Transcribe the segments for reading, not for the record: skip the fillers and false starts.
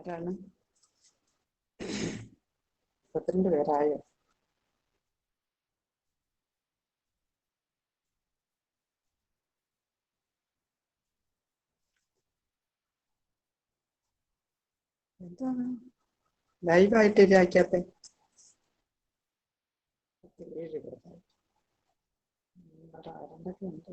ആരാണ്? 32 പേരായോ? എന്താണ് ലൈവായിട്ട് ഇതാക്കാത്ത? 7 പേരായി. ആരൊക്കെ ഉണ്ട്?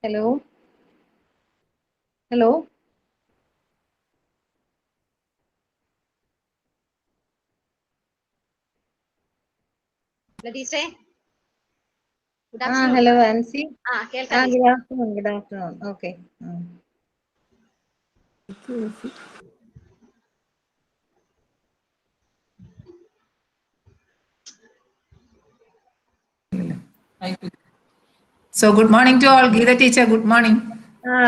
Hello. Hello. Teacher. Good afternoon. Hello, Ansi. Good afternoon. Good afternoon. Okay. So good morning to all. Geeta teacher, good morning.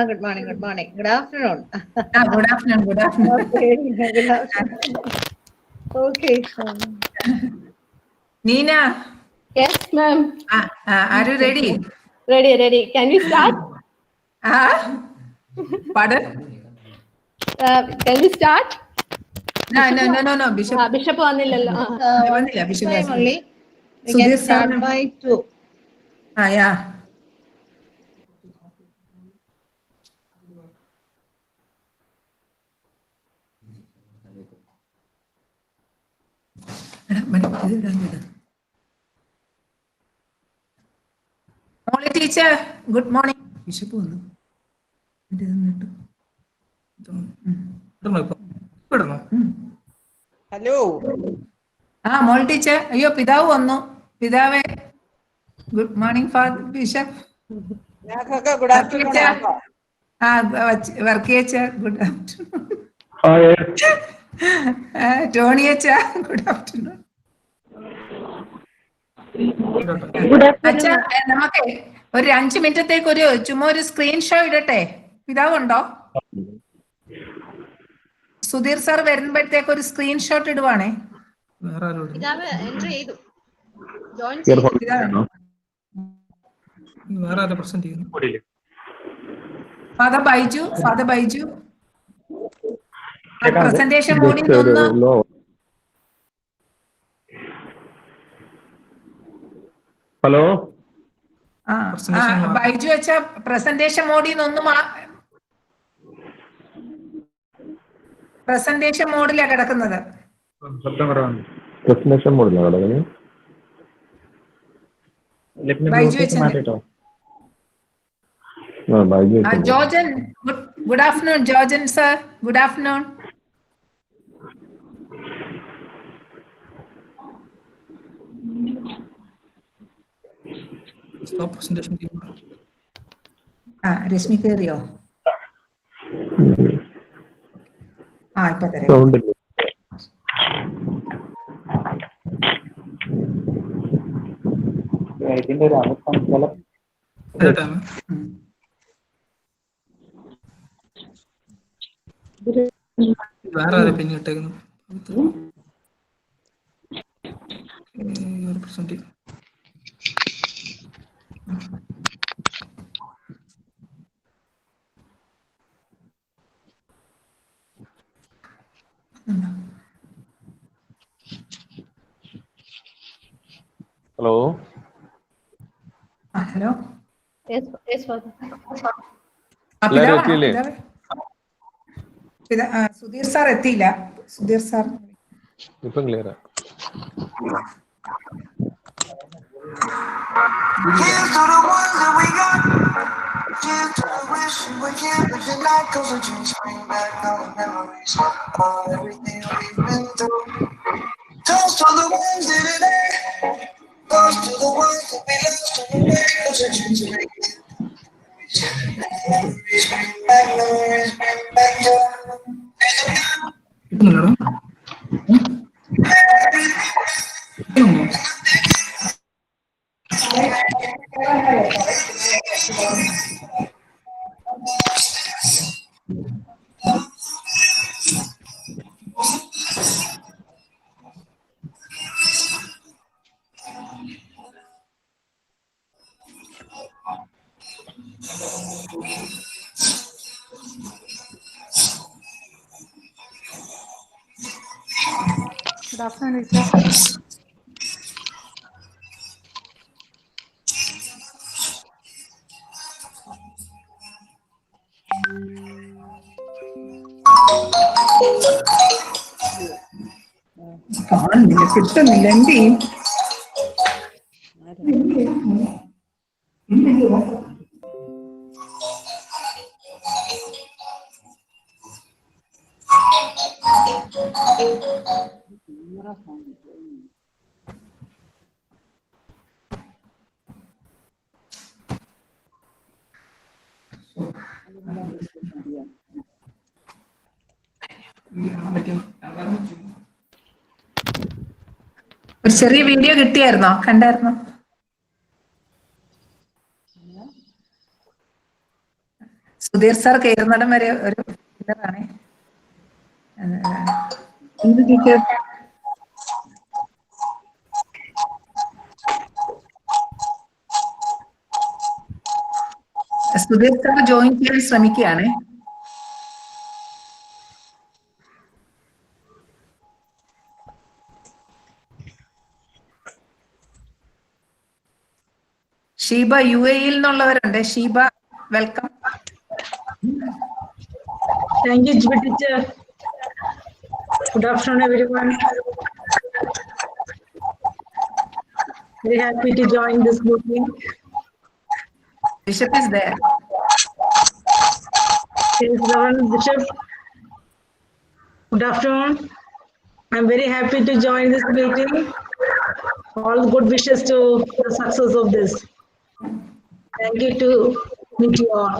Good morning. Good morning. Good afternoon. Good afternoon. Good afternoon. Okay. Good afternoon. Okay. Nina. Yes, ma'am. Are you ready? Ready. Can we start? Pardon? Can we start? No. Bishop. Bishop vanillalla. Bishop Time only. We Sudhir can start sir. by 2. Yeah. Molly teacher, good morning. Bishop വന്നു. Hello. മോൾ teacher. അയ്യോ പിതാവ് വന്നു. പിതാവേ good morning father bishop. ഞങ്ങൾക്കൊക്കെ good afternoon. Work ചെയ്ച്ച good afternoon. Tony അച്ഛ good afternoon. അച്ഛ നമുക്ക് ഒരു 5 മിനിറ്റത്തേക്ക് ചുമ്മാ ഒരു സ്ക്രീൻഷോ ഇടട്ടെ. പിതാവുണ്ടോ? സുധീർ സാർ വരുമ്പോഴത്തേക്ക് ഒരു സ്ക്രീൻഷോട്ട് ഇടുവാണേ. ഫാദർ ബൈജു പ്രസന്റേഷൻ മോഡിൽ നിന്ന് ഹലോ ബൈജു വെച്ച പ്രസന്റേഷൻ മോഡിൽ നിന്നും പ്രസന്റേഷൻ മോഡിലാണ് കിടക്കുന്നത്. പ്രസന്റേഷൻ മോഡിലാണ് കിടക്കുന്നത്. ബൈജു വെച്ചോ. Georgen good afternoon. Georgen sir good afternoon. Reshmi കയറിയോ? ഇപ്പൊ തരാം. ഇതിന്റെ ഒരു അവസ്ഥ വേറെ ആരെ പിന്നെ ഇട്ടേക്കുന്നു. Hello. Hello. Yes, Father. Sudheer sir എത്തിയില്ല. സുധീർ സാർ ഇപ്പം ക്ലിയറാ. Here's to the ones that we got. Here's to the wishing we can't live the night. Cause the dreams bring back all the memories of everything we've been through. Toast to the ones in the day. Toast to the ones that we lost on the way. Cause the dreams bring back memories, bring back joy. കിട്ടുന്നില്ലടാ. Good afternoon teacher. കാണുന്നില്ല, കിട്ടുന്നില്ല, എന്ത് ചെയ്യും? ഒരു ചെറിയ video കിട്ടിയായിരുന്നോ? കണ്ടായിരുന്നോ? Sudheer sir കയറുന്നിടം വരെ ഒരു ഇതാണ്. എന്ത് ടീച്ചർ? സുധീർ സാർ ജോയിൻ ചെയ്യാൻ ശ്രമിക്കുകയാണേ. ഷീബ UAE-യിൽ നിന്നുള്ളവരുണ്ട്. Sheeba, welcome. Thank you, Jibby teacher. Good afternoon, everyone. Very happy to join this meeting. Bishop is there. Yes, Reverend Bishop. Good afternoon. I'm very happy to join this meeting. All good wishes to the success of this. Thank you to meet you all.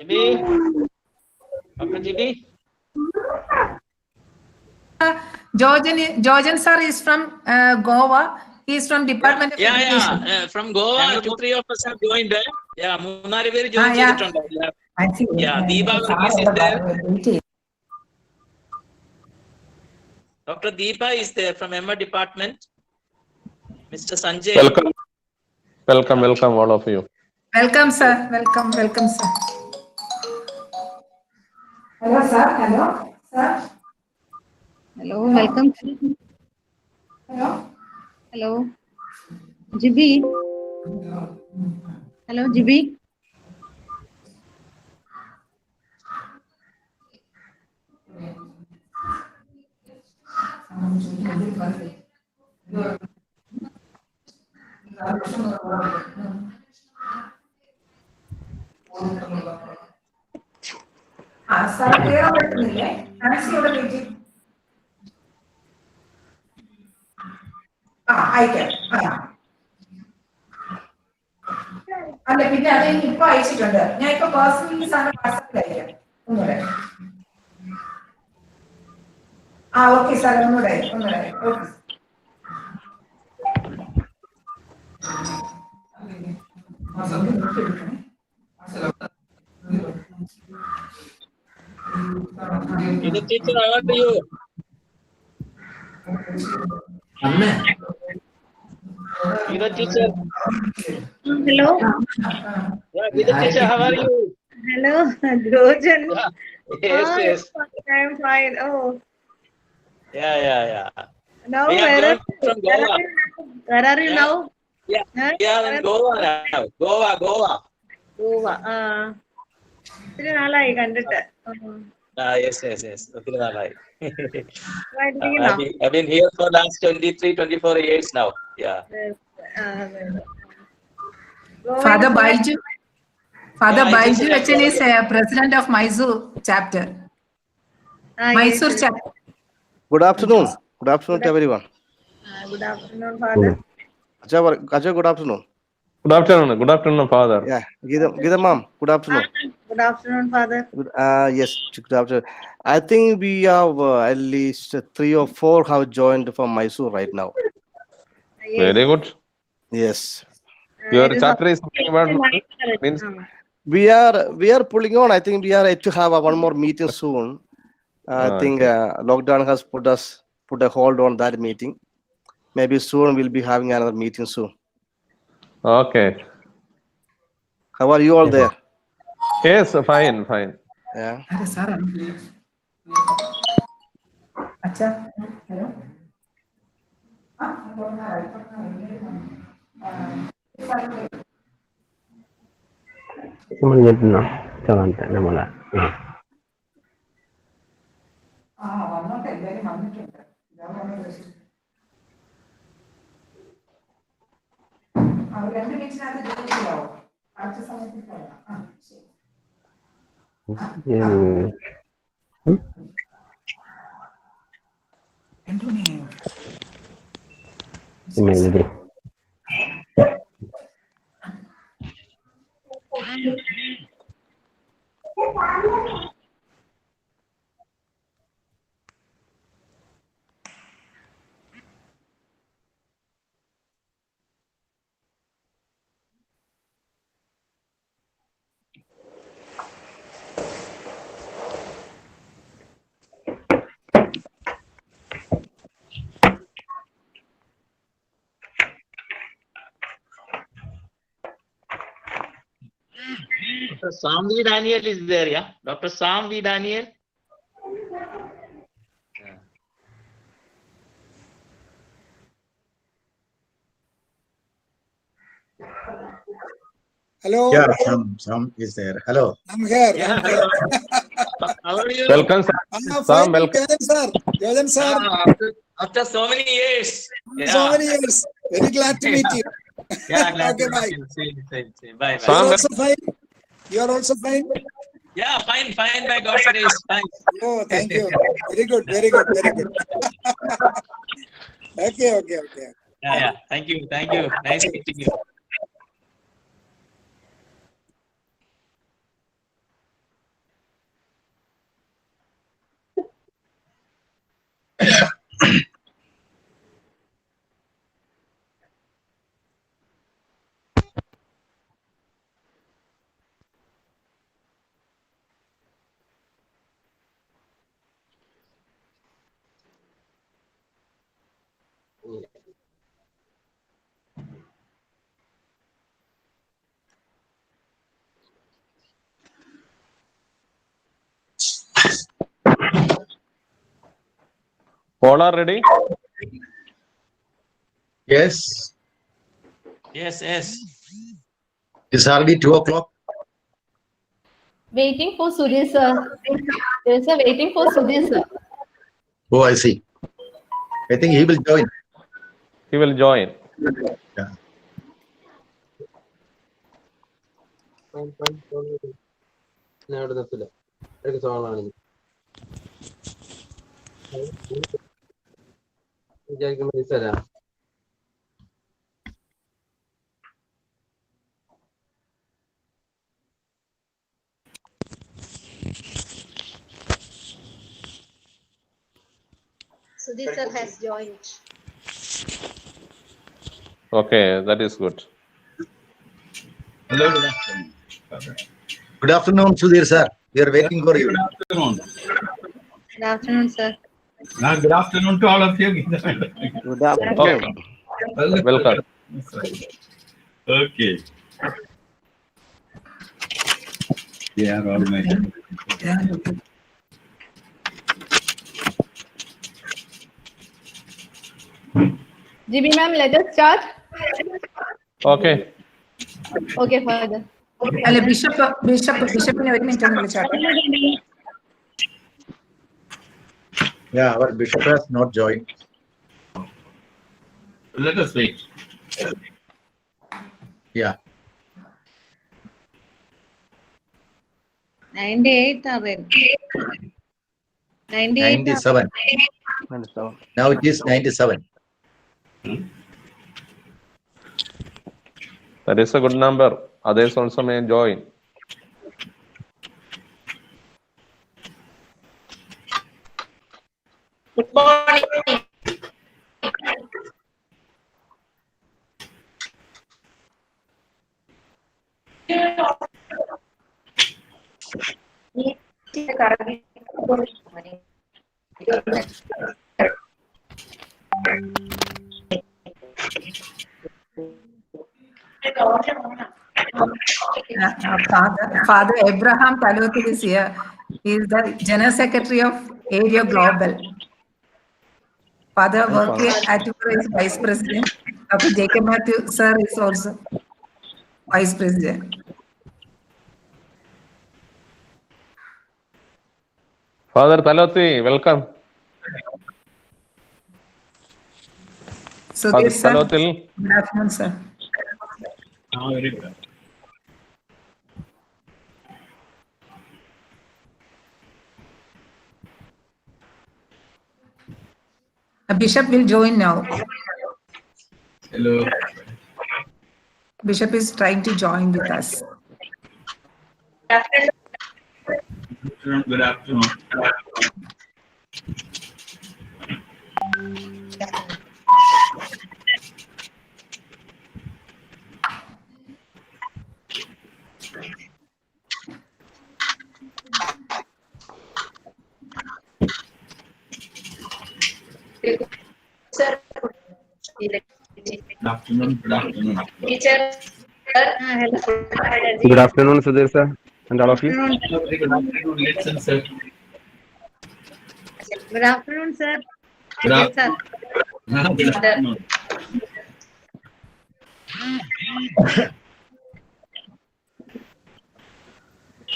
Jibi, Dr. Jibi. Georgian sir is from Goa. He is from Department of Education. From Goa, 2-3 of us have joined. Yeah, Munari very joined. I think. Yeah, Deepa is there. Dr. Deepa is there from Emma Department. Mr. Sanjay. Welcome, all of you. Welcome, sir. Welcome, sir. Hello, sir. Hello, sir. Hello, welcome. Hello. Hello. Jibi. Hello, Jibi. സ്ഥലം കയറാൻ പറ്റുന്നില്ലേ? മാക്സിയുടെ page അയക്കാം. അല്ല, പിന്നെ അത് ഇപ്പൊ അയച്ചിട്ടുണ്ട്. ഞാൻ ഇപ്പൊ പേഴ്സണലി സാധനം വാട്സാപ്പിൽ അയക്കാം. ഒന്നുകൂടെ. ഓക്കെ സാർ, ഒന്നുകൂടെ okay. Either teacher, how are you? Either teacher. Hello. Yeah, either teacher, how are you? Hello, Rojan. Yes, yes. I'm fine. Oh, Yeah. now We have where gone from Goa. are you Yeah. now? Yeah, Huh? we are in Goa now. Goa. Goa. ഇത്തിരി നാളായി കണ്ടിട്ട്. Yes. Okay, right. സുഖമായിട്ടിരിക്കുന്നോ? I've been here for last 23-24 years now. Yeah. Father Baiju. Father Yeah, Baiju it is Achan is president of Mysore chapter. Mysore chapter. Good afternoon. Good afternoon to everyone. Good afternoon, Father. Acha, good afternoon. Good afternoon, Father. Yeah, Gita ma'am, good afternoon. Good afternoon, Father. Yes, good afternoon. I think we have at least 3 or 4 have joined from Mysore right now. Yes. Very good. Yes. Your chapter is talking about means We are pulling on. I think we are to have one more meeting soon. I think lockdown has put a hold on that meeting. Maybe soon we'll be having another meeting soon. okay. How are you all there? Yes, fine. Yeah. Acha. Hello. വന്നോട്ടെ, എല്ലാവരും വന്നിട്ടുണ്ട്. അവർ 2 മിനിറ്റിനകത്ത് ജോലി ചെയ്യാവോ? അടുത്ത സമയത്ത് പറയാം. ശരി. Dr. Sam V. Daniel is there, yeah? Dr. Sam V. Daniel. Hello. Yeah, Sam is there. Hello. I'm here. Yeah, I'm here. how are you? Welcome, Sam. Fine, Welcome. Jojan sir. After so many years. Yeah. So many years. Very glad to meet you. Yeah, glad Okay, to bye. meet you. Same. Bye. You are also fine. You are also fine. Yeah, fine. By God's grace, fine. Oh, thank you. Very good. Okay. Yeah. Thank you. Nice meeting you. All are ready? Yes. Yes. It's already 2 o'clock. Waiting for Sudhir sir. There's a waiting for Sudhir sir. Oh, I see. I think he will join. He will join. Yeah. Sudhir sir has joined. Okay, that is good. Hello, good afternoon. Good afternoon, Sudhir sir. We are waiting for you. Good afternoon, sir. Good afternoon to all of you. Good Okay. afternoon. Welcome. Okay. They are all my. GB ma'am, let us start. Okay. Okay, Father. അല്ല ബിഷപ്പിനെ ഒരു minute ഒന്ന് വിളിച്ചോട്ടെ. Yeah, our bishop has not joined. Let us wait. Yeah. 98 are read. 97. Now it is 97. That is a good number. Others also may join. Good morning. Father Abraham Talothi is here. He is the General Secretary of Airio Global. Father working at is Vice President. Dr. Jacob Matthew sir is also Vice President. Father Talothi, welcome. Sudhir sir, Talothil. good afternoon, sir. Very good. A bishop will join now. Hello. Bishop is trying to join with us. Good afternoon. Sir. Good afternoon. Good afternoon. Teacher. Hello. Good afternoon, Sudhir sir, and all of you. Good afternoon, listen, sir. Good afternoon, sir. Good Yes, sir. Good afternoon.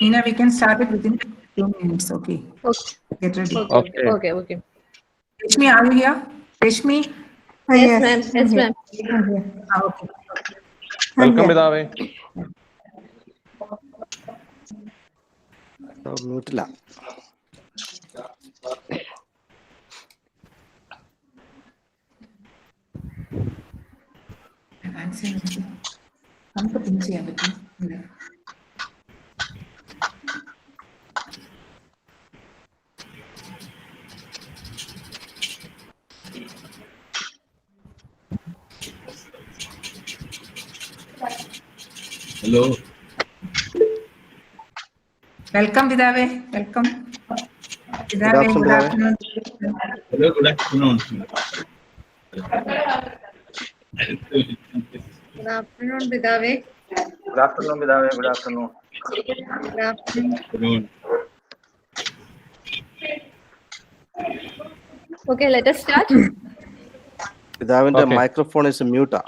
Nina, we can start it within 2 minutes. Okay. Okay. Get ready. Okay. Reshmi, are you here? Reshmi? Yes, ma'am. Yes, ma'am. Okay. Welcome, Vidave. Mute. നമുക്ക് പിൻ ചെയ്യാൻ പറ്റും. Hello. Welcome, Vidave. Welcome. Vidave, good afternoon. Hello, good afternoon. Good afternoon, Vidave. Good afternoon, Vidave. Good afternoon. Good afternoon. Okay, let us start. Vidavinte microphone is mute.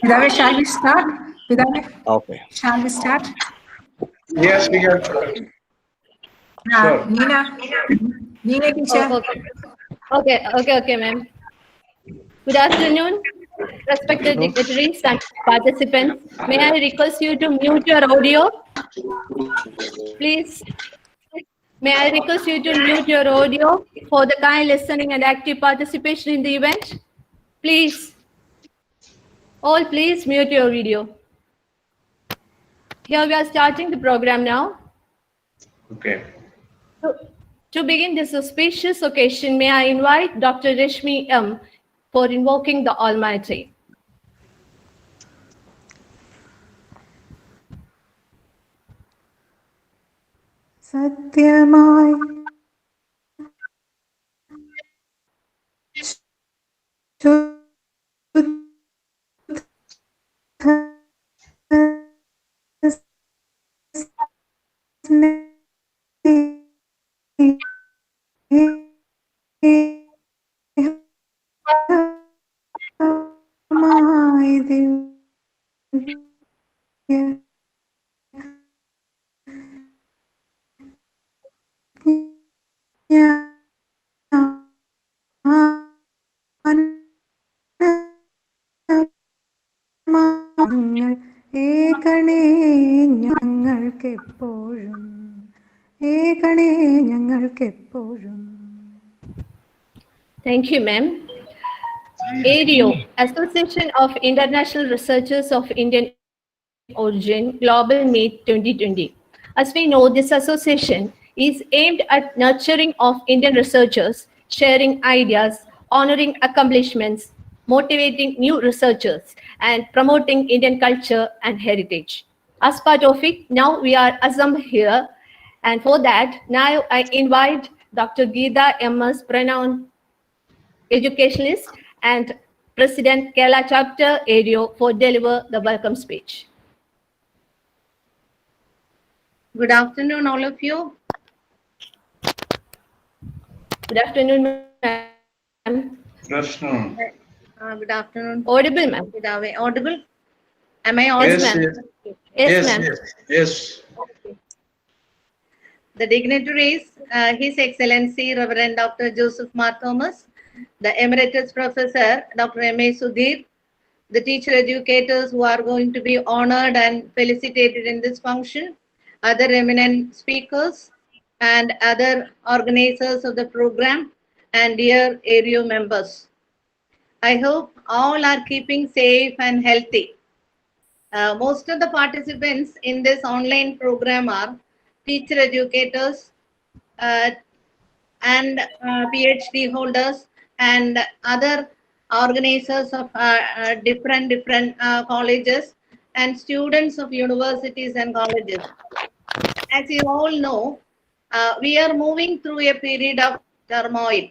Vidave, shall we start? Vidave? Okay. Shall we start? Yes, we can. Sure. Nina teacher. Okay, ma'am. Good afternoon, respected dignitaries and participants. May I request you to mute your audio, please? May I request you to mute your audio for the kind listening and active participation in the event? Please. All please mute your video. Here we are starting the program now. Okay. To begin this auspicious occasion, may I invite Dr. Rishmi M. for invoking the Almighty. സത്യമായി ഏകണേ ഞങ്ങൾക്കെപ്പോഴും ഏകണേ ഞങ്ങൾക്കെപ്പോഴും. Thank you, ma'am. Airio, Association of International Researchers of Indian Origin, Global Meet 2020. As we know, this association is aimed at nurturing of Indian researchers, sharing ideas, honoring accomplishments, motivating new researchers, and promoting Indian culture and heritage. As part of it, now we are assembled here, and for that, now I invite Dr. Geeta M.S. Pranaun, educationalist and President Kerala Chapter Airio, for deliver the welcome speech. Good afternoon, all of you. Good afternoon, ma'am. Good afternoon. Good afternoon. Audible, ma'am. Audible? Am I audible, Yes, ma'am? yes. Yes, Yes, ma'am. yes. The dignitaries, His Excellency Reverend Dr. Joseph Mar Thomas, the Emeritus Professor Dr. M.A. Sudhir, the teacher educators who are going to be honored and felicitated in this function, other eminent speakers, and other organizers of the program, and dear Airio members. I hope all are keeping safe and healthy. Most of the participants in this online program are teacher educators and PhD holders and other organizers of different colleges and students of universities and colleges. As you all know, we are moving through a period of turmoil.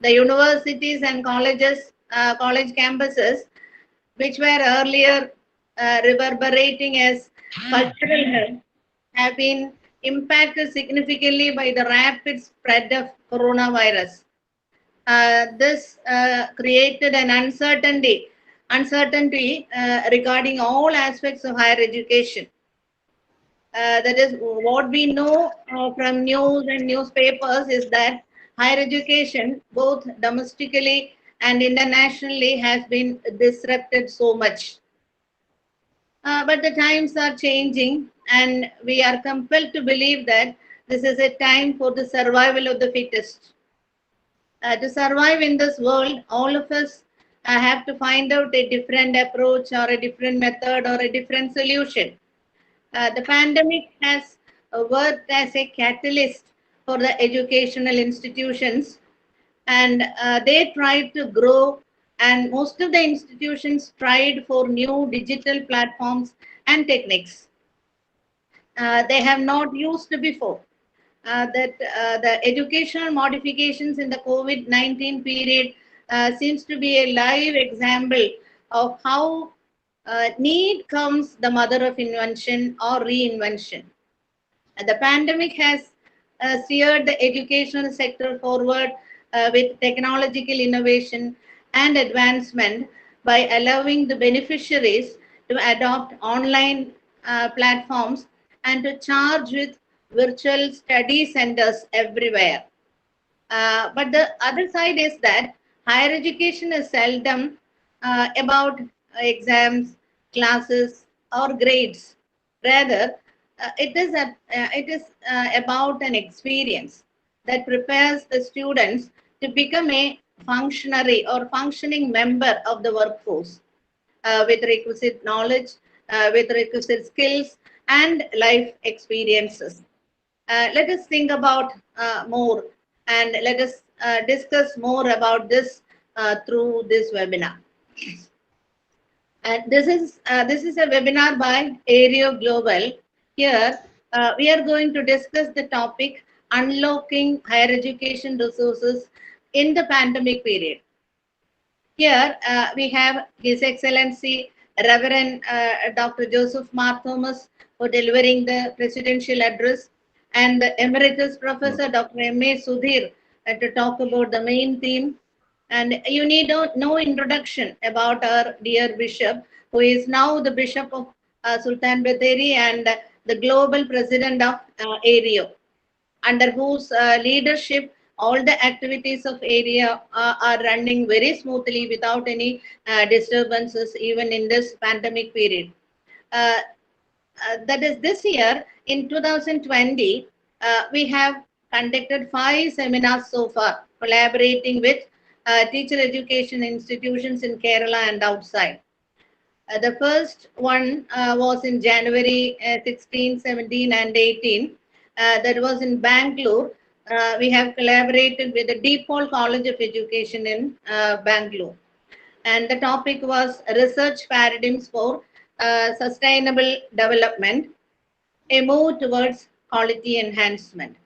The universities and colleges, college campuses, which were earlier reverberating as cultural hubs, have been impacted significantly by the rapid spread of coronavirus. This created an uncertainty regarding all aspects of higher education. That is what we know from news and newspapers is that higher education, both domestically and internationally, has been disrupted so much. But the times are changing, and we are compelled to believe that this is a time for the survival of the fittest. To survive in this world, all of us have to find out a different approach or a different method or a different solution. The pandemic has worked as a catalyst for the educational institutions, and they tried to grow, and most of the institutions tried for new digital platforms and techniques they have not used before. The educational modifications in the COVID-19 period seems to be a live example of how need comes the mother of invention or reinvention. The pandemic has steered the educational sector forward with technological innovation and advancement by allowing the beneficiaries to adopt online platforms and to charge with virtual study centers everywhere. But the other side is that higher education is seldom about exams, classes, or grades. Rather, it is about an experience that prepares the students to become a functionary or functioning member of the workforce with requisite knowledge, with requisite skills, and life experiences. Let us think about more, and let us discuss more about this through this webinar. And this is a webinar by Airio Global. Here we are going to discuss the topic unlocking higher education resources in the pandemic period. Here we have His Excellency Reverend Dr. Joseph Mark Thomas for delivering the presidential address, and the Emeritus Professor Dr. M.A. Sudhir to talk about the main theme. And you need no introduction about our dear Bishop, who is now the Bishop of Sultan Batheri and the Global President of Airio, under whose leadership all the activities of area are running very smoothly without any disturbances even in this pandemic period. Uh, that is, this year in 2020, we have conducted 5 seminars so far, collaborating with teacher education institutions in Kerala and outside. The first one was in January 16, 17, and 18. That was in Bangalore. We have collaborated with the DePaul College of Education in Bangalore. And the topic was research paradigms for sustainable development, a move towards quality enhancement.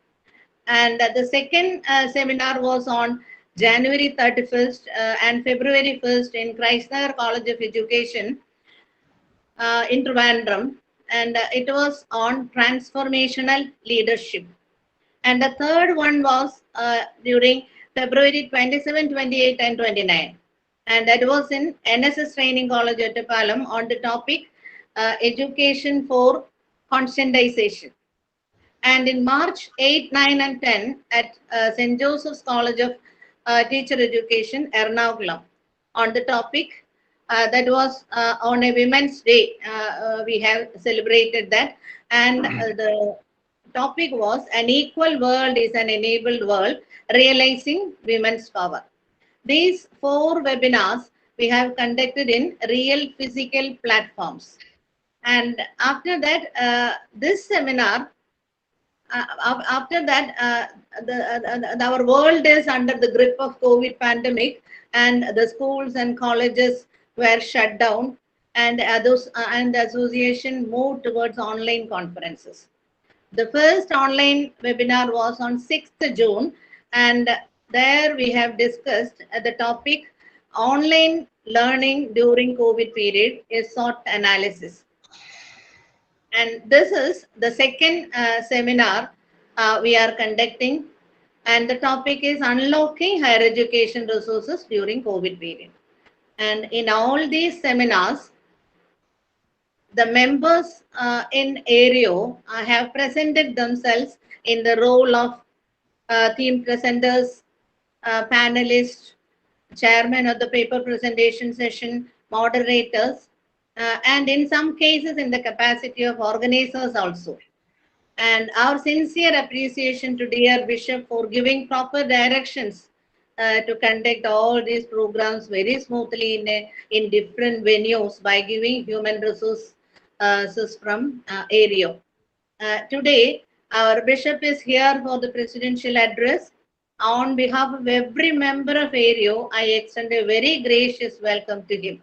And the second seminar was on January 31st and February 1st in Christnagar College of Education in Trivandrum, and it was on transformational leadership. And the third one was during February 27, 28, and 29. And that was in NSS Training College at Palam on the topic education for conscientization. And in March 8, 9, and 10 at St. Joseph's College of Teacher Education, Ernakulam, on the topic that was on a Women's Day. We have celebrated that, and the topic was an equal world is an enabled world, realizing women's power. These 4 webinars we have conducted in real physical platforms. And after that, this seminar, after that, our world is under the grip of COVID pandemic, and the schools and colleges were shut down, and and the association moved towards online conferences. The first online webinar was on 6th June, and there we have discussed the topic online learning during COVID period, a SWOT analysis. And this is the second seminar we are conducting, and the topic is unlocking higher education resources during COVID period. And in all these seminars, the members in Airio have presented themselves in the role of theme presenters, panelists, chairman of the paper presentation session, moderators, and in some cases in the capacity of organizers also. And our sincere appreciation to dear Bishop for giving proper directions to conduct all these programs very smoothly in different venues by giving human resources from Airio. Today, our Bishop is here for the presidential address. On behalf of every member of Airio, I extend a very gracious welcome to him.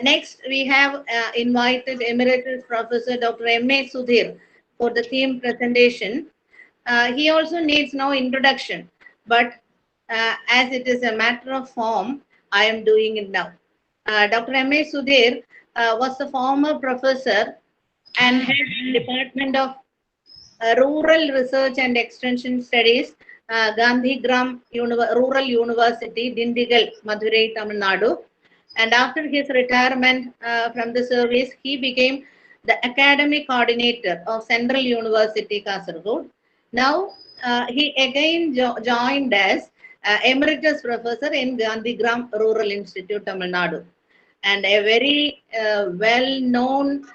Next, we have invited Emeritus Professor Dr. M.A. Sudhir for the theme presentation. He also needs no introduction, but as it is a matter of form, I am doing it now. Dr. M.A. Sudhir was a former professor and head Department of Rural Research and Extension Studies, Gandhigram Rural University, Dindigal, Madurai, Tamil Nadu. And after his retirement from the service, he became the academic coordinator of Central University, Kasaragod. Now, he again joined as emeritus professor in Gandhigram Rural Institute, Tamil Nadu, and a very well-known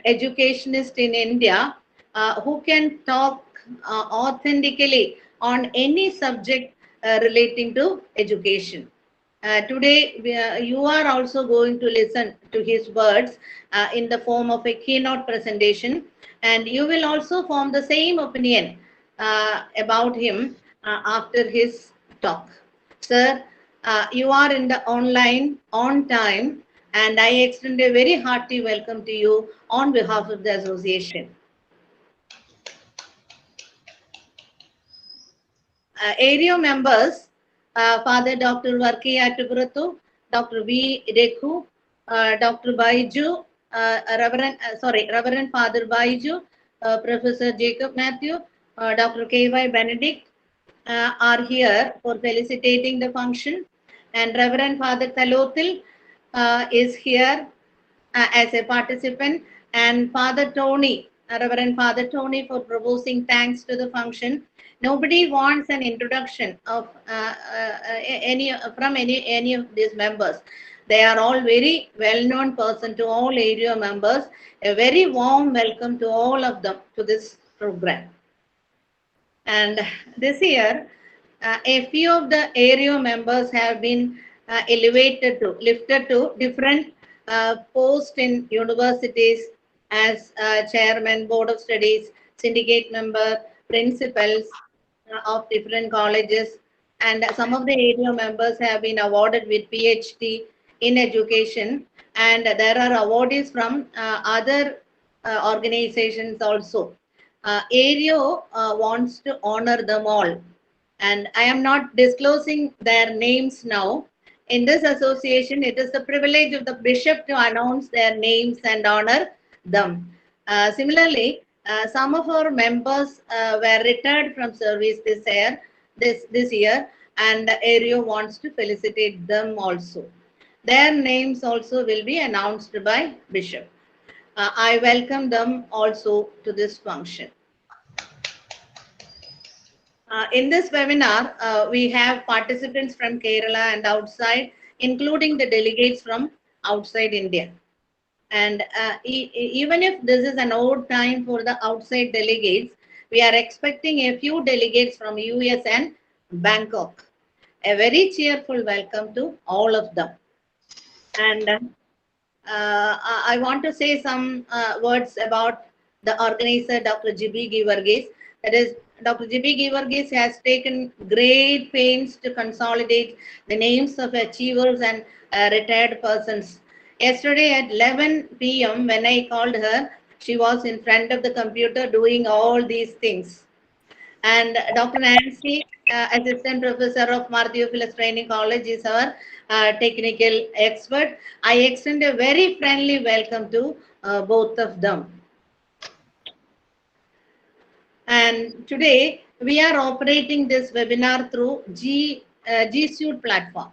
educationist in India who can talk authentically on any subject relating to education. Today, you are also going to listen to his words in the form of a keynote presentation, and you will also form the same opinion about him after his talk. Sir, you are in the online on time, and I extend a very hearty welcome to you on behalf of the association. Airio members, Father Dr. Varki Atubratu, Dr. V. Rekhu, Dr. Baiju, Reverend Father Baiju, Professor Jacob Matthew, Dr. K.Y. Benedict are here for felicitating the function, and Reverend Father Talotil is here as a participant, and Father Tony, Reverend Father Tony, for proposing thanks to the function. Nobody wants an introduction of any of these members. They are all very well-known person to all area members. A very warm welcome to all of them to this program. And this year, a few of the area members have been lifted to different posts in universities as chairman, board of studies, syndicate member, principals of different colleges. And some of the area members have been awarded with PhD in education. And there are awardees from other organizations also. Airio wants to honor them all, and I am not disclosing their names now. In this association, it is the privilege of the bishop to announce their names and honor them. Similarly, some of our members were retired from service this year, and Airio wants to felicitate them also. Their names also will be announced by bishop. I welcome them also to this function. In this webinar, we have participants from Kerala and outside, including the delegates from outside India. And even if this is an odd time for the outside delegates, we are expecting a few delegates from US and Bangkok. A very cheerful welcome to all of them. And I want to say some words about the organizer, Dr. G.B. Givargis. That is, Dr. G.B. Givargis has taken great pains to consolidate the names of achievers and retired persons. Yesterday at 11 p.m., when I called her, she was in front of the computer doing all these things. And Dr. Nancy, Assistant Professor of Marthiophilus Training College, is our technical expert. I extend a very friendly welcome to both of them. And today, we are operating this webinar through G Suite platform.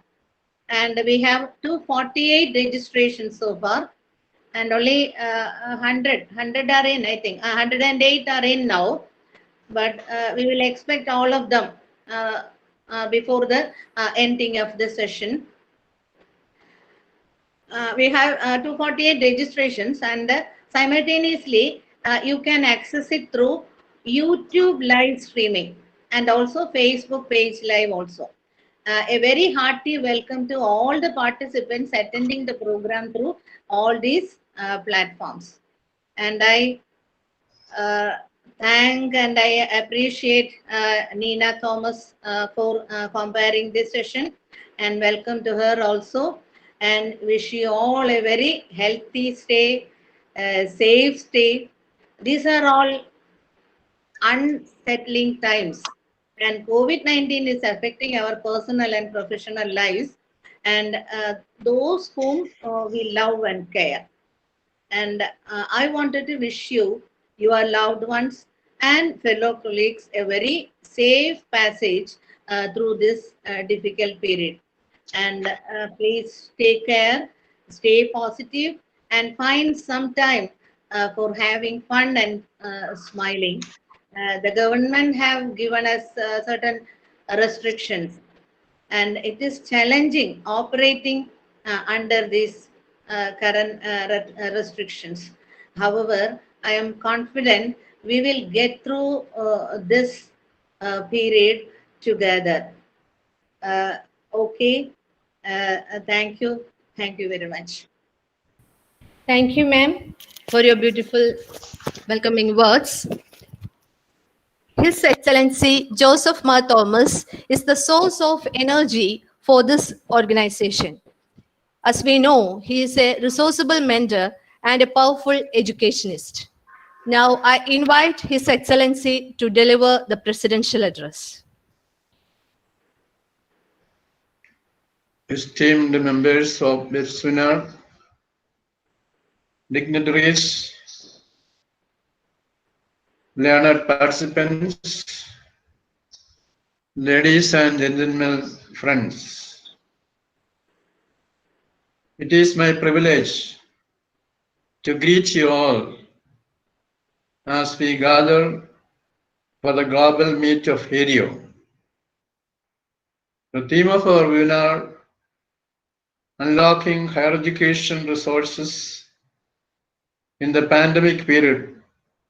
And we have 248 registrations so far. And only 100 are in, I think. 108 are in now. But we will expect all of them before the ending of the session. We have 248 registrations, and simultaneously you can access it through YouTube live streaming and also Facebook page live also. A very hearty welcome to all the participants attending the program through all these platforms. And I thank and I appreciate Nina Thomas for comparing this session, and welcome to her also, and wish you all a very healthy stay, safe stay. These are all unsettling times, and COVID-19 is affecting our personal and professional lives, and those whom we love and care. And I wanted to wish you, your loved ones, and fellow colleagues a very safe passage through this difficult period. And please take care, stay positive, and find some time for having fun and smiling. The government have given us certain restrictions, and it is challenging operating under these current restrictions. However, I am confident we will get through this period together. Uh, okay. Thank you. Thank you very much. Thank you, ma'am, for your beautiful welcoming words. His Excellency Joseph Ma Thomas is the source of energy for this organization. As we know, he is a resourceable mentor and a powerful educationist. Now, I invite His Excellency to deliver the presidential address. Esteemed members of this seminar, dignitaries, learned participants, ladies and gentlemen, friends. It is my privilege to greet you all as we gather for the global meet of Airio. The theme of our webinar, Unlocking Higher Education Resources in the Pandemic Period,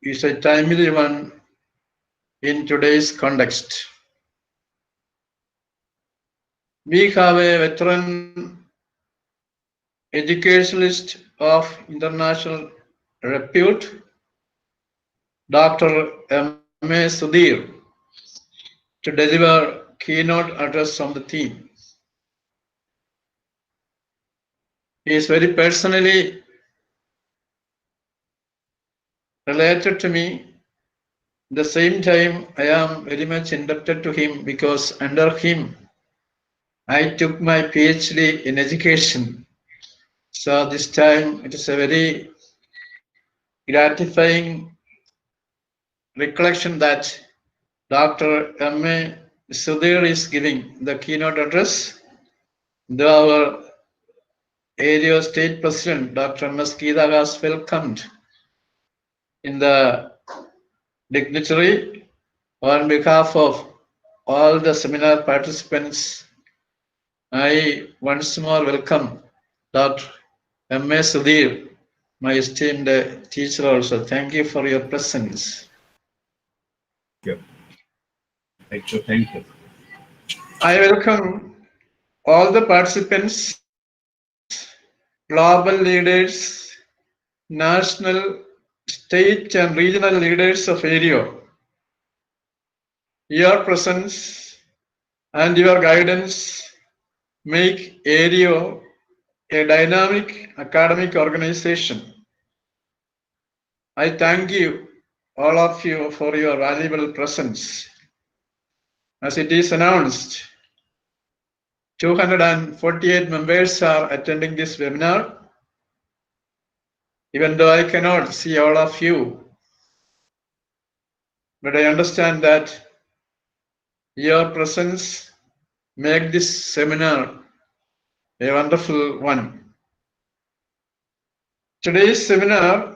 is a timely one in today's context. We have a veteran educationalist of international repute, Dr. M.A. Sudhir, to deliver keynote address on the theme. He is very personally related to me. At the same time, I am very much indebted to him because under him, I took my PhD in education. So this time it is a very gratifying recollection that Dr. M.A. Sudhir is giving the keynote address, though our Airio State President, Dr. M.S. Geeta, was welcomed in the dignitary. On behalf of all the seminar participants, I once more welcome Dr. M.A. Sudhir, my esteemed teacher also. Thank you for your presence. Thank you. Thank you. I welcome all the participants, global leaders, national, state and regional leaders of Airio. Your presence and your guidance make Airio a dynamic academic organization. I thank you, all of you, for your valuable presence. As it is announced, 248 members are attending this webinar. Even though I cannot see all of you, but I understand that your presence make this seminar a wonderful one. Today's seminar,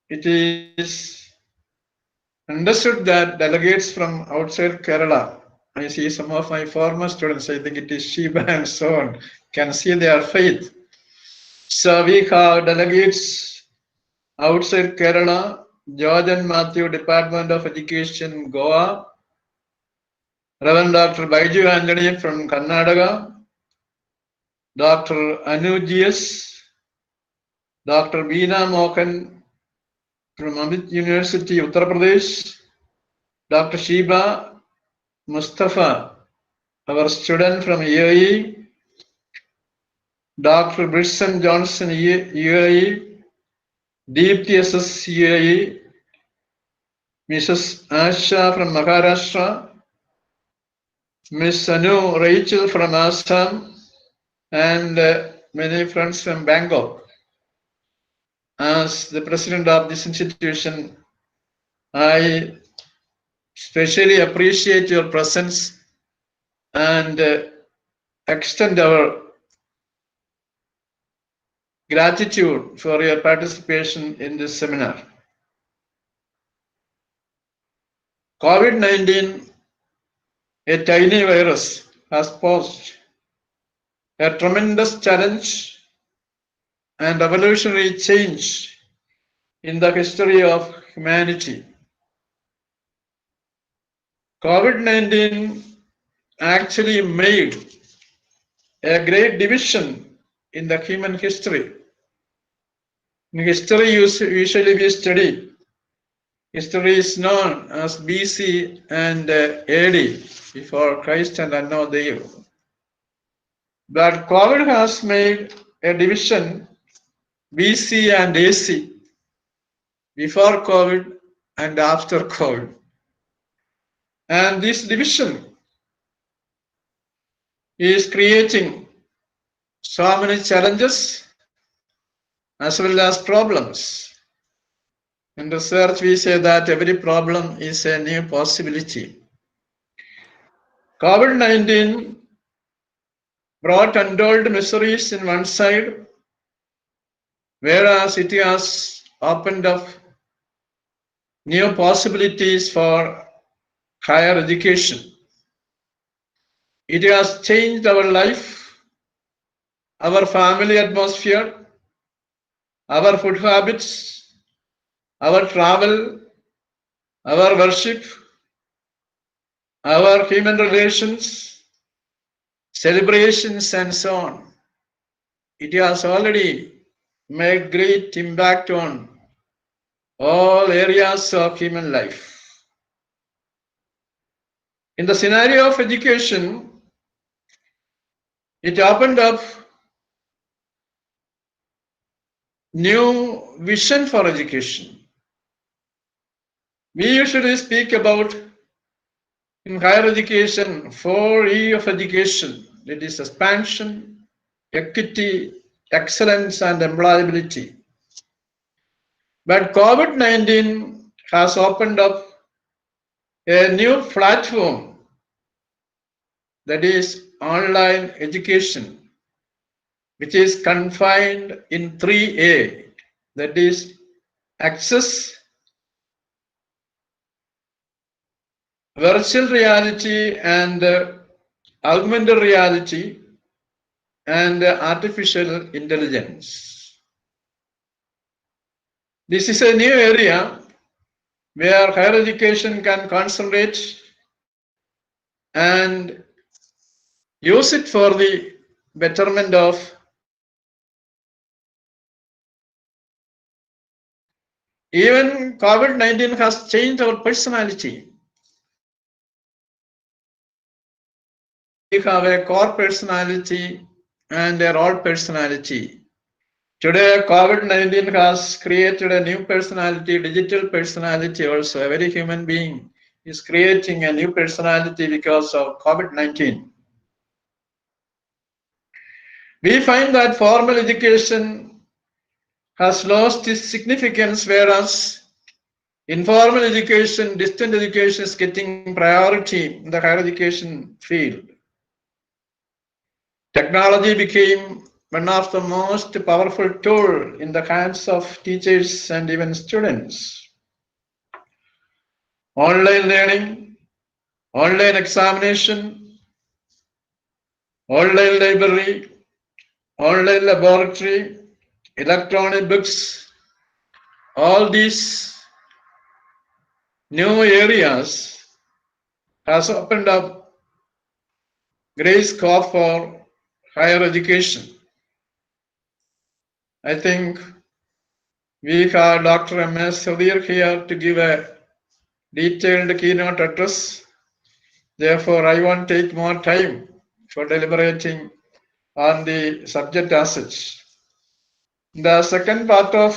it is understood that delegates from outside Kerala, I see some of my former students, I think it is Shiba and so on, can see their faith. So we have delegates outside Kerala, George and Matthew, Department of Education, Goa, Reverend Dr. Baiju Anthony from Karnataka, Dr. Anu G.S., Dr. Veena Mohan from Amit University, Uttar Pradesh, Dr. Shiba Mustafa, our student from UAE, Dr. Brisson Johnson, UAE, Deepti SS UAE, Mrs. Asha from Maharashtra, Miss Anu Rachel from Assam, and many friends from Bangkok. As the president of this institution, I especially appreciate your presence and extend our gratitude for your participation in this seminar. COVID-19, a tiny virus, has posed a tremendous challenge and revolutionary change in the history of humanity. COVID-19 actually made a great division in the human history. In history, usually we study. History is known as BC and AD, before Christ and unknown Deva. But COVID has made a division BC and AC, before COVID and after COVID. And this division is creating so many challenges as well as problems. In research, we say that every problem is a new possibility. COVID-19 brought untold miseries in one side, whereas it has opened up new possibilities for higher education. It has changed our life, our family atmosphere, our food habits, our travel, our worship, our human relations, celebrations, and so on. It has already made great impact on all areas of human life. In the scenario of education, it opened up new vision for education. We usually speak about in higher education 4E of education. It is expansion, equity, excellence, and employability. But COVID-19 has opened up a new platform, that is online education, which is confined in 3A, that is access, virtual reality and augmented reality, and artificial intelligence. This is a new area where higher education can concentrate and use it for the betterment of even COVID-19 has changed our personality. We have a core personality and a role personality. Today, COVID-19 has created a new personality, digital personality also. Every human being is creating a new personality because of COVID-19. We find that formal education has lost its significance, whereas informal education, distant education is getting priority in the higher education field. Technology became one of the most powerful tools in the hands of teachers and even students. Online learning, online examination, online library, online laboratory, electronic books, all these new areas has opened up great scope for higher education. I think we have Dr. M.S. Sudhir here to give a detailed keynote address. Therefore, I won't take more time for deliberating on the subject as such. The second part of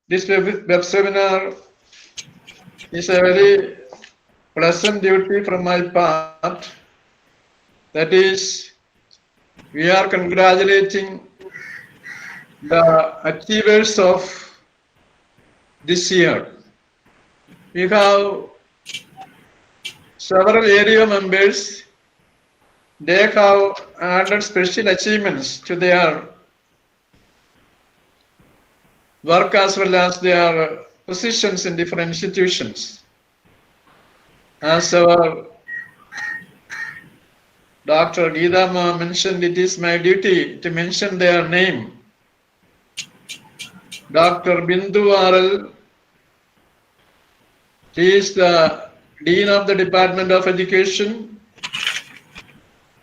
this web seminar is a very pleasant duty from my part. That is, we are congratulating the achievers of this year. We have several area members they have added special achievements to their work as well as their positions in different institutions. As our Dr. Geeta Ma mentioned, it is my duty to mention their name. Dr. Bindu R.L. She is the Dean of the Department of Education,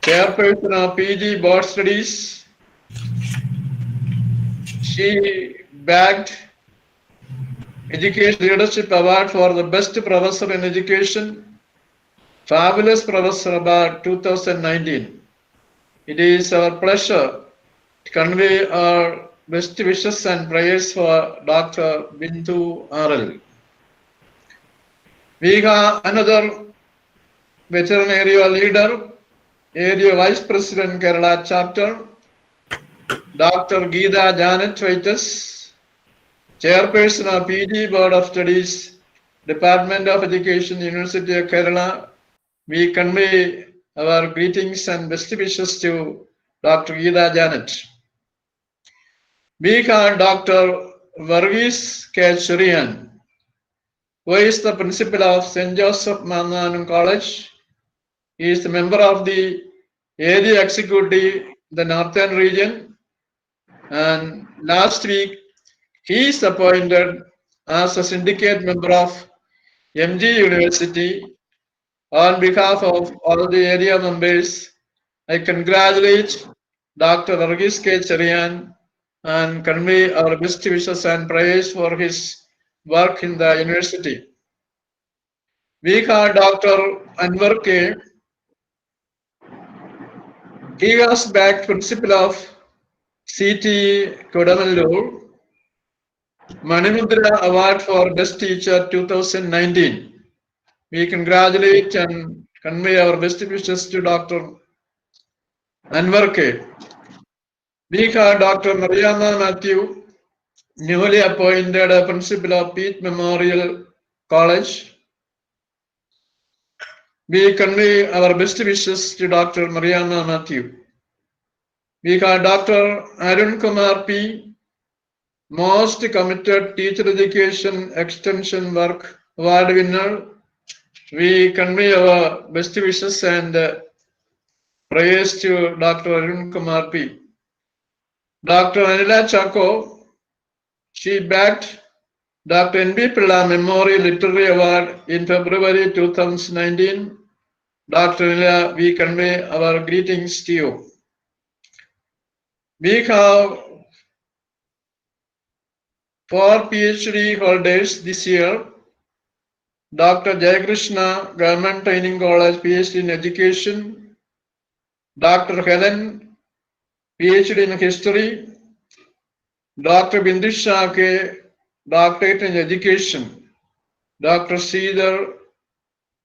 Chairperson of PG Board Studies. She bagged Education Leadership Award for the Best Professor in Education, Fabulous Professor Award 2019. It is our pleasure to convey our best wishes and prayers for Dr. Bindu R.L. We have another veteran area leader, Area Vice President Kerala Chapter, Dr. Geeta Janet Vaitas, Chairperson of PG Board of Studies, Department of Education, University of Kerala. We convey our greetings and best wishes to Dr. Geeta Janet. We have Dr. Varghese K. Churian, who is the principal of St. Joseph Mananam College. He is the member of the area executive in the northern region, and last week he is appointed as a syndicate member of MG University. On behalf of all the area members, I congratulate Dr. Varghese K. Churian and convey our best wishes and prayers for his work in the university. We have Dr. Anwar K. He was back principal of CT Kodamallur, Manimudra Award for Best Teacher 2019. We congratulate and convey our best wishes to Dr. Anwar K. We have Dr. Mariana Matthew, newly appointed principal of Pete Memorial College. We convey our best wishes to Dr. Mariana Matthew. We have Dr. Arun Kumar P., most committed teacher education extension work award winner. We convey our best wishes and prayers to Dr. Arun Kumar P. Dr. Anila Chako, she backed Dr. N.B. Pilla Memorial Literary Award in February 2019. Dr. Anila, we convey our greetings to you. We have 4 PhD holders this year. Dr. Jayakrishna, Government Training College, PhD in Education. Dr. Helen, PhD in History. Dr. Bindusha K, Doctorate in Education. Dr. Sridhar,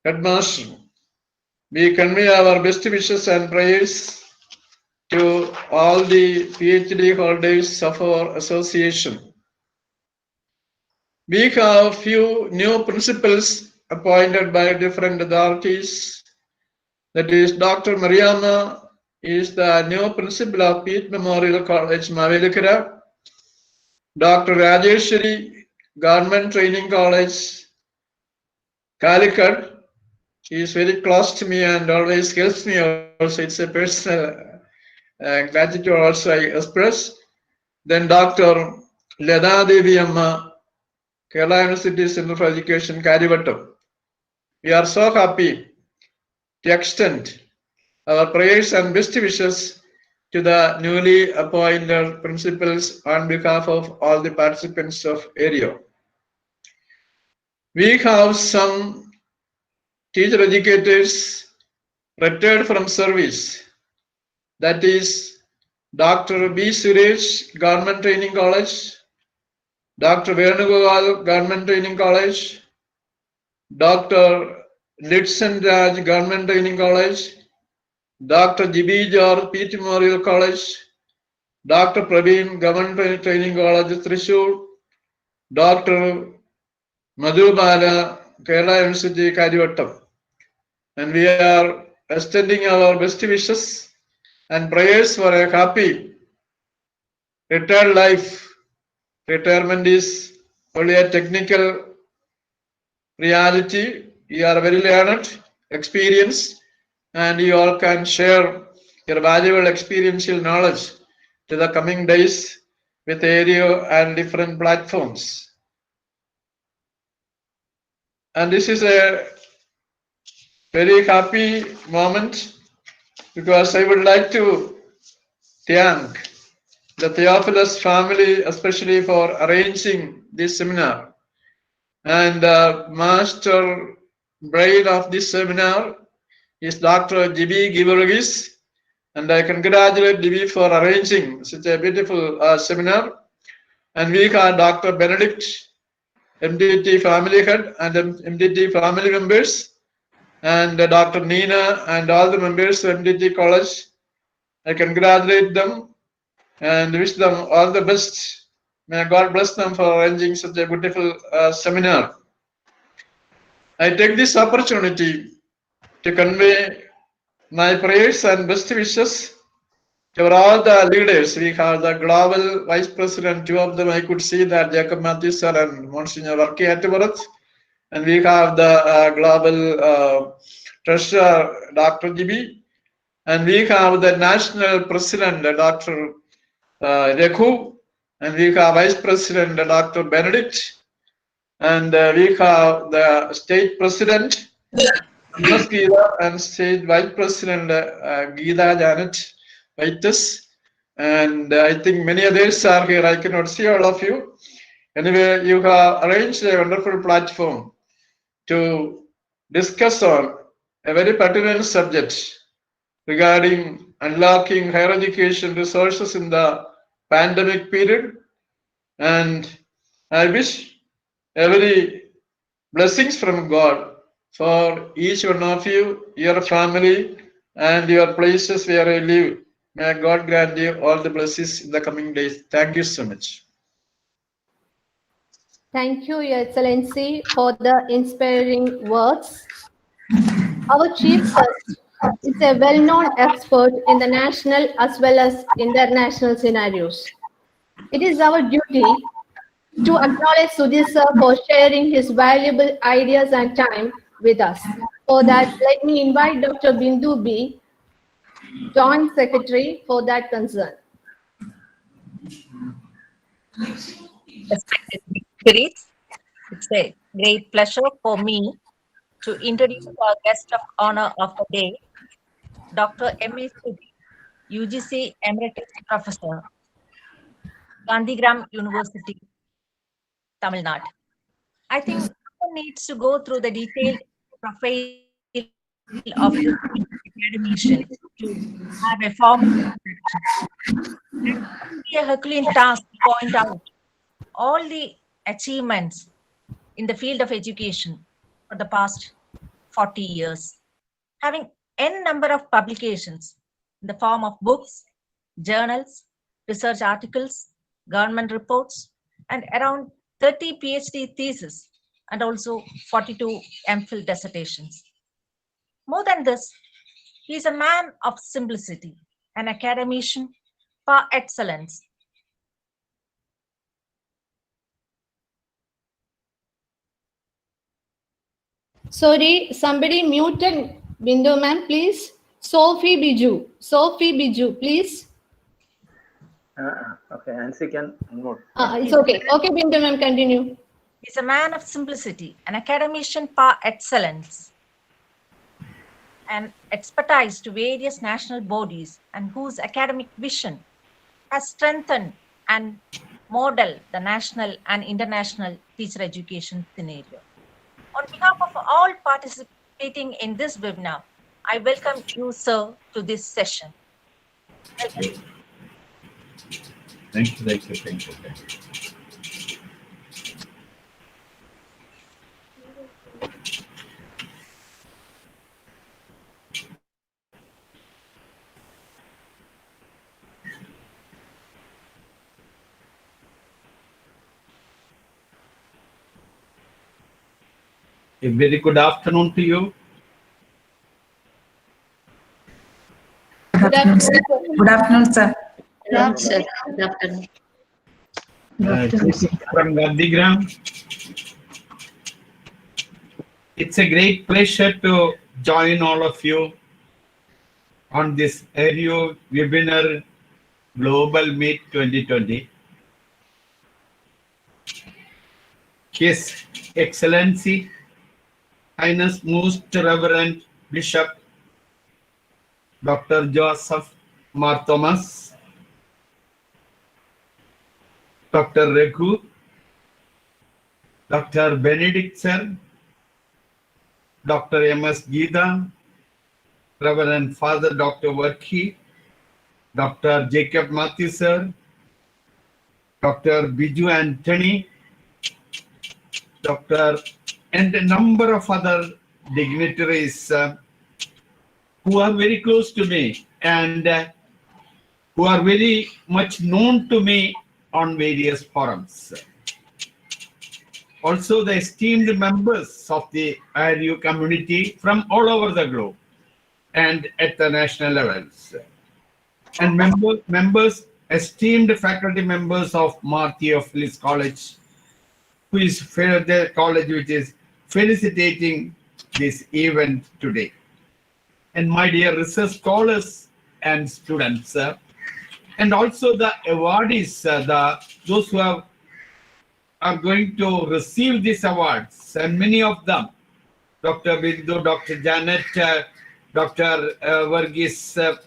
Headmaster. We convey our best wishes and prayers to all the PhD holders of our association. We have few new principals appointed by different authorities. That is, Dr. Mariana is the new principal of Pete Memorial College, Mavelikara. Dr. Rajeshwari, Government Training College, Calicut. She is very close to me and always helps me also. It's a personal gratitude also I express. Then Dr. Leda Devi Amma, Kerala University Center for Education, Karivattam. We are so happy to extend our prayers and best wishes to the newly appointed principals on behalf of all the participants of Airio. We have some teacher educators retired from service. That is Dr. B. Suresh, Government Training College, Dr. Venugopal, Government Training College, Dr. Litson Raj, Government Training College, Dr. G.B. George, Pete Memorial College, Dr. Praveen, Government Training College, Thrissur, Dr. Madhu Bala, Kerala University, Karivattam. And we are extending our best wishes and prayers for a happy retired life. Retirement is only a technical reality. You are very learned, experienced, and you all can share your valuable experiential knowledge to the coming days with Airio and different platforms. And this is a very happy moment because I would like to thank the Theophilus family, especially for arranging this seminar. And master brain of this seminar is Dr. G.B. Givorgis. And I congratulate DB for arranging such a beautiful seminar. And we have Dr. Benedict, MDT family head, and MDT family members, and Dr. Nina, and all the members of MDT College. I congratulate them and wish them all the best. May God bless them for arranging such a beautiful seminar. I take this opportunity to convey my prayers and best wishes to all the leaders. We have the global vice president, two of them I could see that Jacob Matthews sir and Monsignor Varki Atavarat. And we have the global treasurer, Dr. GB. And we have the national president, Dr. Rekhu. And we have vice president, Dr. Benedict. And we have the state president, Ms. Geeta, and state vice president, Geeta Janet Vaitas. And I think many others are here. I cannot see all of you. Anyway, you have arranged a wonderful platform to discuss on a very pertinent subject regarding unlocking higher education resources in the pandemic period. And I wish every blessings from God for each one of you, your family, and your places where you live. May God grant you all the blessings in the coming days. Thank you so much. Thank you, Your Excellency, for the inspiring words. Our chief guest is a well-known expert in the national as well as international scenarios. It is our duty to acknowledge Sudhir sir for sharing his valuable ideas and time with us. For that, let me invite Dr. Bindu B., Joint Secretary, for that concern. Respected dignitaries, it's a great pleasure for me to introduce our guest of honor of the day, Dr. M.A. Sudhir, UGC Emeritus Professor, Gandhigram University, Tamil Nadu. I think no one needs to go through the detailed profile of this academician to have a formal introduction. It will be a Herculean task to point out all the achievements in the field of education for the past 40 years, having n number of publications in the form of books, journals, research articles, government reports, and around 30 PhD theses, and also 42 MPhil dissertations. More than this, he is a man of simplicity, an academician par excellence. Sorry, somebody muted Bindu ma'am, please. Sophie Biju, please. Okay, Nancy can move. It's okay. Okay, Bindu ma'am, continue. He's a man of simplicity, an academician par excellence, and expertise to various national bodies, and whose academic vision has strengthened and modeled the national and international teacher education scenario. On behalf of all participating in this webinar, I welcome you, sir, to this session. Welcome. Thank you. A very good afternoon to you. Good afternoon, sir. Good afternoon, sir. Good afternoon. Good afternoon. From Gandhigram. It's a great pleasure to join all of you on this Airio webinar Global Meet 2020. His Excellency, Highness Most Reverend Bishop Dr. Joseph Mar Thomas, Dr. Raghu, Dr. Benedict Sir, Dr. M.S. Geeta, Reverend Father Dr. Varki, Dr. Jacob Matthew Sir, Dr. Biju Anthony, and a number of other dignitaries who are very close to me and who are very much known to me on various forums. Also, the esteemed members of the Airio community from all over the globe and at the national levels. And members, esteemed faculty members of Mar Theophilus College, who is the college which is felicitating this event today. And my dear research scholars and students, and also the awardees, those who are going to receive these awards, and many of them, Dr. Bindu, Dr. Janet, Dr. Varghese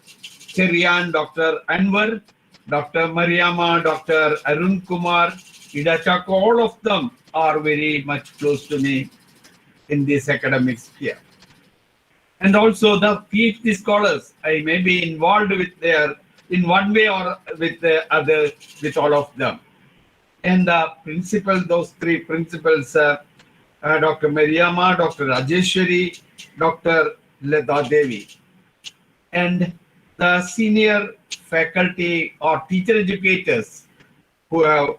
Cherian, Dr. Anwar, Dr. Mariama, Dr. Arun Kumar, Ida Chako, all of them are very much close to me in this academic sphere. And also the PhD scholars, I may be involved with in one way or with the other, with all of them. And the principal, those three principals, Dr. Mariama, Dr. Rajeshwari, Dr. Leda Devi, and the senior faculty or teacher educators who have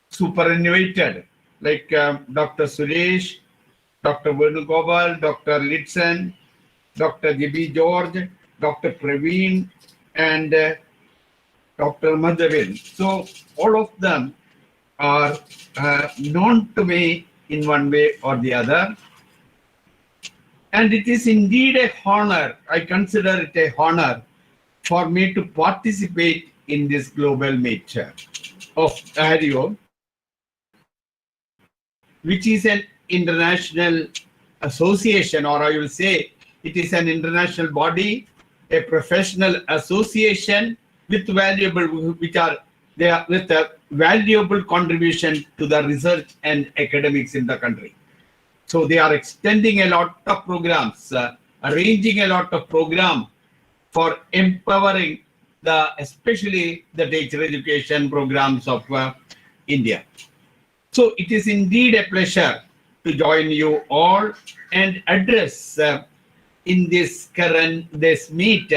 superannuated, like Dr. Suresh, Dr. Venugopal, Dr. Litson, Dr. G.B. George, Dr. Praveen, and Dr. Madhavin. So all of them are known to me in one way or the other. And it is indeed a honor, I consider it a honor for me to participate in this global meet of Airio, which is an international association, or I will say it is an international body, a professional association with with a valuable contribution to the research and academics in the country. So they are extending a lot of programs, arranging a lot of programs for empowering especially the teacher education programs of India. So it is indeed a pleasure to join you all and address in this meet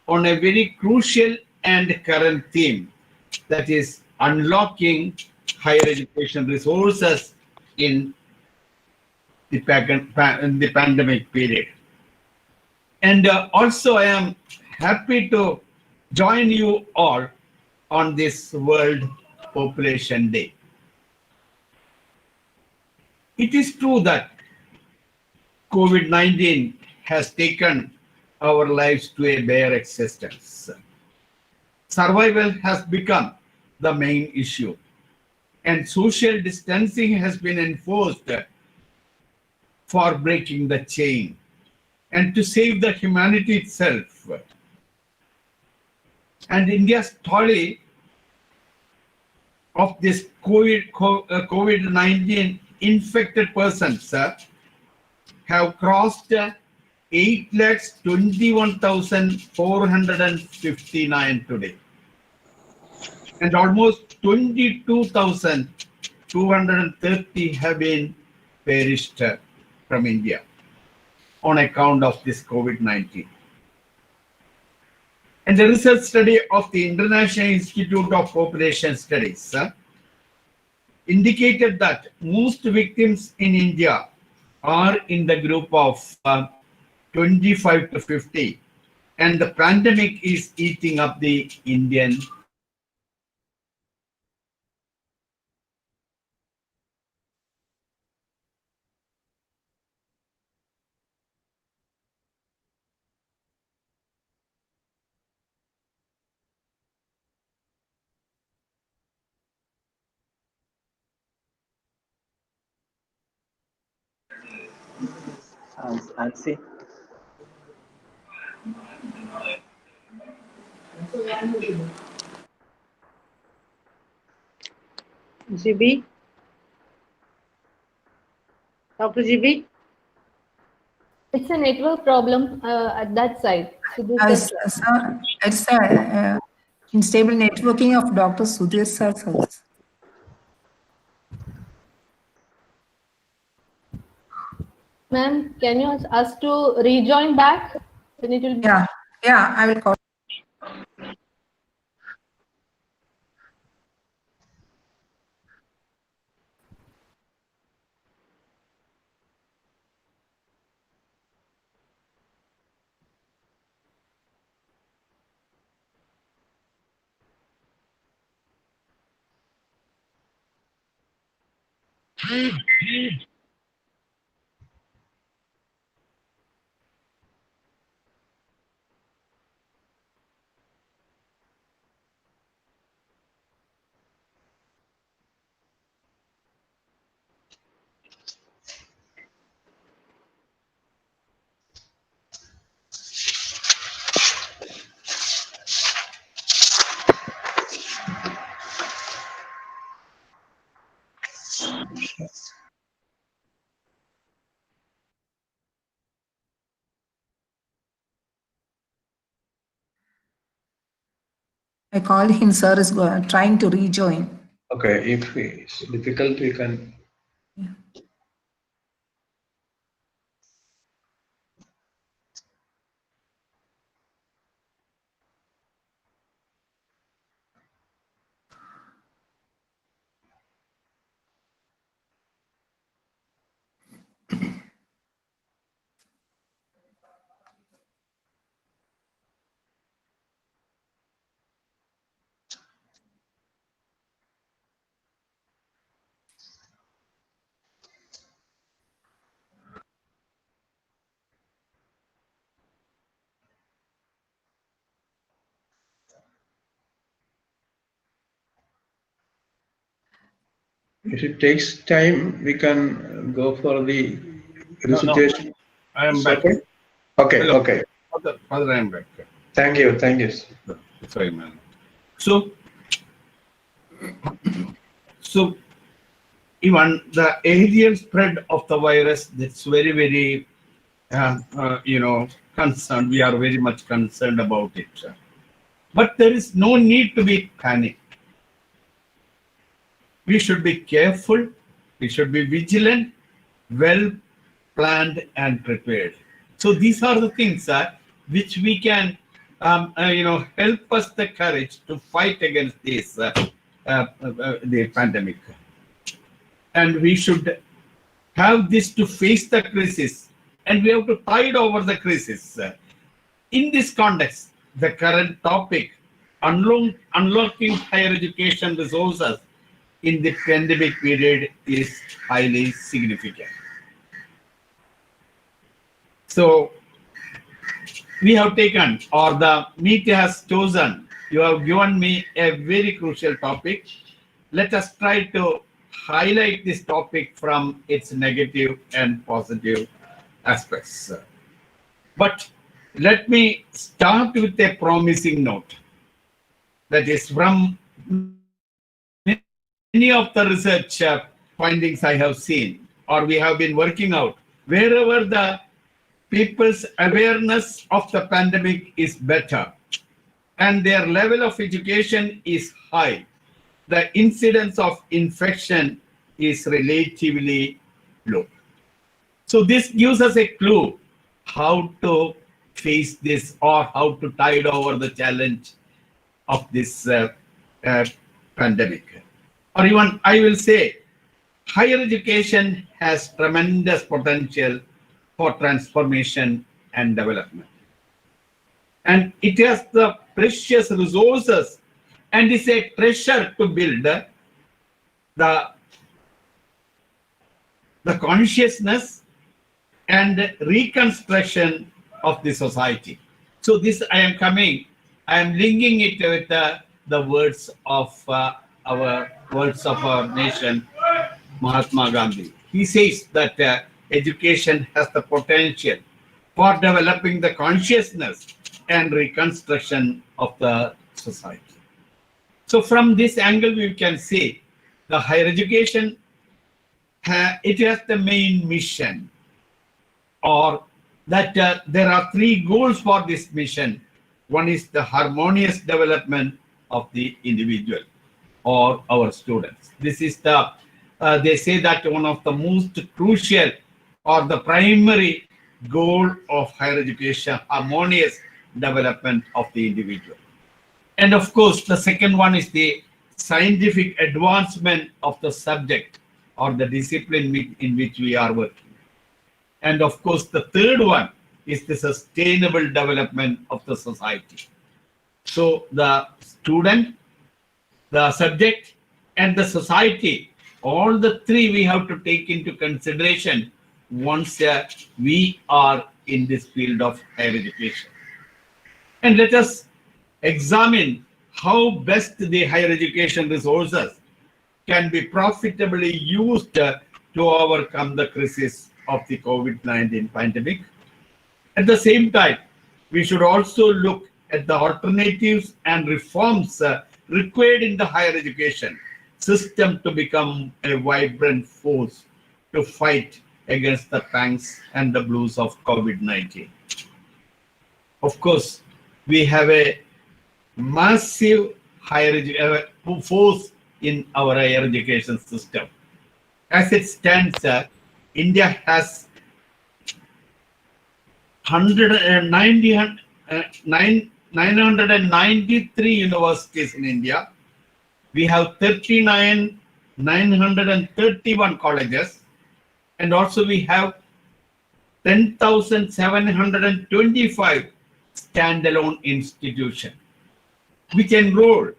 on a very crucial and current theme, that is unlocking higher education resources in the pandemic period. And also I am happy to join you all on this World Population Day. It is true that COVID-19 has taken our lives to a bare existence. Survival has become the main issue, and social distancing has been enforced for breaking the chain and to save the humanity itself. And India's tally of this COVID-19 infected persons have crossed 8,21,459 today, and almost 22,230 have been perished from India on account of this COVID-19. And the research study of the International Institute of Population Studies indicated that most victims in India are in the group of 25 to 50, and the pandemic is eating up the Indian Nancy. GB, Dr. GB. It's a network problem at that side. So this It's unstable networking of Dr. Sudhir sir's house. Ma'am, can you ask us to rejoin back? Then it will be. Yeah, I will call. I called him, sir is trying to rejoin. Okay, if it's difficult, we can. If it takes time, we can go for the recitation. No, I am back. Okay. Okay. Hello. Okay. Father, I am back. Thank you. Thank you. Sorry, man. So even the aerial spread of the virus, that's very, very, concerned. We are very much concerned about it. But there is no need to be panicked. We should be careful. We should be vigilant, well planned and prepared. So these are the things which we can, help us the courage to fight against this the pandemic. And we should have this to face the crisis, and we have to tide over the crisis. In this context, the current topic, unlocking higher education resources in the pandemic period, is highly significant. So we have taken, or the meeting has chosen, you have given me a very crucial topic. Let us try to highlight this topic from its negative and positive aspects. But let me start with a promising note. That is from many of the research findings I have seen, or we have been working out, wherever the people's awareness of the pandemic is better and their level of education is high, the incidence of infection is relatively low. So this gives us a clue how to face this, or how to tide over the challenge of this pandemic. Or even I will say, higher education has tremendous potential for transformation and development. and it has the precious resources and is a treasure to build the consciousness and reconstruction of the society. So this I am linking it with the words of our nation, Mahatma Gandhi. He says that education has the potential for developing the consciousness and reconstruction of the society. So from this angle, we can say the higher education, it has the main mission, or that there are three goals for this mission. One is the harmonious development of the individual or our students. This is the, they say that one of the most crucial or the primary goal of higher education, harmonious development of the individual. And of course, the second one is the scientific advancement of the subject or the discipline in which we are working. And of course, the third one is the sustainable development of the society. So the student, the subject, and the society, all the three we have to take into consideration once we are in this field of higher education. And let us examine how best the higher education resources can be profitably used to overcome the crisis of the COVID-19 pandemic. At the same time, we should also look at the alternatives and reforms required in the higher education system to become a vibrant force to fight against the pangs and the blues of COVID-19. Of course, we have a massive higher force in our higher education system. As it stands, India has 993 universities in India. We have 931 colleges, and also we have 10,725 standalone institutions, which enroll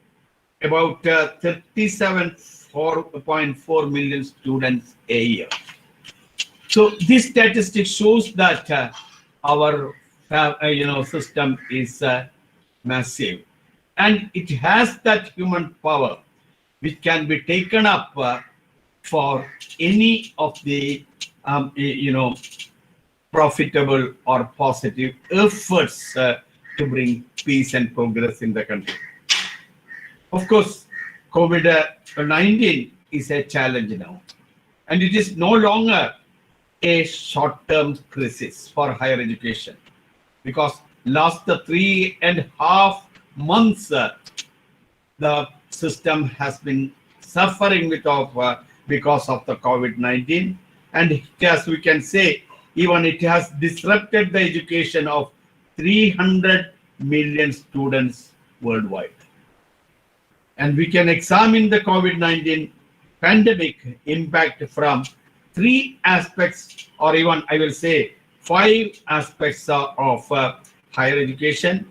about 37.4 million students a year. So this statistic shows that our system is massive, and it has that human power which can be taken up for any of the profitable or positive efforts to bring peace and progress in the country. Of course, COVID-19 is a challenge now, and it is no longer a short-term crisis for higher education, because last 3.5 months, the system has been suffering because of the COVID-19, and as we can say, even it has disrupted the education of 300 million students worldwide. And we can examine the COVID-19 pandemic impact from 3 aspects, or even I will say 5 aspects of higher education.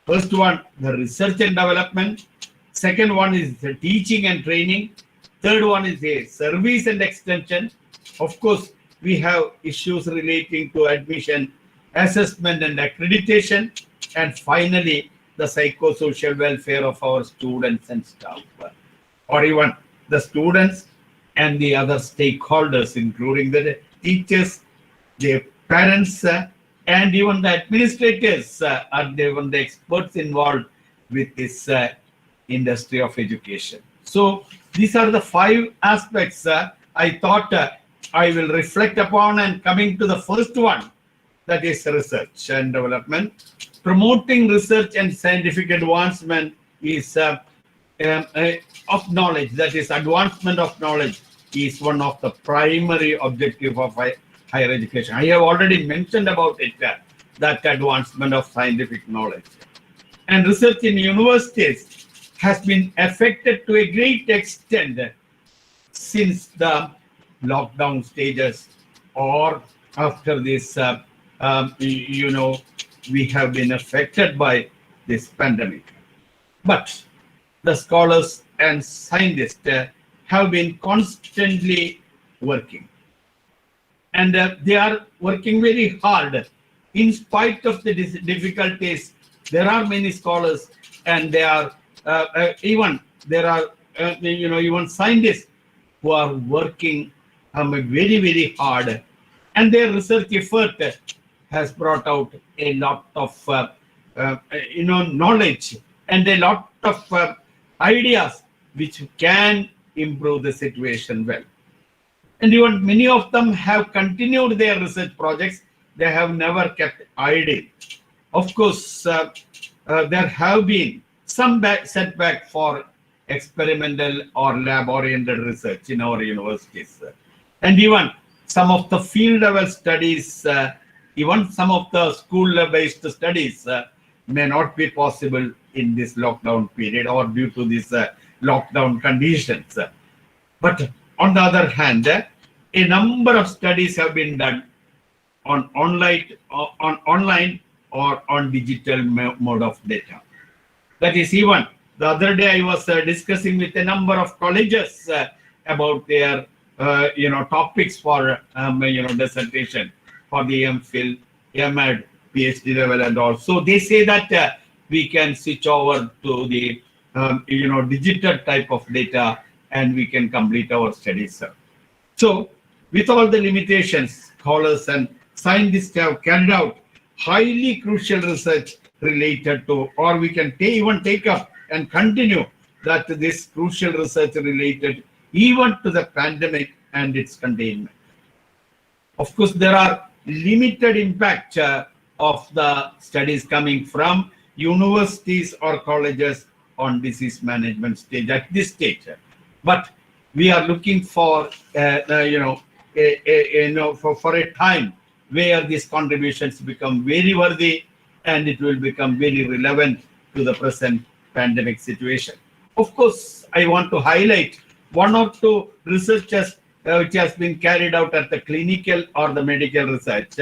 First one, the research and development. Second one is the teaching and training. Third one is the service and extension. Of course, we have issues relating to admission, assessment and accreditation. And finally, the psychosocial welfare of our students and staff, or even the students and the other stakeholders, including the teachers, their parents, and even the administrators are even the experts involved with this industry of education. So these are the 5 aspects I thought I will reflect upon, and coming to the first one, that is research and development. Promoting research and scientific advancement is of knowledge, that is advancement of knowledge, is one of the primary objective of higher education. I have already mentioned about it, that advancement of scientific knowledge. And research in universities has been affected to a great extent since the lockdown stages, or after this we have been affected by this pandemic. But the scholars and scientists have been constantly working. And they are working very hard. In spite of the difficulties, there are many scholars, and there are even scientists who are working very, very hard. And their research effort has brought out a lot of knowledge and a lot of ideas which can improve the situation well. And even many of them have continued their research projects. They have never kept idle. Of course, there have been some setback for experimental or lab-oriented research in our universities. And even some of the field-level studies, even some of the school-based studies may not be possible in this lockdown period or due to these lockdown conditions. But on the other hand, a number of studies have been done on online or on digital mode of data. That is, even the other day I was discussing with a number of colleges about their topics for dissertation for the MPhil, MAd, PhD level, and all. So they say that we can switch over to the digital type of data, and we can complete our studies. So with all the limitations, scholars and scientists have carried out highly crucial research related to, or we can even take up and continue that this crucial research related even to the pandemic and its containment. Of course, there are limited impact of the studies coming from universities or colleges on disease management stage at this stage. But we are looking for for a time where these contributions become very worthy and it will become very relevant to the present pandemic situation. Of course, I want to highlight one or two researches which has been carried out at the clinical or the medical research,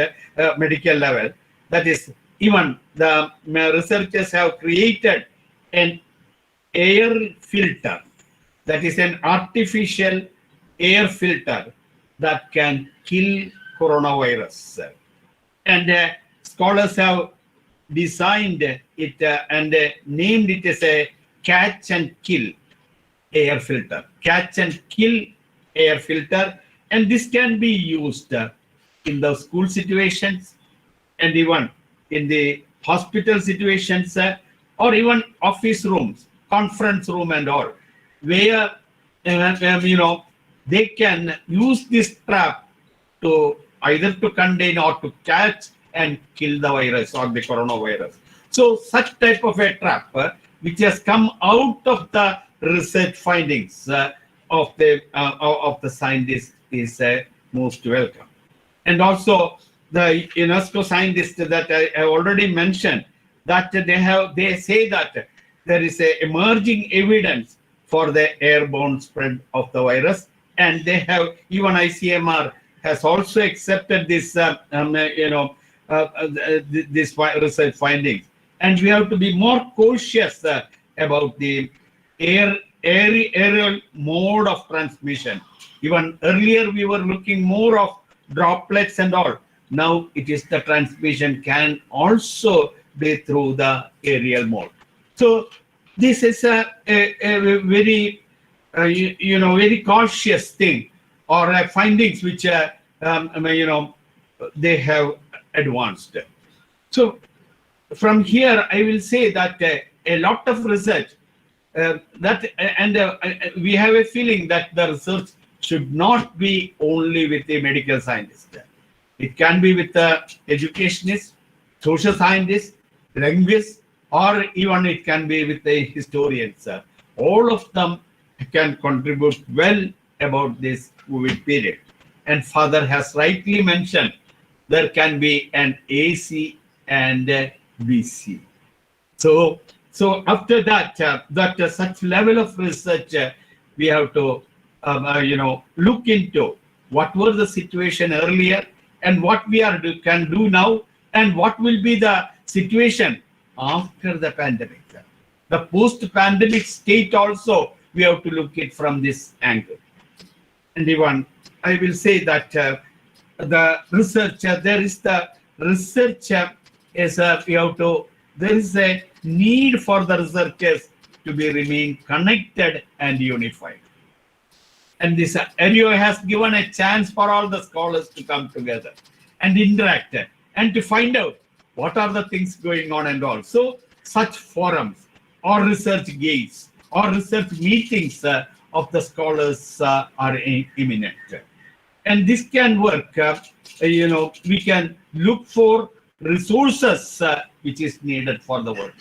medical level. That is, even the researchers have created an air filter, that is an artificial air filter that can kill coronavirus. And scholars have designed it and named it as a catch and kill air filter. Catch and kill air filter. And this can be used in the school situations and even in the hospital situations or even office rooms, conference room and all, where they can use this trap to either to contain or to catch and kill the virus or the coronavirus. So such type of a trap which has come out of the research findings of the scientists is most welcome. And also the UNESCO scientists that I already mentioned, that they say that there is a emerging evidence for the airborne spread of the virus, and they have, even ICMR has also accepted this this research findings. And we have to be more cautious about the aerial mode of transmission. Even earlier we were looking more of droplets and all. Now it is the transmission can also be through the aerial mode. So this is a very very cautious thing, or findings which they have advanced. So from here I will say that a lot of research we have a feeling that the research should not be only with the medical scientists. It can be with the educationists, social scientists, linguists, or even it can be with the historians. All of them can contribute well about this COVID period. And Father has rightly mentioned there can be an AC and a BC. So after that, such level of research, we have to look into what were the situation earlier and what we can do now, and what will be the situation after the pandemic. The post-pandemic state also, we have to look at from this angle. And even I will say that the research, there is the research is there is a need for the researchers to be remain connected and unified. And this Airio has given a chance for all the scholars to come together and interact and to find out what are the things going on and all. So such forums or research gates or research meetings of the scholars are imminent. And this can work, we can look for resources which is needed for the work.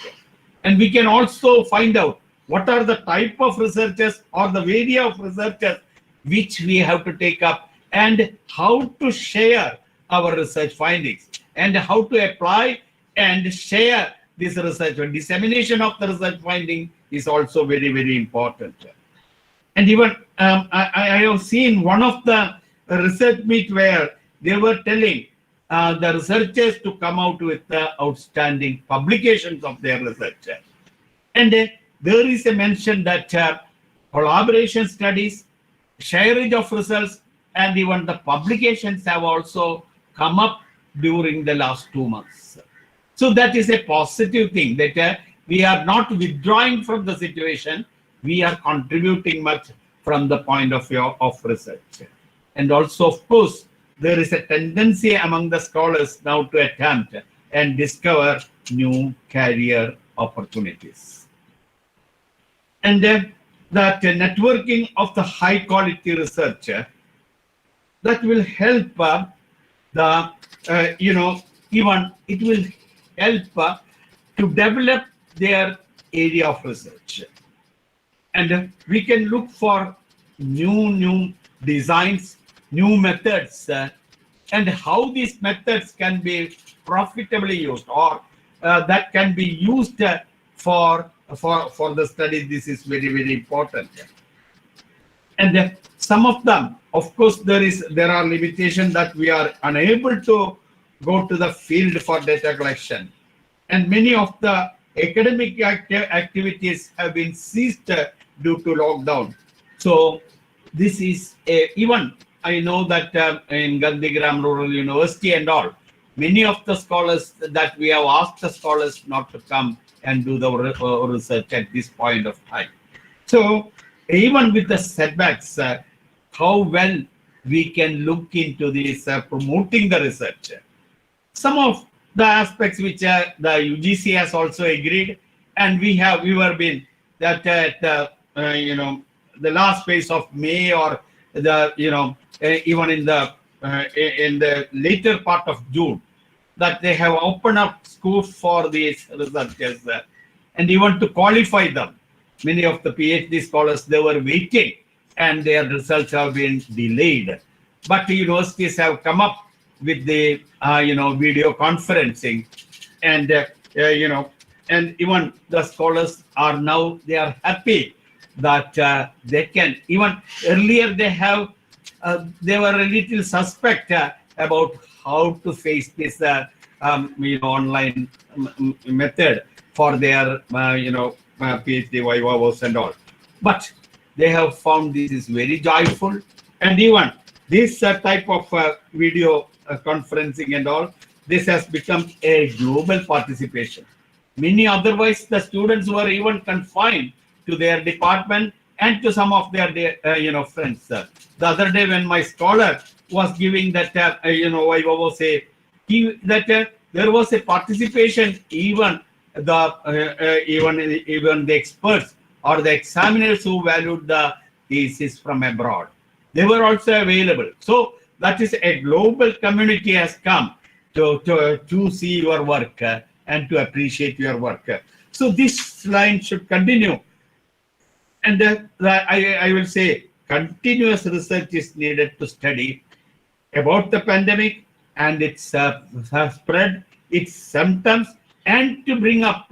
And we can also find out what are the type of researchers or the area of researchers which we have to take up and how to share our research findings and how to apply and share this research. Dissemination of the research finding is also very, very important. And even I have seen one of the research meet where they were telling the researchers to come out with outstanding publications of their research. And there is a mention that collaboration studies, sharing of results, and even the publications have also come up during the last 2 months. So that is a positive thing, that we are not withdrawing from the situation, we are contributing much from the point of view of research. And also, of course, there is a tendency among the scholars now to attempt and discover new career opportunities. And that networking of the high quality research that will help even it will help to develop their area of research. And we can look for new designs, new methods, and how these methods can be profitably used or that can be used for the study. This is very, very important. And some of them, of course, there are limitations that we are unable to go to the field for data collection. And many of the academic activities have been ceased due to lockdown. So this is even I know that in Gandhigram Rural University and all, many of the scholars that we have asked the scholars not to come and do the research at this point of time. So even with the setbacks, how well we can look into this promoting the research. Some of the aspects which the UGC has also agreed, and we were been that at the last phase of May or the even in the later part of June, that they have opened up schools for these researchers and even to qualify them. Many of the PhD scholars, they were waiting and their results have been delayed. But the universities have come up with the video conferencing, and and even the scholars are now, they are happy that they can, even earlier they were a little suspect about how to face this online method for their PhD vivas and all. But they have found this is very joyful, and even this type of video conferencing and all, this has become a global participation. Many otherwise the students were even confined to their department and to some of their friends. The other day when my scholar was giving that I was say that there was a participation, even the experts or the examiners who valued the thesis from abroad, they were also available. So that is a global community has come to see your work and to appreciate your work. So this line should continue. And I will say continuous research is needed to study about the pandemic and its spread, its symptoms, and to bring up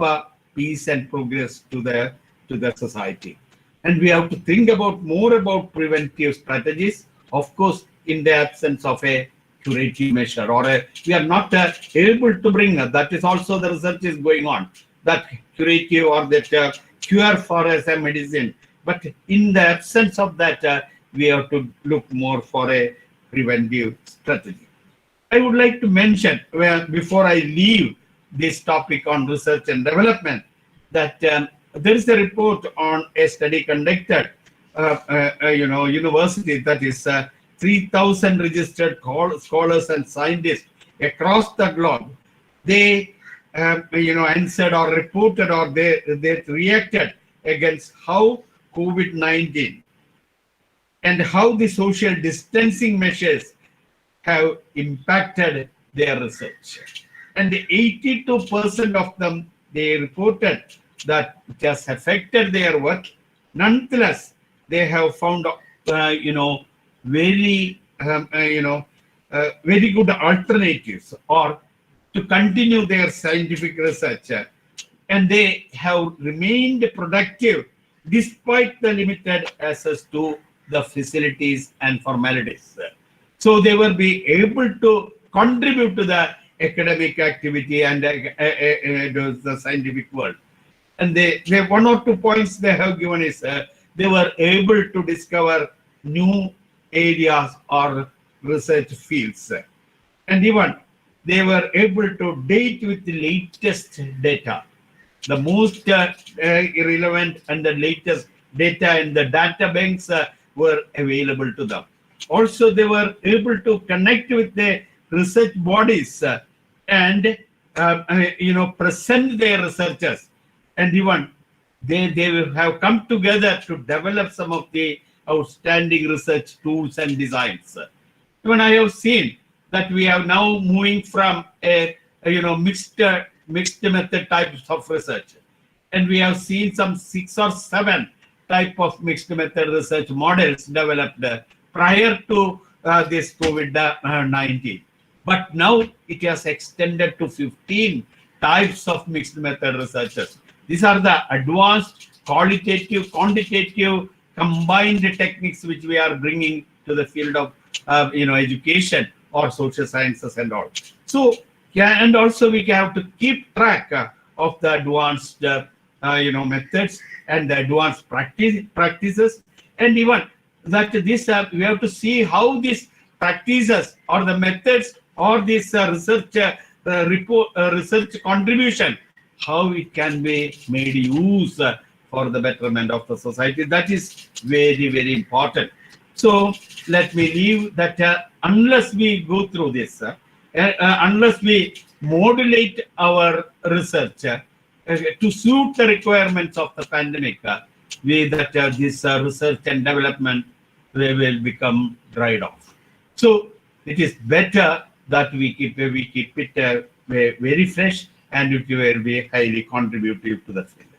peace and progress to the society. And we have to think about more about preventive strategies, of course, in the absence of a curative measure, or we are not able to bring that is also the research is going on, that curative or that cure for as a medicine. But in the absence of that, we have to look more for a preventive strategy. I would like to mention, before I leave this topic on research and development, that there is a report on a study conducted, university, that is 3,000 registered scholars and scientists across the globe. They answered or reported or they reacted against how COVID-19 and how the social distancing measures have impacted their research. And 82% of them, they reported that it has affected their work. Nonetheless, they have found, very, very good alternatives or to continue their scientific research. And they have remained productive despite the limited access to the facilities and formalities. So they will be able to contribute to the academic activity and the scientific world. And they one or two points they have given is they were able to discover new areas or research fields. And even they were able to date with the latest data, the most irrelevant and the latest data in the data banks were available to them. Also, they were able to connect with the research bodies and present their researchers, and even they have come together to develop some of the outstanding research tools and designs. Even I have seen that we are now moving from a mixed method types of research, and we have seen some 6 or 7 type of mixed method research models developed prior to this COVID-19. But now it has extended to 15 types of mixed method researchers. These are the advanced qualitative, quantitative, combined techniques which we are bringing to the field of education or social sciences and all. So, yeah, and also we have to keep track of the advanced methods and the advanced practices, and even that this we have to see how these practices or the methods or this research contribution, how it can be made use for the betterment of the society. That is very, very important. So let me leave that unless we go through this, unless we modulate our research to suit the requirements of the pandemic, this research and development will become dried off. So it is better that we keep it very fresh, and it will be highly contributive to the field.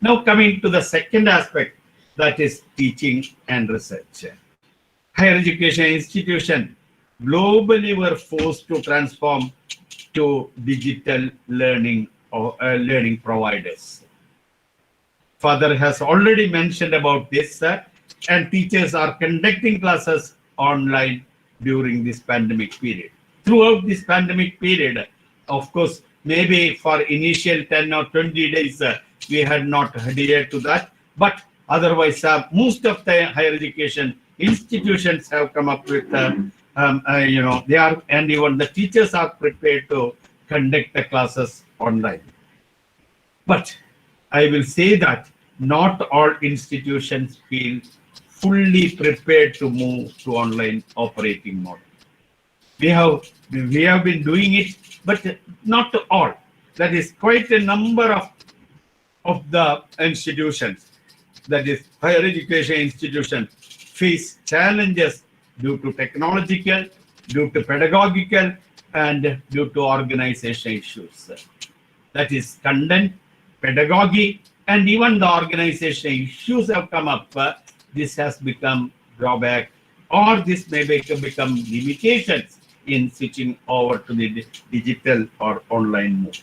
Now coming to the second aspect, that is teaching and research. Higher education institutions globally were forced to transform to digital learning or learning providers. Father has already mentioned about this, and teachers are conducting classes online during this pandemic period. Throughout this pandemic period, of course, maybe for initial 10 or 20 days, we had not adhered to that, but otherwise, most of the higher education institutions have come up with, they are, and even the teachers are prepared to conduct the classes online. But I will say that not all institutions feel fully prepared to move to online operating model. We have been doing it, but not all. That is quite a number of the institutions, that is higher education institutions, face challenges due to technological, due to pedagogical, and due to organization issues. That is content, pedagogy, and even the organization issues have come up. This has become drawback, or this may become limitations in switching over to the digital or online mode.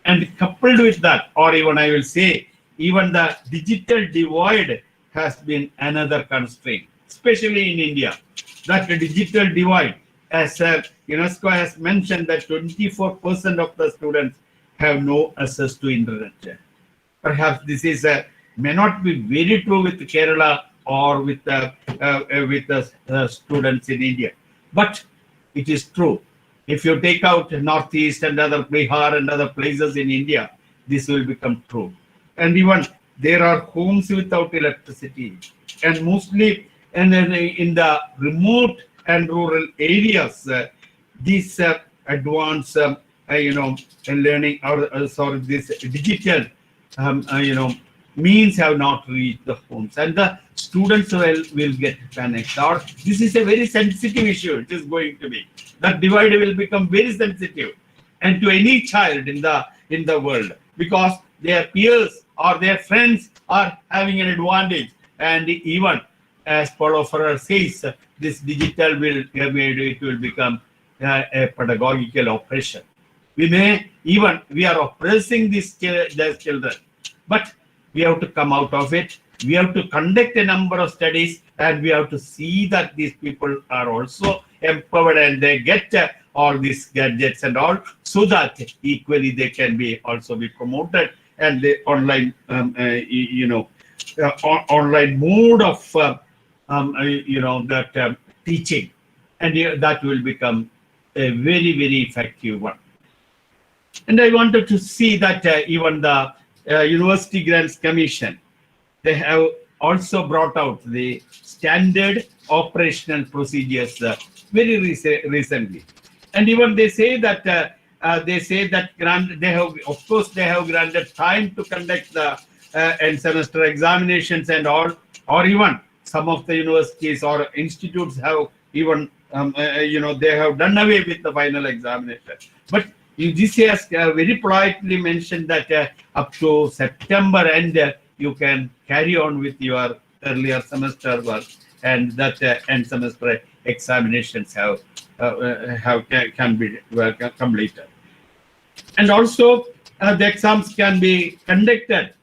And coupled with that, or even I will say, even the digital divide has been another constraint, especially in India. That digital divide as UNESCO has mentioned that 24% of the students have no access to internet. Perhaps this is may not be very true with Kerala or with the students in India, but it is true. If you take out Northeast and other Bihar and other places in India, this will become true. And even there are homes without electricity, and mostly and in the remote and rural areas, these advanced, learning or sorry, this digital, means have not reached the homes, and the students will get panicked. Or this is a very sensitive issue. It is going to be that divide will become very sensitive, and to any child in the world, because their peers or their friends are having an advantage, and even as Paulo Ferrer says, this digital will become a pedagogical oppression. We are oppressing these children, but we have to come out of it. We have to conduct a number of studies, and we have to see that these people are also empowered and they get all these gadgets and all, so that equally they can also be promoted, and the online online mode of that teaching, and that will become a very, very effective one. And I wanted to see that even the University Grants Commission, they have also brought out the standard operational procedures very recently, and even they say that they have granted time to conduct the end semester examinations and all, or even some of the universities or institutes have even they have done away with the final examination. But UGC has very politely mentioned that up to September end, you can carry on with your earlier semester work, and that end semester examinations can be completed. And also the exams can be conducted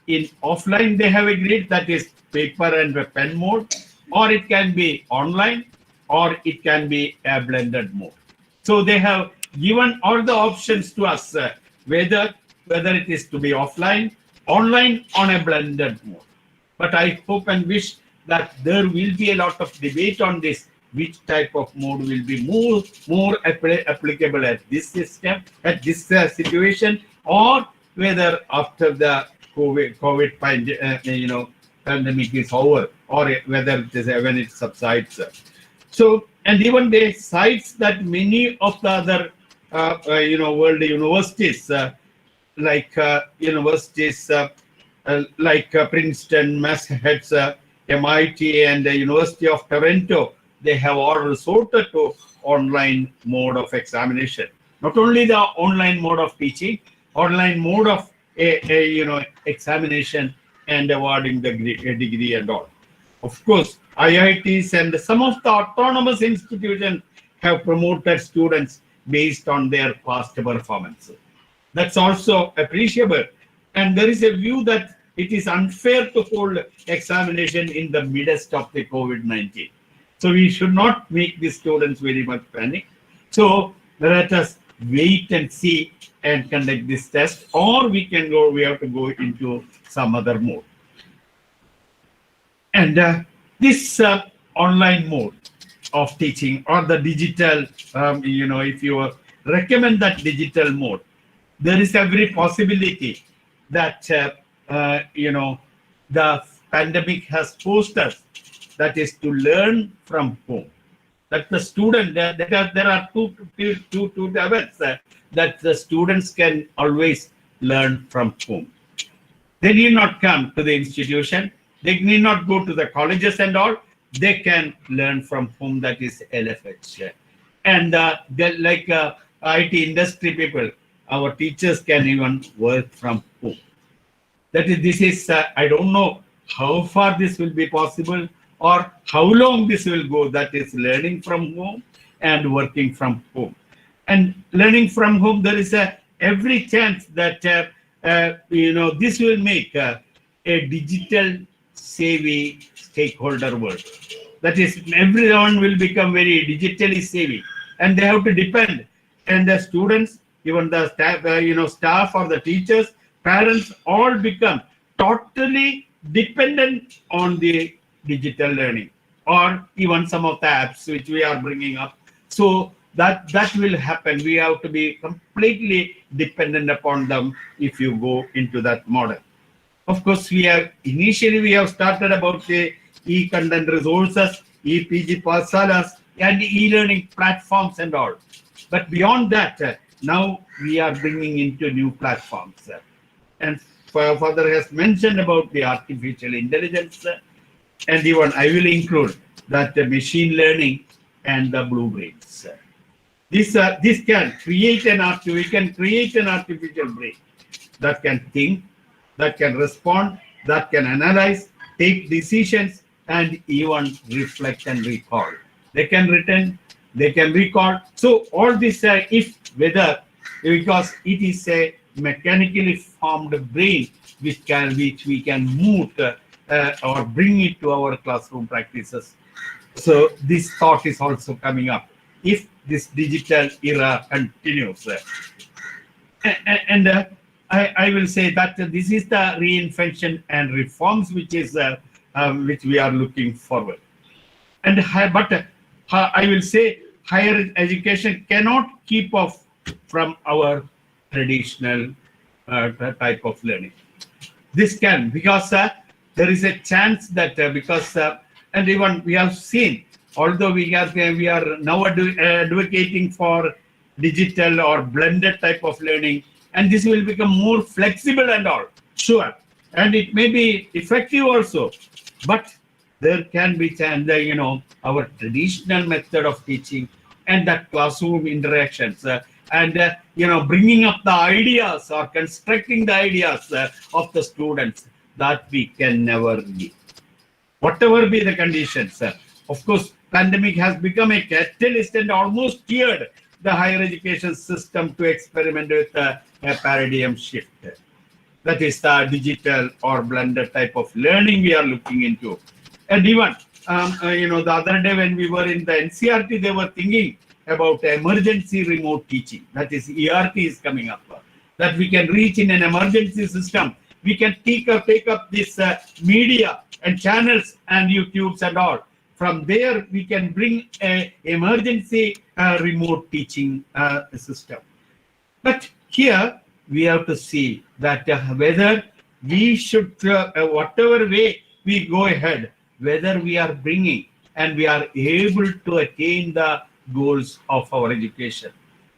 in offline. They have agreed, that is paper and pen mode, or it can be online, or it can be a blended mode. So they have given all the options to us, whether it is to be offline, online, on a blended mode. But I hope and wish that there will be a lot of debate on this, which type of mode will be more applicable at this system, at this situation, or whether after the COVID pandemic is over, or whether it is when it subsides. So, and even they cites that many of the other world universities, like Princeton, Massachusetts, MIT, and the University of Toronto, they have all resorted to online mode of examination. Not only the online mode of teaching, online mode of examination and awarding the degree and all. Of course, IITs and some of the autonomous institutions have promoted students based on their past performance. That's also appreciable. And there is a view that it is unfair to hold examination in the midst of the COVID-19. So we should not make the students very much panic. So let us wait and see and conduct this test, or we have to go into some other mode. And this online mode of teaching, or the digital, if you recommend that digital mode, there is every possibility that the pandemic has forced us, that is to learn from home. That the student, there are two levels, that the students can always learn from home. They need not come to the institution. They need not go to the colleges and all. They can learn from home, that is LFH. And like IT industry people, our teachers can even work from home. This is I don't know how far this will be possible, or how long this will go, that is learning from home and working from home. And learning from home, there is every chance that this will make a digital savvy stakeholder world. That is, everyone will become very digitally savvy. and they have to depend. And the students, even the staff, staff or the teachers, parents, all become totally dependent on the digital learning, or even some of the apps which we are bringing up. So that will happen. We have to be completely dependent upon them if you go into that model. Of course, we have started about the e-content resources, e-PG Pathsalas, and e-learning platforms and all. But beyond that, now we are bringing into new platforms. And Father has mentioned about the artificial intelligence, and even I will include that machine learning and the blue brains. This can create we can create an artificial brain that can think, that can respond, that can analyze, take decisions, and even reflect and recall. They can return, they can recall. So all this, whether because it is a mechanically formed brain which we can move or bring it to our classroom practices. So this thought is also coming up. If this digital era continues, and I will say that this is the reinvention and reforms which we are looking forward. And but I will say higher education cannot keep off from our traditional type of learning. This can, because there is a chance that and even we have seen, although we are now advocating for digital or blended type of learning, and this will become more flexible and all, sure, and it may be effective also, but there can be chance, our traditional method of teaching and that classroom interactions and bringing up the ideas or constructing the ideas of the students, that we can never leave. Whatever be the conditions, of course, pandemic has become a catalyst and almost steered the higher education system to experiment with a paradigm shift. That is the digital or blended type of learning we are looking into. And even, the other day when we were in the NCRT, they were thinking about emergency remote teaching. That is, ERT is coming up. That we can reach in an emergency system. We can take up this media and channels and YouTubes and all. From there, we can bring an emergency remote teaching system. But here, we have to see that whether we should, whatever way we go ahead, whether we are bringing and we are able to attain the goals of our education,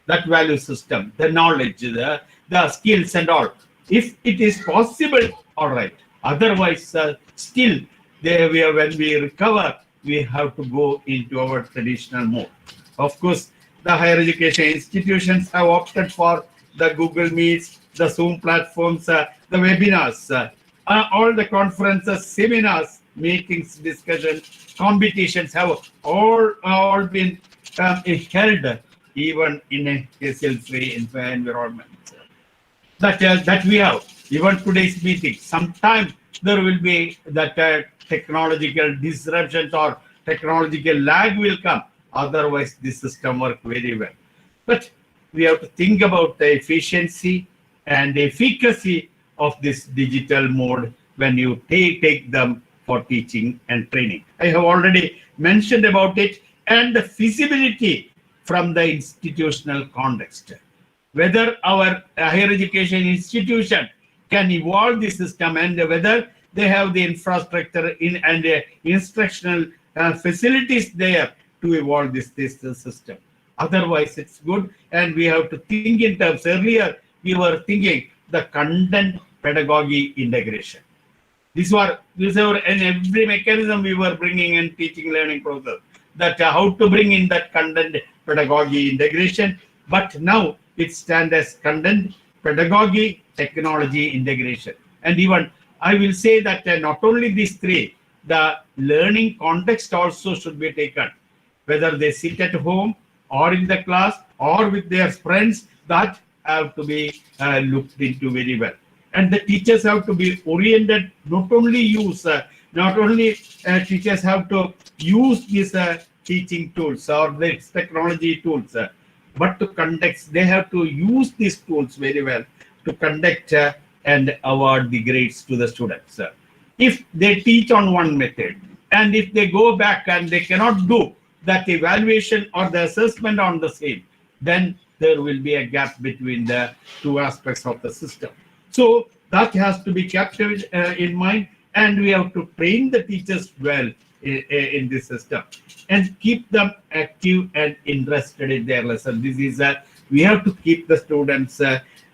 that value system, the knowledge, the skills and all. If it is possible, all right. Otherwise, still, when we recover, we have to go into our traditional mode. Of course, the higher education institutions have opted for the Google Meets, the Zoom platforms, the webinars, all the conferences, seminars, meetings, discussions, competitions have all been held even in a hassle-free environment. That we have. Even today's meeting, sometimes there will be that technological disruptions or technological lag will come. Otherwise, the system works very well. But we have to think about the efficiency and efficacy of this digital mode when you take them for teaching and training. I have already mentioned about it, and the feasibility from the institutional context. Whether our higher education institution can evolve the system and whether they have the infrastructure and instructional facilities there to evolve this system. Otherwise, it's good, and we have to think in terms. Earlier, we were thinking the content pedagogy integration. These were in every mechanism we were bringing in teaching learning process, that how to bring in that content pedagogy integration. But now it stands as content pedagogy technology integration. And even I will say that not only these three, the learning context also should be taken, whether they sit at home or in the class or with their friends, that have to be looked into very well. And the teachers have to be oriented, teachers have to use this teaching tools or the technology tools, but to conduct, they have to use these tools very well to conduct and award the grades to the students. If they teach on one method, and if they go back and they cannot do that evaluation or the assessment on the same, then there will be a gap between the two aspects of the system. So that has to be kept in mind, and we have to train the teachers well in this system and keep them active and interested in their lesson. This is we have to keep the students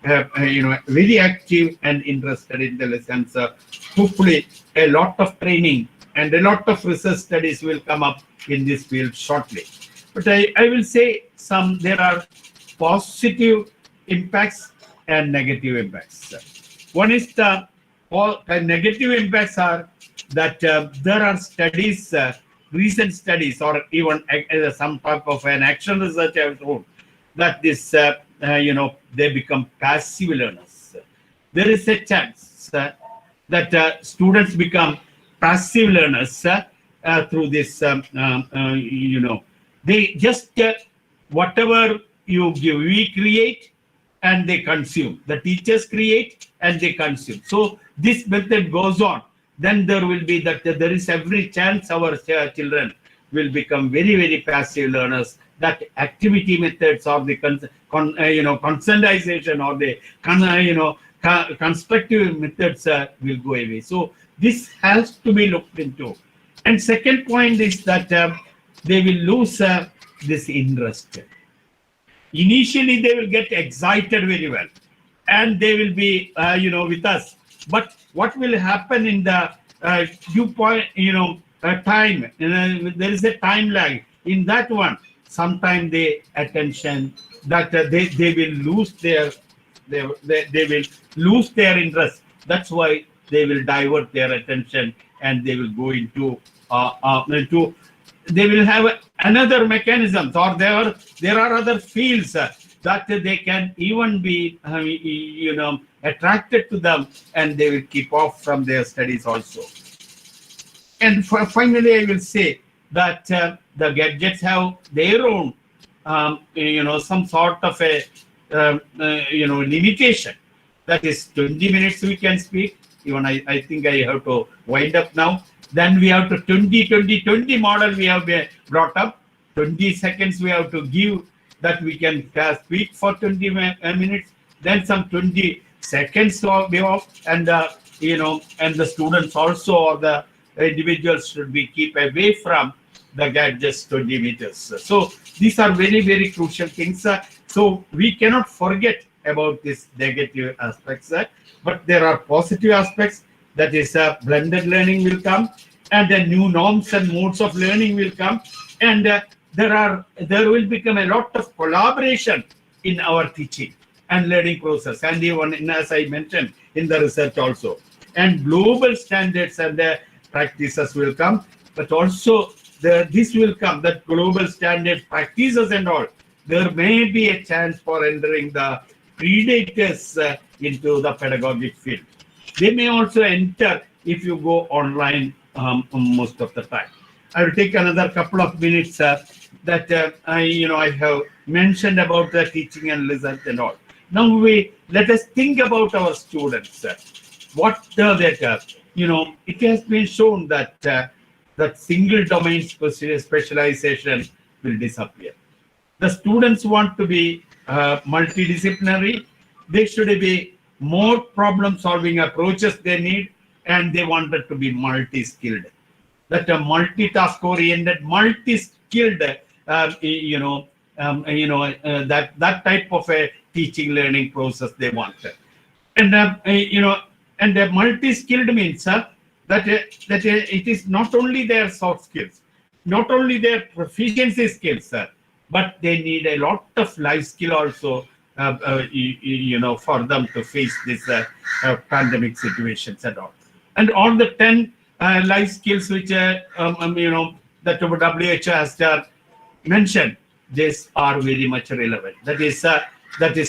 very active and interested in the lessons. Hopefully a lot of training and a lot of research studies will come up in this field shortly. But I will say there are positive impacts and negative impacts. One is the negative impacts are that there are studies, recent studies, or even some type of an action research I have shown that this, they become passive learners. There is a chance that students become passive learners through this, they just, whatever you give, we create and they consume. The teachers create and they consume. So this method goes on. Then there will be that there is every chance our children will become very, very passive learners. That activity methods or the conscientization or the constructive methods will go away. So this has to be looked into. And second point is that they will lose this interest. Initially, they will get excited very well, and they will be, with us. But what will happen in the time? There is a time lag in that one. Sometimes the attention that they will lose their they will lose their interest. That's why they will divert their attention and they will go into they will have another mechanisms, or there are other fields that they can even be attracted to them, and they will keep off from their studies also. And finally, I will say that the gadgets have their own some sort of a limitation. That is 20 minutes we can speak. Even I think I have to wind up now. Then we have to 20 model we have brought up. 20 seconds we have to give that we can speak for 20 minutes. Then some 20 seconds will be off, and and the students also, or the individuals should be keep away from the gadgets 20 meters. So these are very, very crucial things. So we cannot forget about these negative aspects, but there are positive aspects. That is, blended learning will come, and the new norms and modes of learning will come, and there will become a lot of collaboration in our teaching and learning process, and even as I mentioned in the research also, and global standards and practices will come, but also this will come, that global standard practices and all. There may be a chance for entering the predators into the pedagogic field. They may also enter if you go online most of the time. I will take another couple of minutes that I have mentioned about the teaching and research and all. Now let us think about our students. What that it has been shown that that single domain specialization will disappear. The students want to be multidisciplinary. They should be more problem-solving approaches they need, and they wanted to be multi-skilled. That a multitask-oriented, multi-skilled, that type of a teaching learning process they wanted. And and the multi-skilled means that it is not only their soft skills, not only their proficiency skills, but they need a lot of life skill also, for them to face this pandemic situations and all. And all the 10 life skills which that WHO has mentioned, these are very much relevant. That is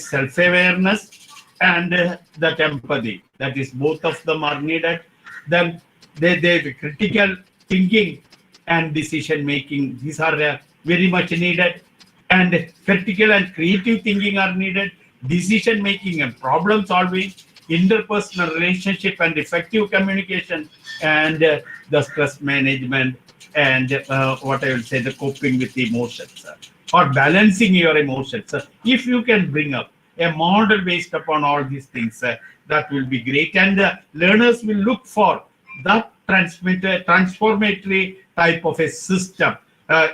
self-awareness and that empathy. That is, both of them are needed. Then they critical thinking and decision making. These are very much needed. And critical and creative thinking are needed. Decision making and problem solving, interpersonal relationship and effective communication, and the stress management, and what I will say, the coping with emotions or balancing your emotions. If you can bring up a model based upon all these things, that will be great. And learners will look for that transformatory type of a system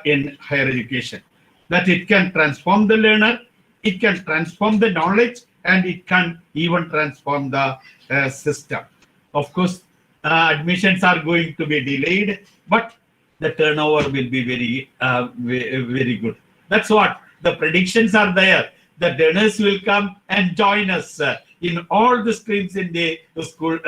in higher education, that it can transform the learner, it can transform the knowledge, and it can even transform the system. Of course, admissions are going to be delayed, but the turnover will be very good. That's what the predictions are there. The learners will come and join us in all the streams in the school,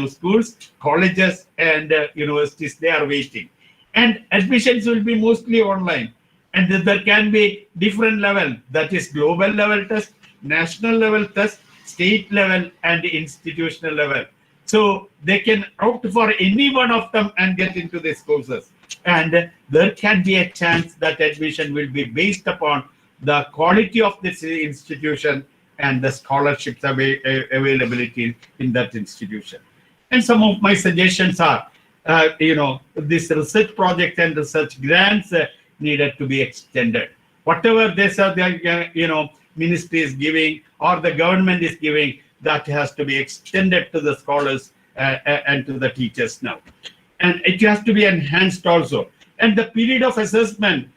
schools, colleges, and universities. They are waiting, and admissions will be mostly online. And there can be different level, that is global level test, national level test, state level, and institutional level. So they can opt for any one of them and get into these courses. And there can be a chance that admission will be based upon the quality of this institution and the scholarships availability in that institution. And some of my suggestions are, this research project and research grants needed to be extended. Whatever the ministry is giving or the government is giving, that has to be extended to the scholars and to the teachers now. And it has to be enhanced also. And the period of assessment,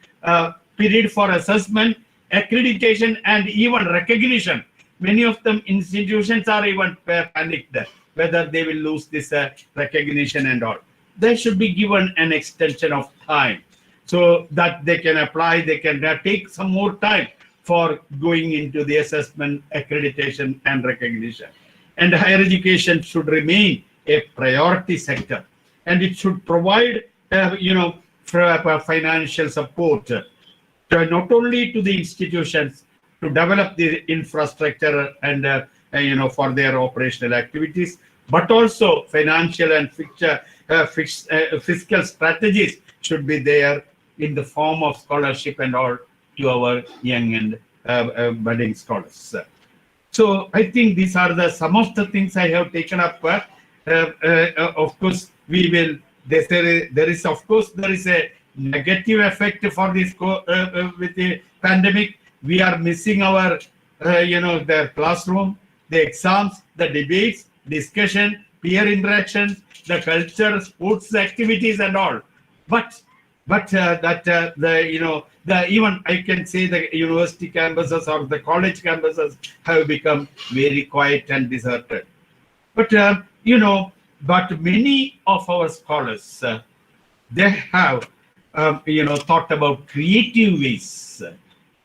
period for assessment, accreditation, and even recognition. Many of them institutions are even panicked whether they will lose this recognition and all. There should be given an extension of time so that they can apply, they can take some more time for going into the assessment, accreditation, and recognition. And higher education should remain a priority sector, and it should provide, financial support not only to the institutions to develop the infrastructure and for their operational activities, but also financial and fiscal strategies should be there in the form of scholarship and all to our young and budding scholars. So I think these are some of the things I have taken up. Of course, we will. There is a negative effect for this with the pandemic. We are missing our their classroom, the exams, the debates, discussion, peer interactions, the culture, sports activities, and all. But even I can say the university campuses or the college campuses have become very quiet and deserted. But but many of our scholars they have thought about creative ways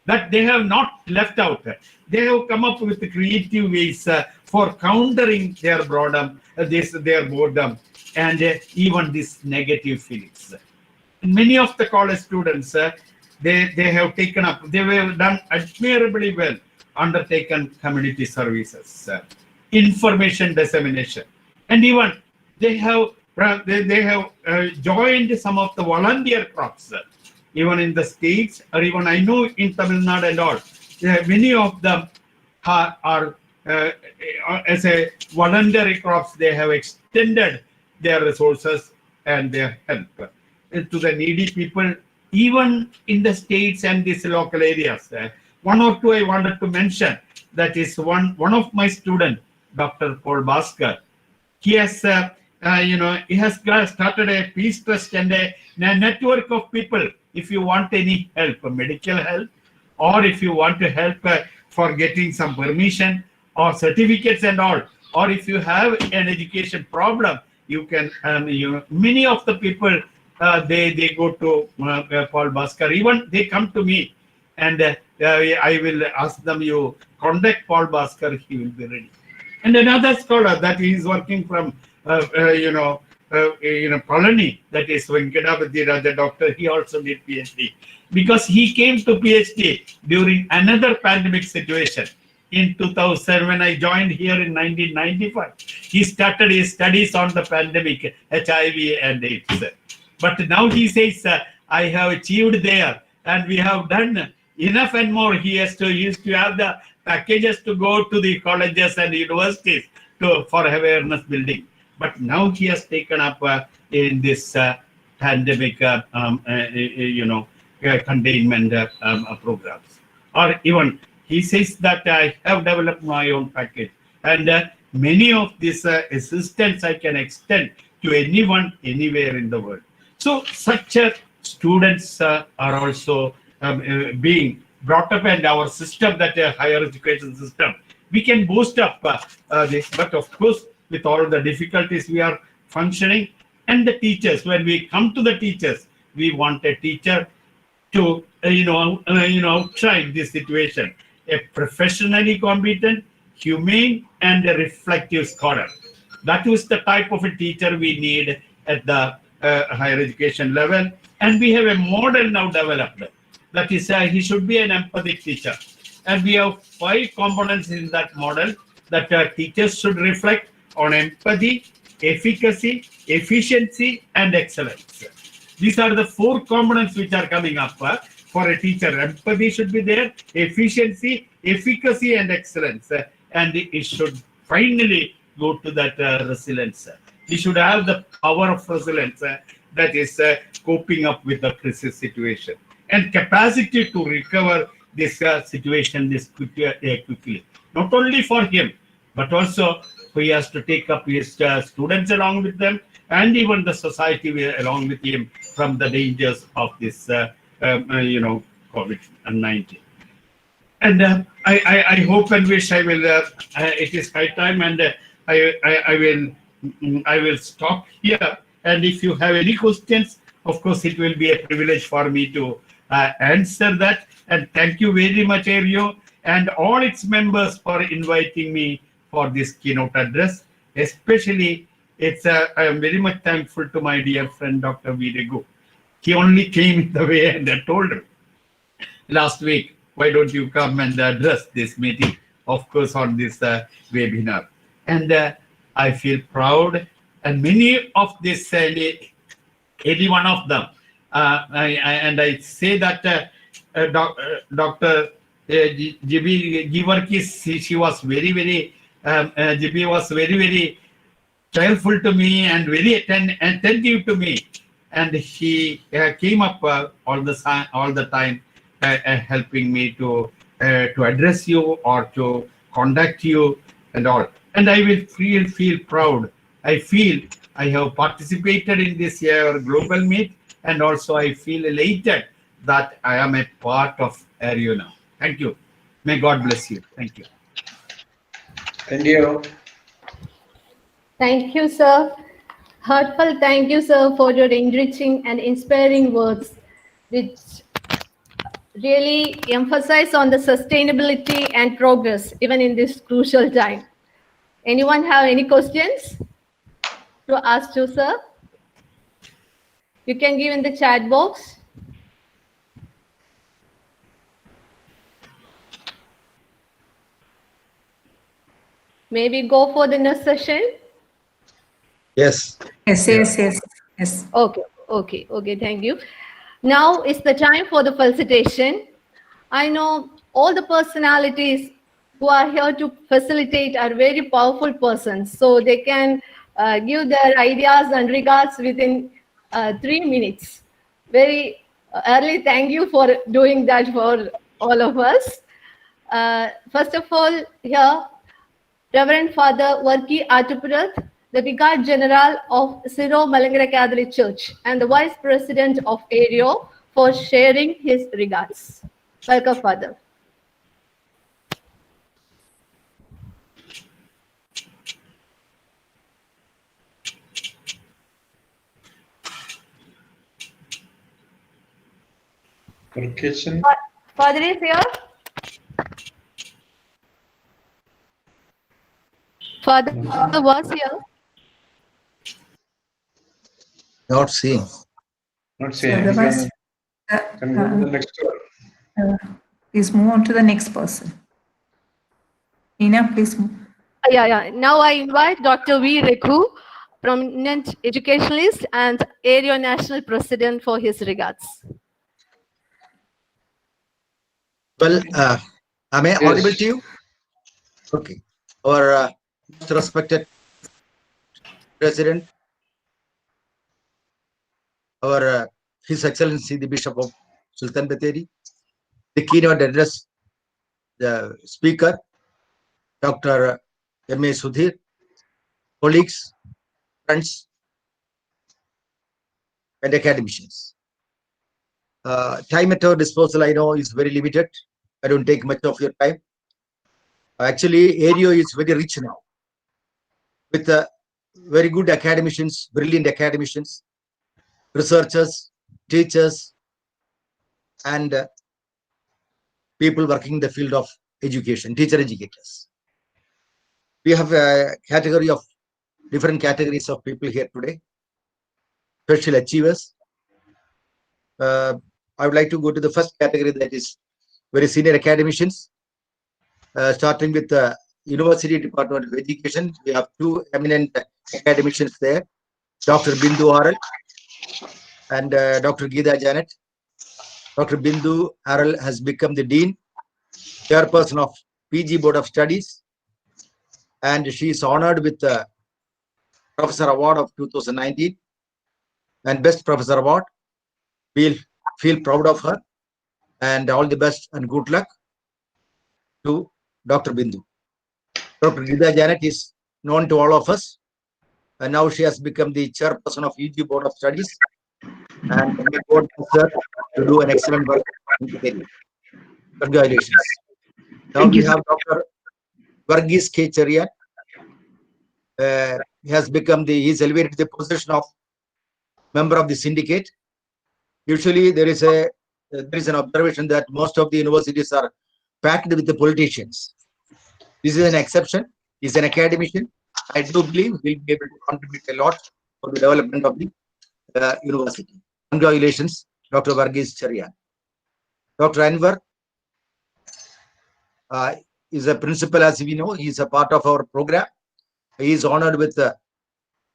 that they have not left out. They have come up with creative ways for countering their boredom, and even these negative feelings. Many of the college students, they have taken up, they have done admirably well, undertaken community services, information dissemination, and even they have joined some of the volunteer crops, even in the states, or even I know in Tamil Nadu and all. Many of them are as a voluntary crops, they have extended their resources and their help to the needy people, even in the states and these local areas. One or two I wanted to mention. That is one of my students, Dr. Paul Bhaskar. He has he has started a peace trust and a network of people. If you want any help, medical help, or if you want to help for getting some permission or certificates and all, or if you have an education problem, you can. Many of the people they go to Paul Bhaskar. Even they come to me, and I will ask them, you contact Paul Bhaskar, he will be ready. And another scholar that he is working from Palani, that is Venkatapati Raja doctor, he also did PhD, because he came to PhD during another pandemic situation. In 2000, when I joined here in 1995, he started his studies on the pandemic, HIV and AIDS. But now he says, I have achieved there, and we have done enough and more. He used to have the packages to go to the colleges and universities for awareness building. But now he has taken up in this pandemic, containment programs. Or even he says that I have developed my own package, and many of these assistance I can extend to anyone, anywhere in the world. So such students are also being brought up, and our system, that higher education system, we can boost up this. But of course, with all the difficulties we are functioning, and the teachers, when we come to the teachers, we want a teacher to outshine this situation, a professionally competent, humane, and a reflective scholar. That is the type of a teacher we need at the higher education level, and we have a model now developed. That is, he should be an empathic teacher, and we have 5 components in that model that teachers should reflect on: empathy, efficacy, efficiency, and excellence. These are the 4 components which are coming up for a teacher. Empathy should be there, efficiency, efficacy, and excellence, and it should finally go to that resilience. He should have the power of resilience, that is coping up with the crisis situation, and capacity to recover this situation this quickly. Not only for him, but also he has to take up his students along with them, and even the society along with him from the dangers of this COVID-19. And I hope and wish I will. It is high time, and I will stop here. And if you have any questions, of course, it will be a privilege for me to answer that. And thank you very much, Airio, and all its members for inviting me for this keynote address. Especially, I am very much thankful to my dear friend, Dr. Viregu. He only came in the way, and I told him last week, why don't you come and address this meeting, of course, on this webinar. And I feel proud, and many of this, any one of them, I say that Dr. Givarkis, she was very, Gibi was very cheerful to me and very attentive to me, and he came up all the time, helping me to address you or to contact you and all. And I will feel proud. I feel I have participated in this year global meet, and also I feel elated that I am a part of Airio now. Thank you. May God bless you. Thank you. Thank you. Thank you, sir. Heartfelt thank you, sir, for your enriching and inspiring words, which really emphasize on the sustainability and progress, even in this crucial time. Anyone have any questions to ask you, sir? You can give in the chat box. Maybe go for the next session. Yes. Yes. Okay, thank you. Now is the time for the felicitation. I know all the personalities who are here to facilitate are very powerful persons, so they can give their ideas and regards within 3 minutes. Very early thank you for doing that for all of us. First of all, here, Reverend Father Varki Atupurath, the Vicar General of Syro Malangara Catholic Church and the Vice President of Airio, for sharing his regards. Welcome, Father. Father is here. Father was here. Not seeing. Not seeing. Otherwise, Can go to the next one. please move on to the next person. Ina, please move. Yeah. Now I invite Dr. V. Rekhu, prominent educationalist and Airio National President, for his regards. Well, am I audible to you? Okay. Our most respected President, our His Excellency the Bishop of Sultan Bathery, the keynote address, the speaker, Dr. M.A. Sudhir, colleagues, friends, and academicians. Time at our disposal, I know, is very limited. I don't take much of your time. Actually, Airio is very rich now with very good academicians, brilliant academicians, researchers, teachers, and people working in the field of education, teacher educators. We have a category of different categories of people here today. Special achievers. I would like to go to the first category, that is very senior academicians. Starting with the University Department of Education, we have two eminent academicians there, Dr. Bindu Aral and Dr. Geeta Janet. Dr. Bindu Aral has become the Dean, Chairperson of PG Board of Studies, and she is honored with the Professor Award of 2019 and Best Professor Award. We'll feel proud of her, and all the best and good luck to Dr. Bindu. Dr. Geeta Janet is known to all of us, and now she has become the Chairperson of UG Board of Studies, and may God bless her to do an excellent work in the area. Congratulations. Now we have Dr. Varghese K. Cherian. He has become he is elevated to the position of member of the syndicate. Usually there is an observation that most of the universities are packed with the politicians. This is an exception. He's an academician. I do believe he'll be able to contribute a lot for the development of the university. Congratulations, Dr. Varghese Cherian. Dr. Anwar is a principal, as we know. He is a part of our program. He is honored with the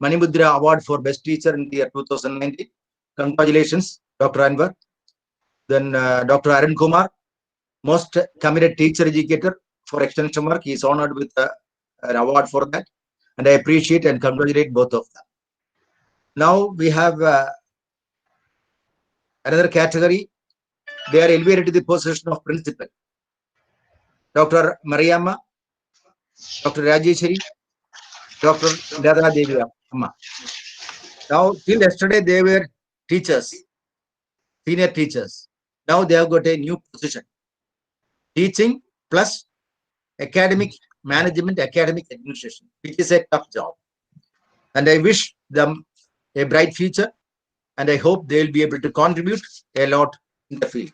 Manimudra Award for Best Teacher in the year 2019. Congratulations, Dr. Anwar. Then Dr. Arun Kumar, most committed teacher educator for extension work. He is honored with an award for that. And I appreciate and congratulate both of them. Now we have another category. They are elevated to the position of principal. Dr. Mariamma, Dr. Rajeshwari, Dr. Radha Devi Amma. Now, till yesterday, they were teachers, senior teachers. Now they have got a new position. Teaching plus academic management, academic administration, which is a tough job. And I wish them a bright future, and I hope they will be able to contribute a lot in the field.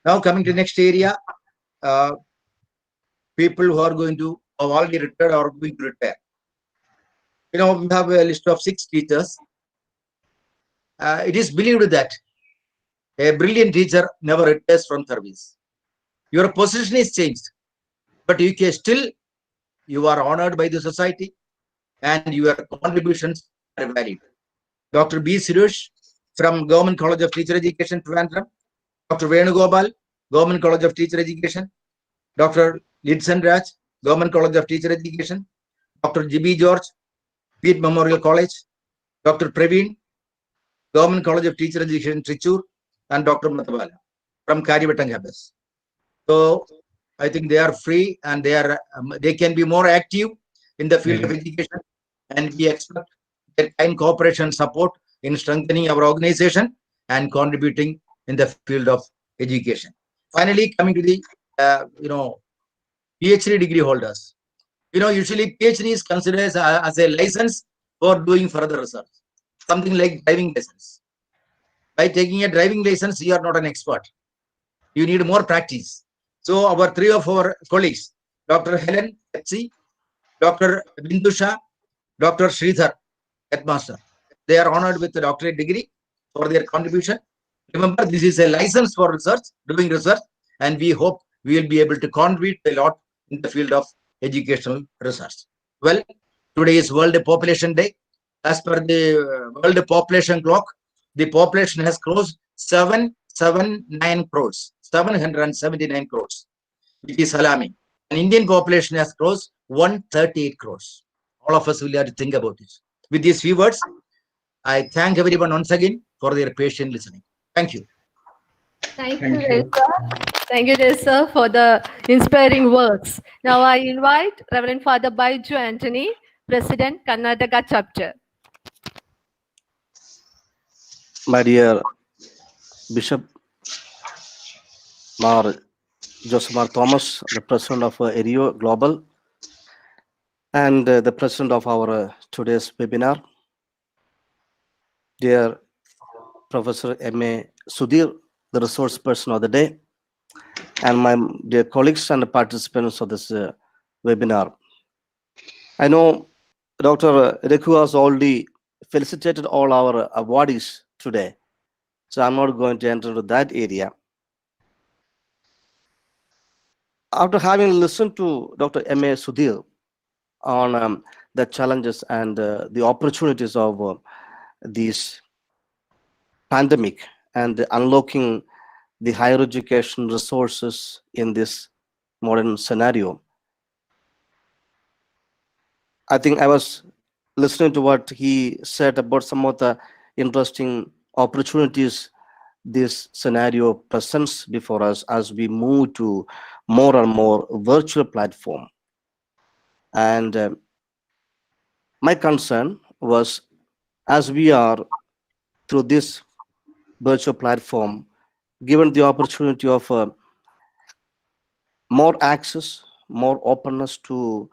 Now coming to next area, people who are going to have already retired or going to retire. We have a list of 6 teachers. It is believed that a brilliant teacher never retires from service. Your position is changed, but you can still, you are honored by the society, and your contributions are valid. Dr. B. Sirush from Government College of Teacher Education, Trivandrum. Dr. Venugopal, Government College of Teacher Education. Dr. Lidson Raj, Government College of Teacher Education. Dr. G.B. George, Pete Memorial College. Dr. Praveen, Government College of Teacher Education, Trichur. And Dr. Matabala from Karivatang campus. So I think they are free, and they can be more active in the field of education, and we expect their kind cooperation and support in strengthening our organization and contributing in the field of education. Finally, coming to the PhD degree holders. Usually PhD is considered as a license for doing further research, something like driving license. By taking a driving license, you are not an expert. You need more practice. So our 3 of our colleagues, Dr. Helen Hetzi, Dr. Bindusha, Dr. Sridhar, headmaster, they are honored with the doctorate degree for their contribution. Remember, this is a license for research, doing research, and we hope we will be able to contribute a lot in the field of educational research. Well, Today is World Population Day. As per the World Population Clock, the population has crossed 779 crores, 779 crores, which is alarming. And Indian population has crossed 138 crores. All of us will have to think about it. With these few words, I thank everyone once again for their patient listening. Thank you. Thank you, dear sir. Thank you, dear sir, for the inspiring words. Now I invite Reverend Father Baiju Anthony, President, Karnataka Chapter. My dear Bishop Mar Josemar Thomas, the president of Airio Global, and the president of our today's webinar, dear Professor M.A. Sudhir, the resource person of the day, and my dear colleagues and participants of this webinar. I know Dr. Reku has already felicitated all our awardees today, so I'm not going to enter into that area. After having listened to Dr. M.A. Sudhir on the challenges and the opportunities of this pandemic and unlocking the higher education resources in this modern scenario, I think I was listening to what he said about some of the interesting opportunities this scenario presents before us as we move to more and more virtual platform. And my concern was, as we are through this virtual platform, given the opportunity of more access, more openness to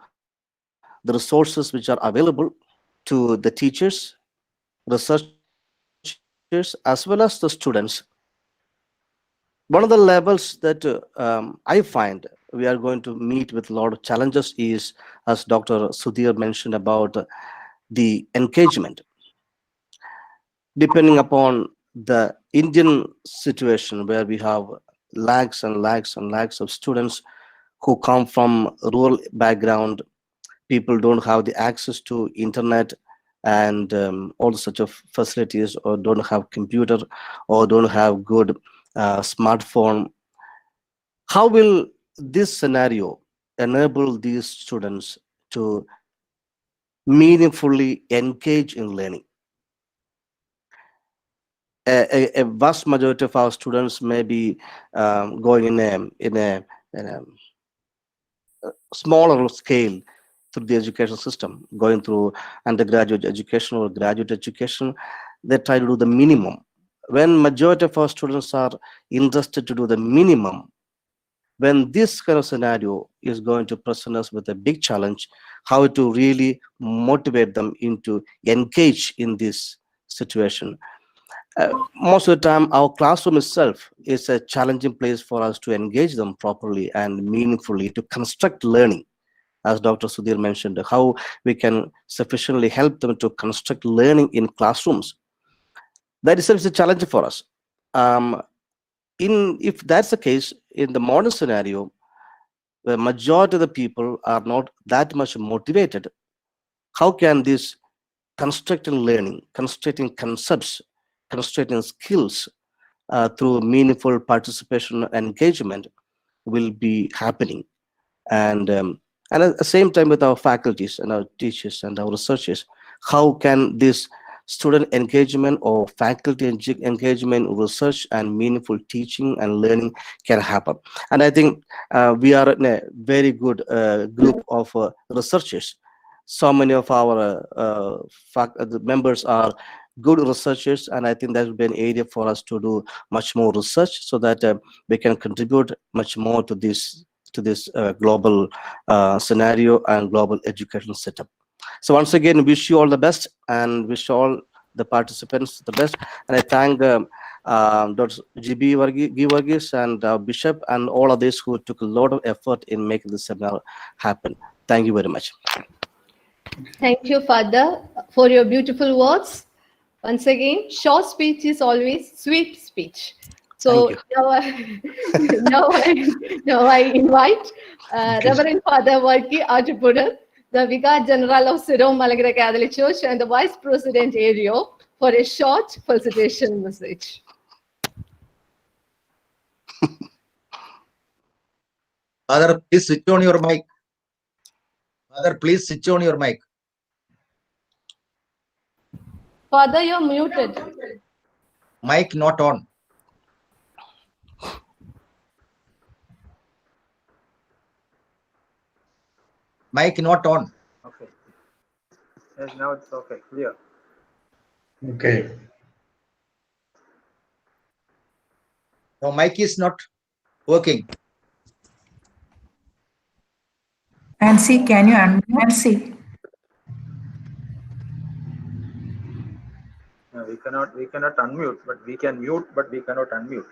the resources which are available to the teachers, researchers, as well as the students. One of the levels that I find we are going to meet with a lot of challenges is, as Dr. Sudhir mentioned, about the engagement. Depending upon the Indian situation, where we have lakhs and lakhs and lakhs of students who come from rural background, people don't have the access to internet and all such of facilities, or don't have computer, or don't have good smartphone. How will this scenario enable these students to meaningfully engage in learning? A vast majority of our students may be going in a smaller scale through the education system, going through undergraduate education or graduate education. They try to do the minimum. When majority of our students are interested to do the minimum, when this kind of scenario is going to present us with a big challenge, how to really motivate them into engage in this situation. Most of the time, our classroom itself is a challenging place for us to engage them properly and meaningfully, to construct learning. As Dr. Sudhir mentioned, how we can sufficiently help them to construct learning in classrooms. That itself is a challenge for us. If that's the case, in the modern scenario, the majority of the people are not that much motivated. How can this constructing learning, constructing concepts, constructing skills through meaningful participation and engagement will be happening? And at the same time, with our faculties and our teachers and our researchers, how can this student engagement or faculty engagement, research and meaningful teaching and learning can happen? And I think we are in a very good group of researchers. So many of our the members are good researchers, and I think that will be an area for us to do much more research, so that we can contribute much more to this global scenario and global education setup. So once again, wish you all the best, and wish all the participants the best. And I thank Dr. G.B. Varghese and Bishop and all of these who took a lot of effort in making this seminar happen. Thank you very much. Thank you, Father, for your beautiful words. Once again, short speech is always sweet speech. So now I invite Reverend Father Varghese Ajupuran, the Vicar General of Syro Malagra Catholic Church, and the Vice President Airio for a short felicitation message. Father, please switch on your mic. Father, please switch on your mic. Father, you're muted. Mic not on. Mic not on. Okay. Yes, now it's okay. Clear. Okay. No, mic is not working. Nancy, can you unmute? Nancy. No, we cannot unmute, but we can mute, but we cannot unmute.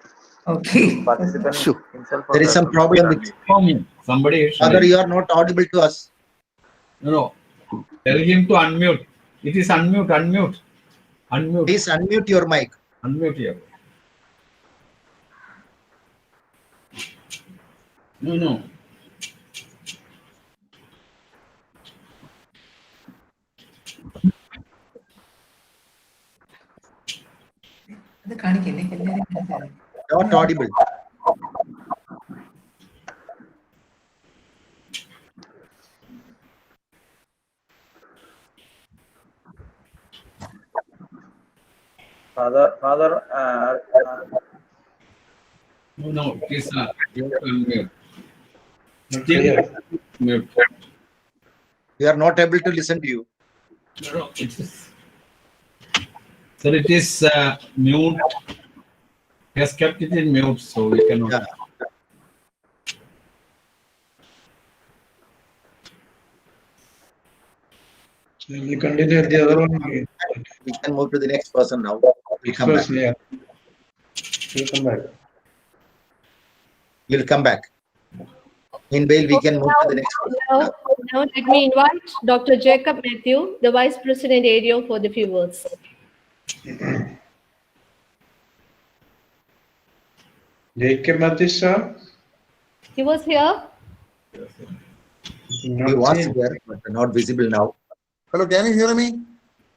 Okay. Participant Sure. himself or There is some herself problem can with unmute. Somebody is Father, you are not audible to us. No. Tell him to unmute. It is unmute. Unmute. Please unmute your mic. Unmute here. No. Not audible. Father, No. Please, you have to unmute. Clear. Mute. We are not able to listen to you. No. It is. Sir, it is mute. He has kept it in mute, so we cannot. Yeah. We continue the other one. We can move to the next person now. We'll come back. Yeah. We'll come back. We'll come back. Meanwhile, we can move to the next person. Now let me invite Dr. Jacob Matthew, the Vice President Airio, for the few words. Jacob Matthew, sir. He was here. He was here, but not visible now. Hello, can you hear me?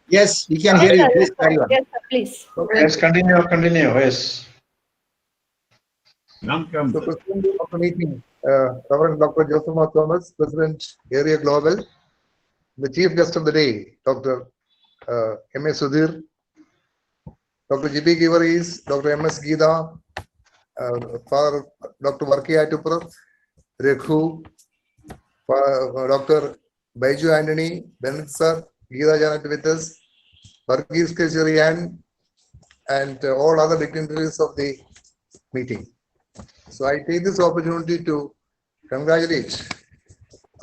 Yes, we can hear you. Please carry on. Yes, sir, please. Yes, continue. Yes. Come. So, President of the meeting, Reverend Dr. Joseph Thomas, President, Area Global, the chief guest of the day, Dr. M.A. Sudhir, Dr. G.B. Givaris, Dr. M.S. Geeta, Father Dr. Varki Atupur, Rekhu, Dr. Baiju Anthony, Bennett sir, Geeta Janet with us, Varghese Kacharian, and all other dignitaries of the meeting. So I take this opportunity to congratulate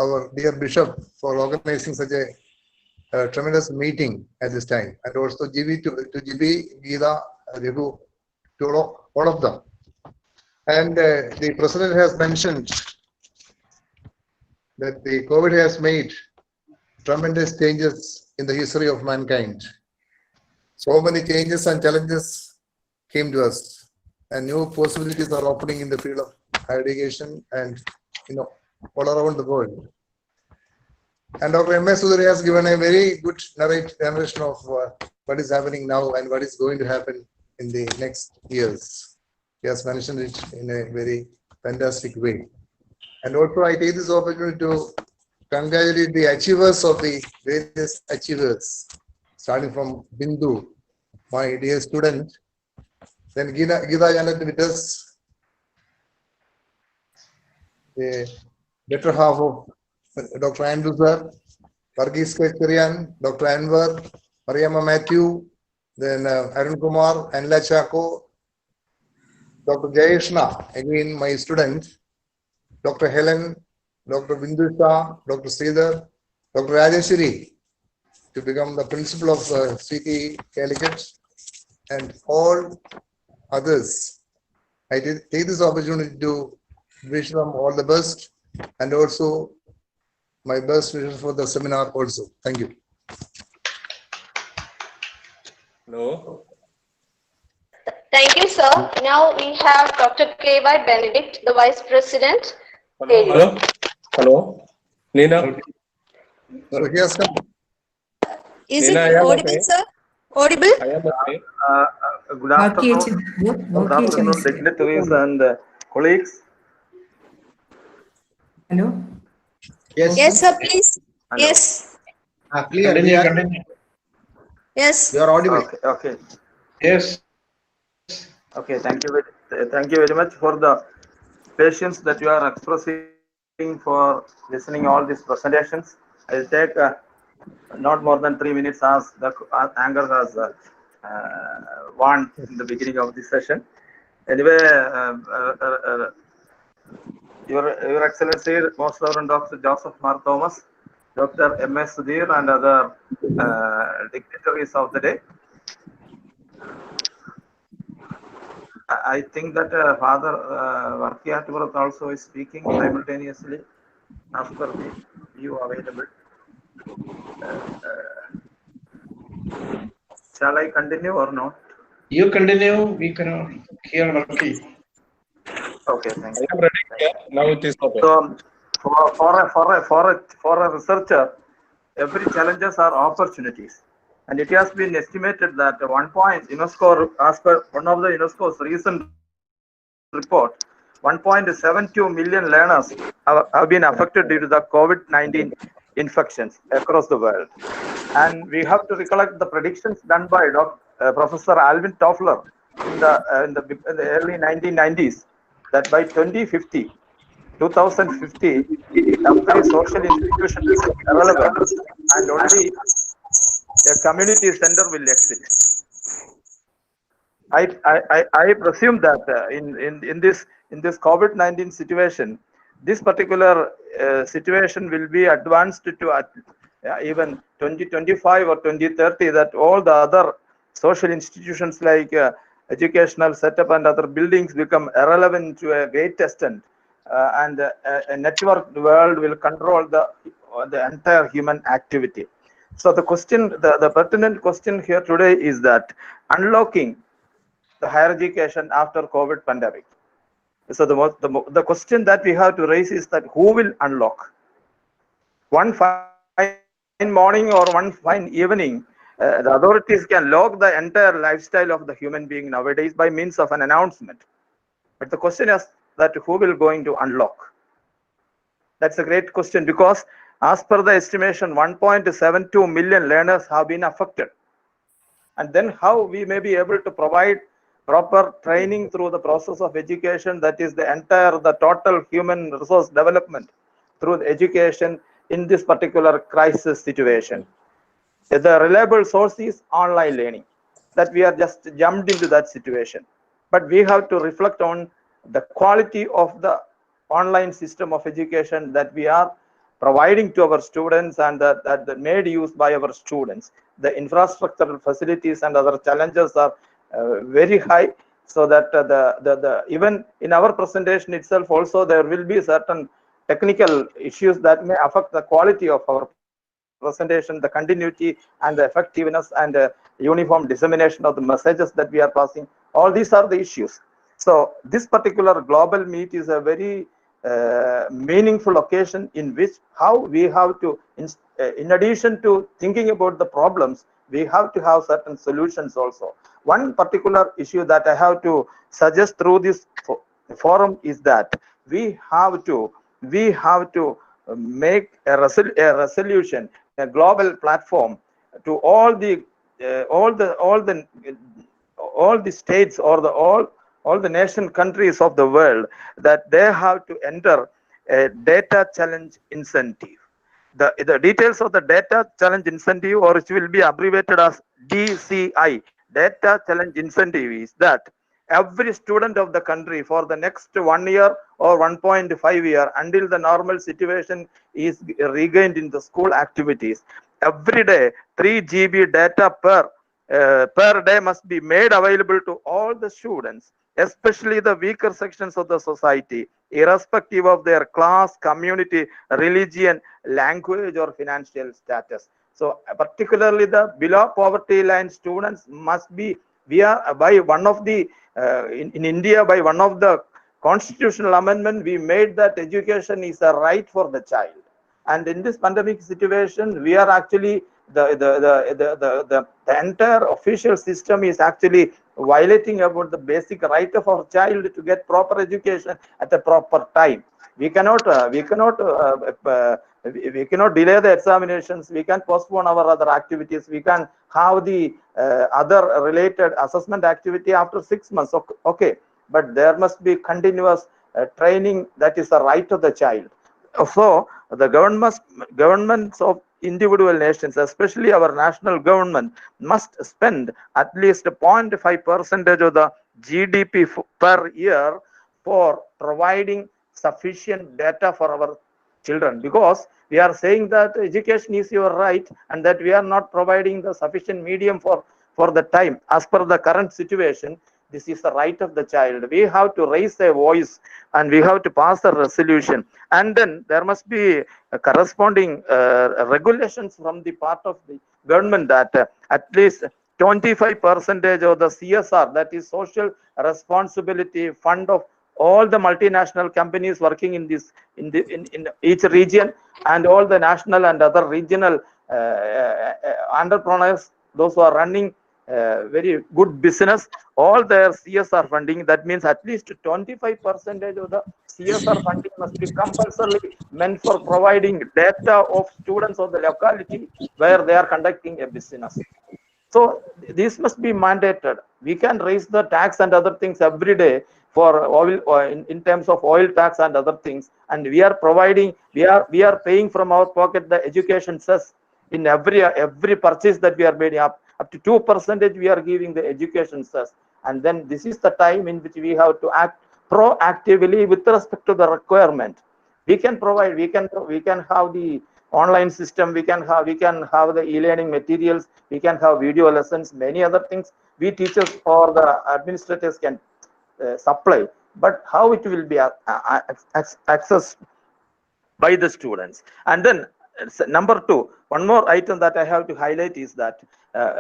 our dear Bishop for organizing such a tremendous meeting at this time, and also GB to GB, Geeta, Raghu, to all of them. And the President has mentioned that the COVID has made tremendous changes in the history of mankind. So many changes and challenges came to us, and new possibilities are opening in the field of higher education and all around the world. And Dr. M.S. Sudhir has given a very good narration of what is happening now and what is going to happen in the next years. He has mentioned it in a very fantastic way. And also I take this opportunity to congratulate the achievers of the various achievers, starting from Bindu, my dear student, then Geeta Janet with us, the better half of Dr. Andrew sir, Varghese Kacharian, Dr. Anwar, Mariamma Matthew, then Arun Kumar, Anla Chako, Dr. Jayeshna, again my student, Dr. Helen, Dr. Bindu Shah, Dr. Sridhar, Dr. Rajeshwari, to become the principal of CT Calicut, and all others. I take this opportunity to wish them all the best, and also my best wishes for the seminar also. Thank you. Hello. Thank you, sir. Now we have Dr. K.Y. Benedict, the Vice President. Hello. Hello. Nina. So he has come. Is it audible, sir? Audible? Good afternoon. Good afternoon, dignitaries and colleagues. Hello. Yes, sir, please. Hello. Yes. Clear. Continue. Yes. You are audible. Okay. Yes. Okay. Thank you very much for the patience that you are expressing for listening all these presentations. I'll take not more than 3 minutes as the anger has warned in the beginning of this session. Anyway, Your Excellency, Most Reverend Dr. Joseph Mar Thomas, Dr. M.S. Sudhir, and other dignitaries of the day. I think that Father Varkiaturath also is speaking simultaneously after the view available. Shall I continue or not? You continue. We cannot hear Varki. Okay, thank you. I am ready. Yeah. Now it is okay. So, for a researcher, every challenges are opportunities, and it has been estimated that at one point UNESCO, as per one of the UNESCO's recent report, 1.72 million learners have been affected due to the COVID-19 infections across the world. And we have to recollect the predictions done by Professor Alvin Toffler in the early 1990s that by 2050, every social institution will be irrelevant and only a community center will exist. I presume that in this COVID-19 situation, this particular situation will be advanced to even 2025 or 2030, that all the other social institutions like educational setup and other buildings become irrelevant to a great extent, and a networked world will control the entire human activity. So the question, the pertinent question here today is that unlocking the higher education after COVID pandemic. So the question that we have to raise is that who will unlock? One fine morning or one fine evening, the authorities can lock the entire lifestyle of the human being nowadays by means of an announcement. But the question is that who will going to unlock? That's a great question, because as per the estimation, 1.72 million learners have been affected. And then how we may be able to provide proper training through the process of education, that is the total human resource development through the education in this particular crisis situation. The reliable source is online learning, that we are just jumped into that situation. But we have to reflect on the quality of the online system of education that we are providing to our students and that made use by our students. The infrastructural facilities and other challenges are very high, so that even in our presentation itself also there will be certain technical issues that may affect the quality of our presentation, the continuity and the effectiveness and uniform dissemination of the messages that we are passing. All these are the issues. So this particular global meet is a very meaningful occasion in which how we have to, in addition to thinking about the problems, we have to have certain solutions also. One particular issue that I have to suggest through this forum is that we have to make a resolution, a global platform to all the states or all the nation countries of the world, that they have to enter a data challenge incentive. The details of the data challenge incentive, or which will be abbreviated as DCI, data challenge incentive, is that every student of the country for the next 1 year or 1.5 year, until the normal situation is regained in the school activities, every day 3 GB data per day must be made available to all the students, especially the weaker sections of the society, irrespective of their class, community, religion, language, or financial status. So particularly the below poverty line students must be, we are by one of the in India, by one of the constitutional amendment, we made that education is a right for the child. And in this pandemic situation, we are actually the entire official system is actually violating about the basic right of our child to get proper education at a proper time. We cannot delay the examinations. We can postpone our other activities. We can have the other related assessment activity after 6 months. Okay, but there must be continuous training. That is the right of the child. So the governments of individual nations, especially our national government, must spend at least 0.5% of the GDP per year for providing sufficient data for our children, because we are saying that education is your right and that we are not providing the sufficient medium for the time. As per the current situation, this is the right of the child. We have to raise a voice and we have to pass a resolution, and then there must be corresponding regulations from the part of the government that at least 25% of the CSR, that is social responsibility fund of all the multinational companies working in this in each region, and all the national and other regional entrepreneurs, those who are running very good business, all their CSR funding, that means at least 25% of the CSR funding must be compulsorily meant for providing data of students of the locality where they are conducting a business. So this must be mandated. We can raise the tax and other things every day for oil in terms of oil tax and other things, and we are providing, we are paying from our pocket the education cess in every purchase that we are making. Up to 2% we are giving the education cess, and then this is the time in which we have to act proactively with respect to the requirement. We can provide, we can have the online system, we can have the e-learning materials, we can have video lessons, many other things we teachers or the administrators can supply, but how it will be accessed by the students. And then number two, one more item that I have to highlight is that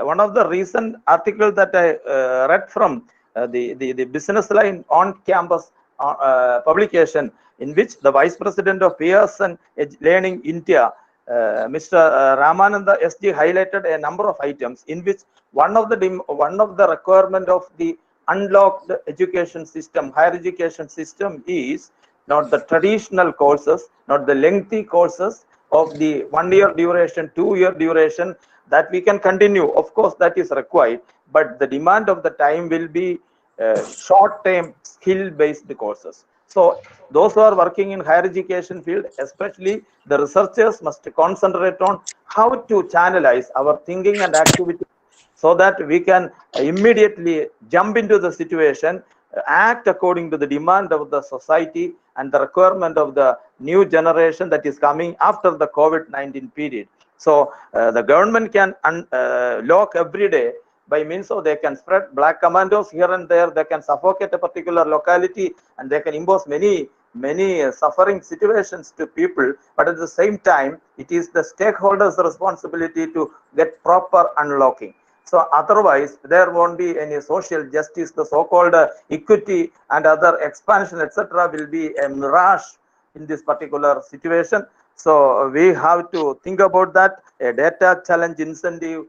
one of the recent articles that I read from the Business Line on campus publication, in which the Vice President of Pearson Learning India, Mr. Ramananda SG, highlighted a number of items, in which one of the requirement of the unlocked education system, higher education system, is not the traditional courses, not the lengthy courses of the 1 year duration, 2 year duration that we can continue. Of course, that is required, but the demand of the time will be short-term skill-based courses. So those who are working in higher education field, especially the researchers, must concentrate on how to channelize our thinking and activity so that we can immediately jump into the situation, act according to the demand of the society and the requirement of the new generation that is coming after the COVID-19 period. So the government can lock every day by means of they can spread black commandos here and there, they can suffocate a particular locality, and they can impose many suffering situations to people. But at the same time, it is the stakeholders' responsibility to get proper unlocking. So otherwise, there won't be any social justice. The so-called equity and other expansion, etc., will be a mirage in this particular situation. So we have to think about that. A data challenge incentive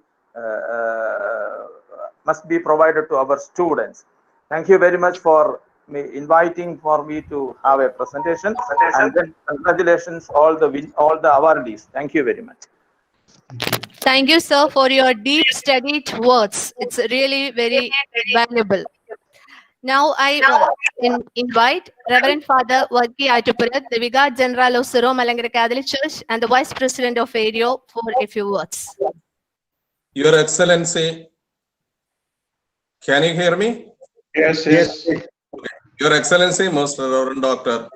must be provided to our students. Thank you very much for inviting me to have a presentation, and then congratulations all the awardees. Thank you very much. Thank you, sir, for your deep studied words. It's really very valuable. Now I invite Reverend Father Varki Aitupurat, the Vicar General of Siro Malangara Catholic Church and the Vice President of Airio, for a few words. Your Excellency, can you hear me? Yes. Okay. Your Excellency, Most Reverend Dr.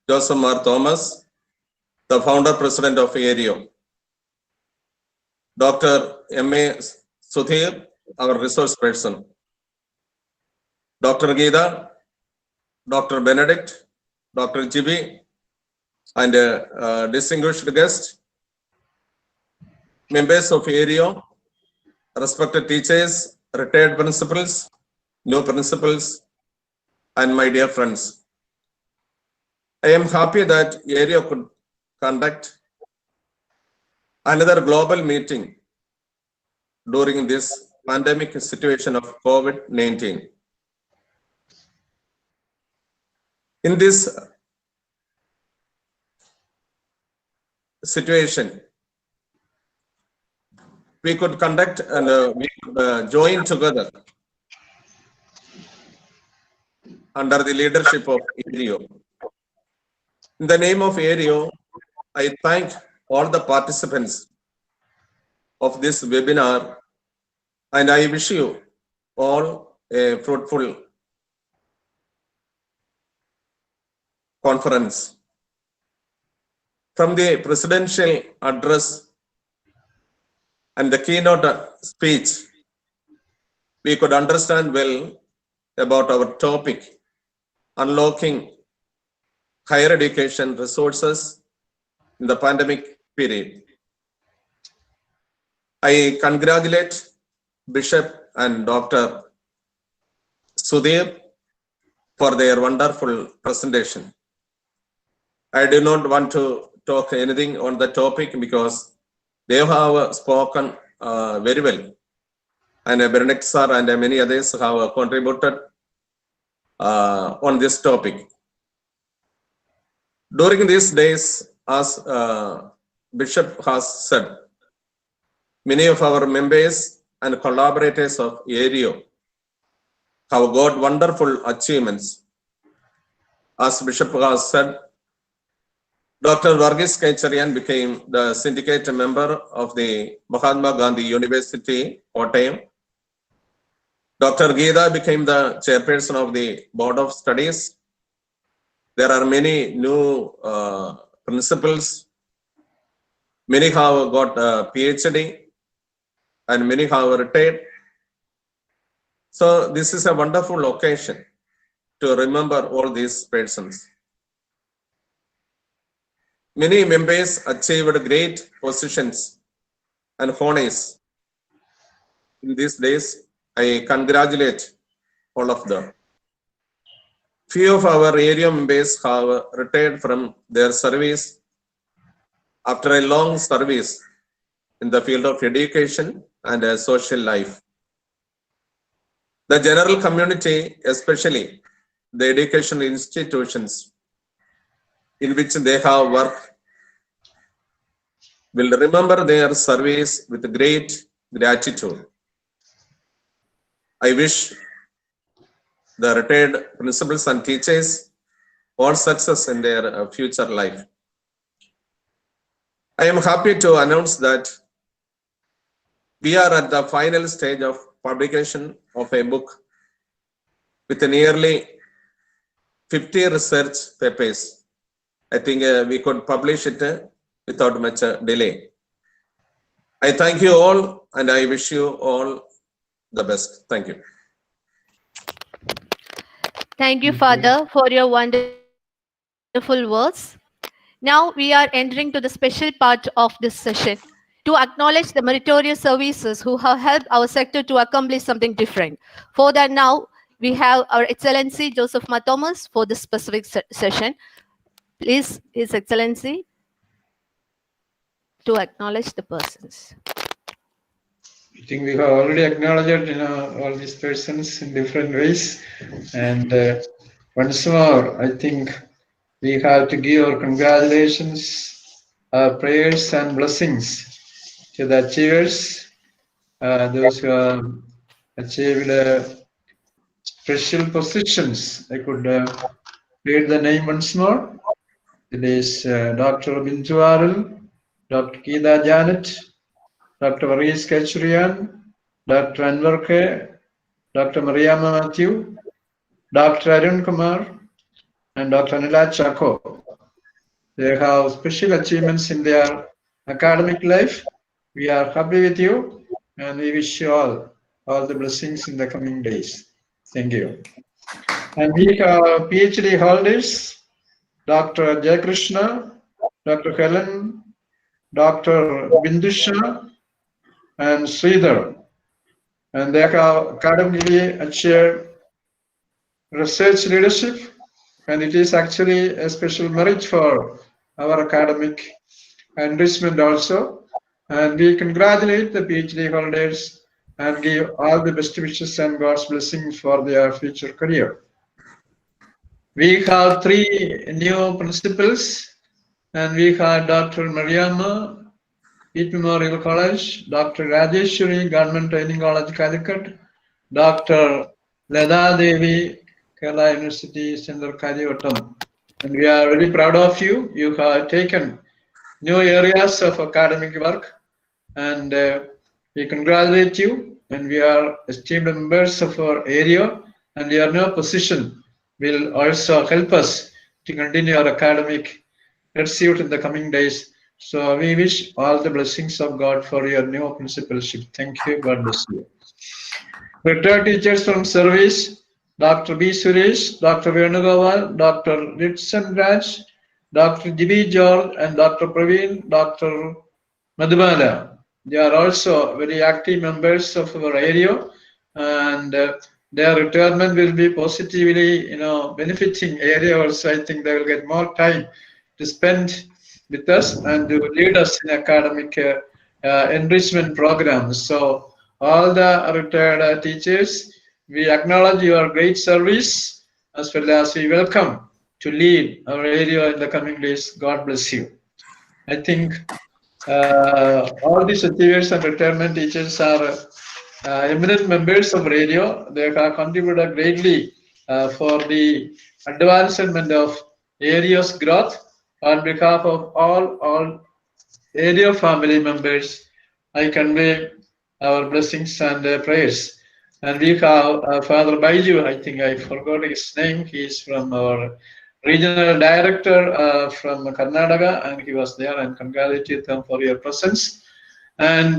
Joseph Mar Thomas, the Founder President of Airio. Dr. M.A. Sudhir, our resource person. Dr. Geeta, Dr. Benedict, Dr. Jibi, and distinguished guests, members of Airio, respected teachers, retired principals, new principals, and my dear friends. I am happy that Airio could conduct another global meeting during this pandemic situation of COVID-19. In this situation, we could conduct and we could join together under the leadership of Airio. In the name of Airio, I thank all the participants of this webinar, and I wish you all a fruitful conference. From the presidential address and the keynote speech, we could understand well about our topic, unlocking higher education resources in the pandemic period. I congratulate Bishop and Dr. Sudhir for their wonderful presentation. I do not want to talk anything on the topic because they have spoken very well. And Bernard sir and many others have contributed on this topic. During these days, as Bishop has said, many of our members and collaborators of Airio have got wonderful achievements. As Bishop has said, Dr. Varghese Kaicharian became the syndicate member of the Mahatma Gandhi University, Kottayam. Dr. Geeta became the chairperson of the Board of Studies. There are many new principals. Many have got a PhD and many have retired. So this is a wonderful occasion to remember all these persons. Many members achieved great positions and honors in these days. I congratulate all of them. Few of our area members have retired from their service after a long service in the field of education and social life. The general community, especially the educational institutions in which they have worked, will remember their service with great gratitude. I wish the retired principals and teachers all success in their future life. I am happy to announce that we are at the final stage of publication of a book with nearly 50 research papers. I think we could publish it without much delay. I thank you all and I wish you all the best. Thank you. Thank you, Father, for your wonderful words. Now we are entering to the special part of this session to acknowledge the meritorious services who have helped our sector to accomplish something different. For that, now we have our Excellency Joseph Thomas for this specific session. Please, His Excellency, to acknowledge the persons. I think we have already acknowledged all these persons in different ways. And once more, I think we have to give our congratulations, our prayers and blessings to the achievers, those who have achieved special positions. I could read the name once more. It is Dr. Bintu Arul, Dr. Geeta Janet, Dr. Varghese Kaicharian, Dr. Anwar K, Dr. Mariama Matthew, Dr. Arun Kumar, and Dr. Anila Chako. They have special achievements in their academic life. We are happy with you and we wish you all the blessings in the coming days. Thank you. And we have PhD holders, Dr. Jay Krishna, Dr. Helen, Dr. Bindusha, and Sridhar. And they have academically achieved research leadership, and it is actually a special merit for our academic enrichment also. And we congratulate the PhD holders and give all the best wishes and God's blessing for their future career. We have 3 new principals, and we have Dr. Mariama, Eat Memorial College, Dr. Rajeshwari, Government Training College, Calicut, Dr. Leda Devi, Kerala University, Center Kalivattam. And we are very proud of you. You have taken new areas of academic work, and we congratulate you. And we are esteemed members of our area, and your new position will also help us to continue our academic pursuit in the coming days. So we wish all the blessings of God for your new principalship. Thank you. God bless you. Retired teachers from service, Dr. B. Suresh, Dr. Venugopal, Dr. Ritson Raj, Dr. G.B. George, and Dr. Praveen, Dr. Madhubala. They are also very active members of our area, and their retirement will be positively, benefiting area also. I think they will get more time to spend with us and to lead us in academic enrichment programs. So all the retired teachers, we acknowledge your great service as well as we welcome to lead our area in the coming days. God bless you. I think all the certificates and retirement teachers are eminent members of radio. They have contributed greatly for the advancement of area's growth. On behalf of all area family members, I convey our blessings and prayers. And we have Father Baiju, I think I forgot his name. He is from our regional director from Karnataka, and he was there, and congratulate them for your presence. And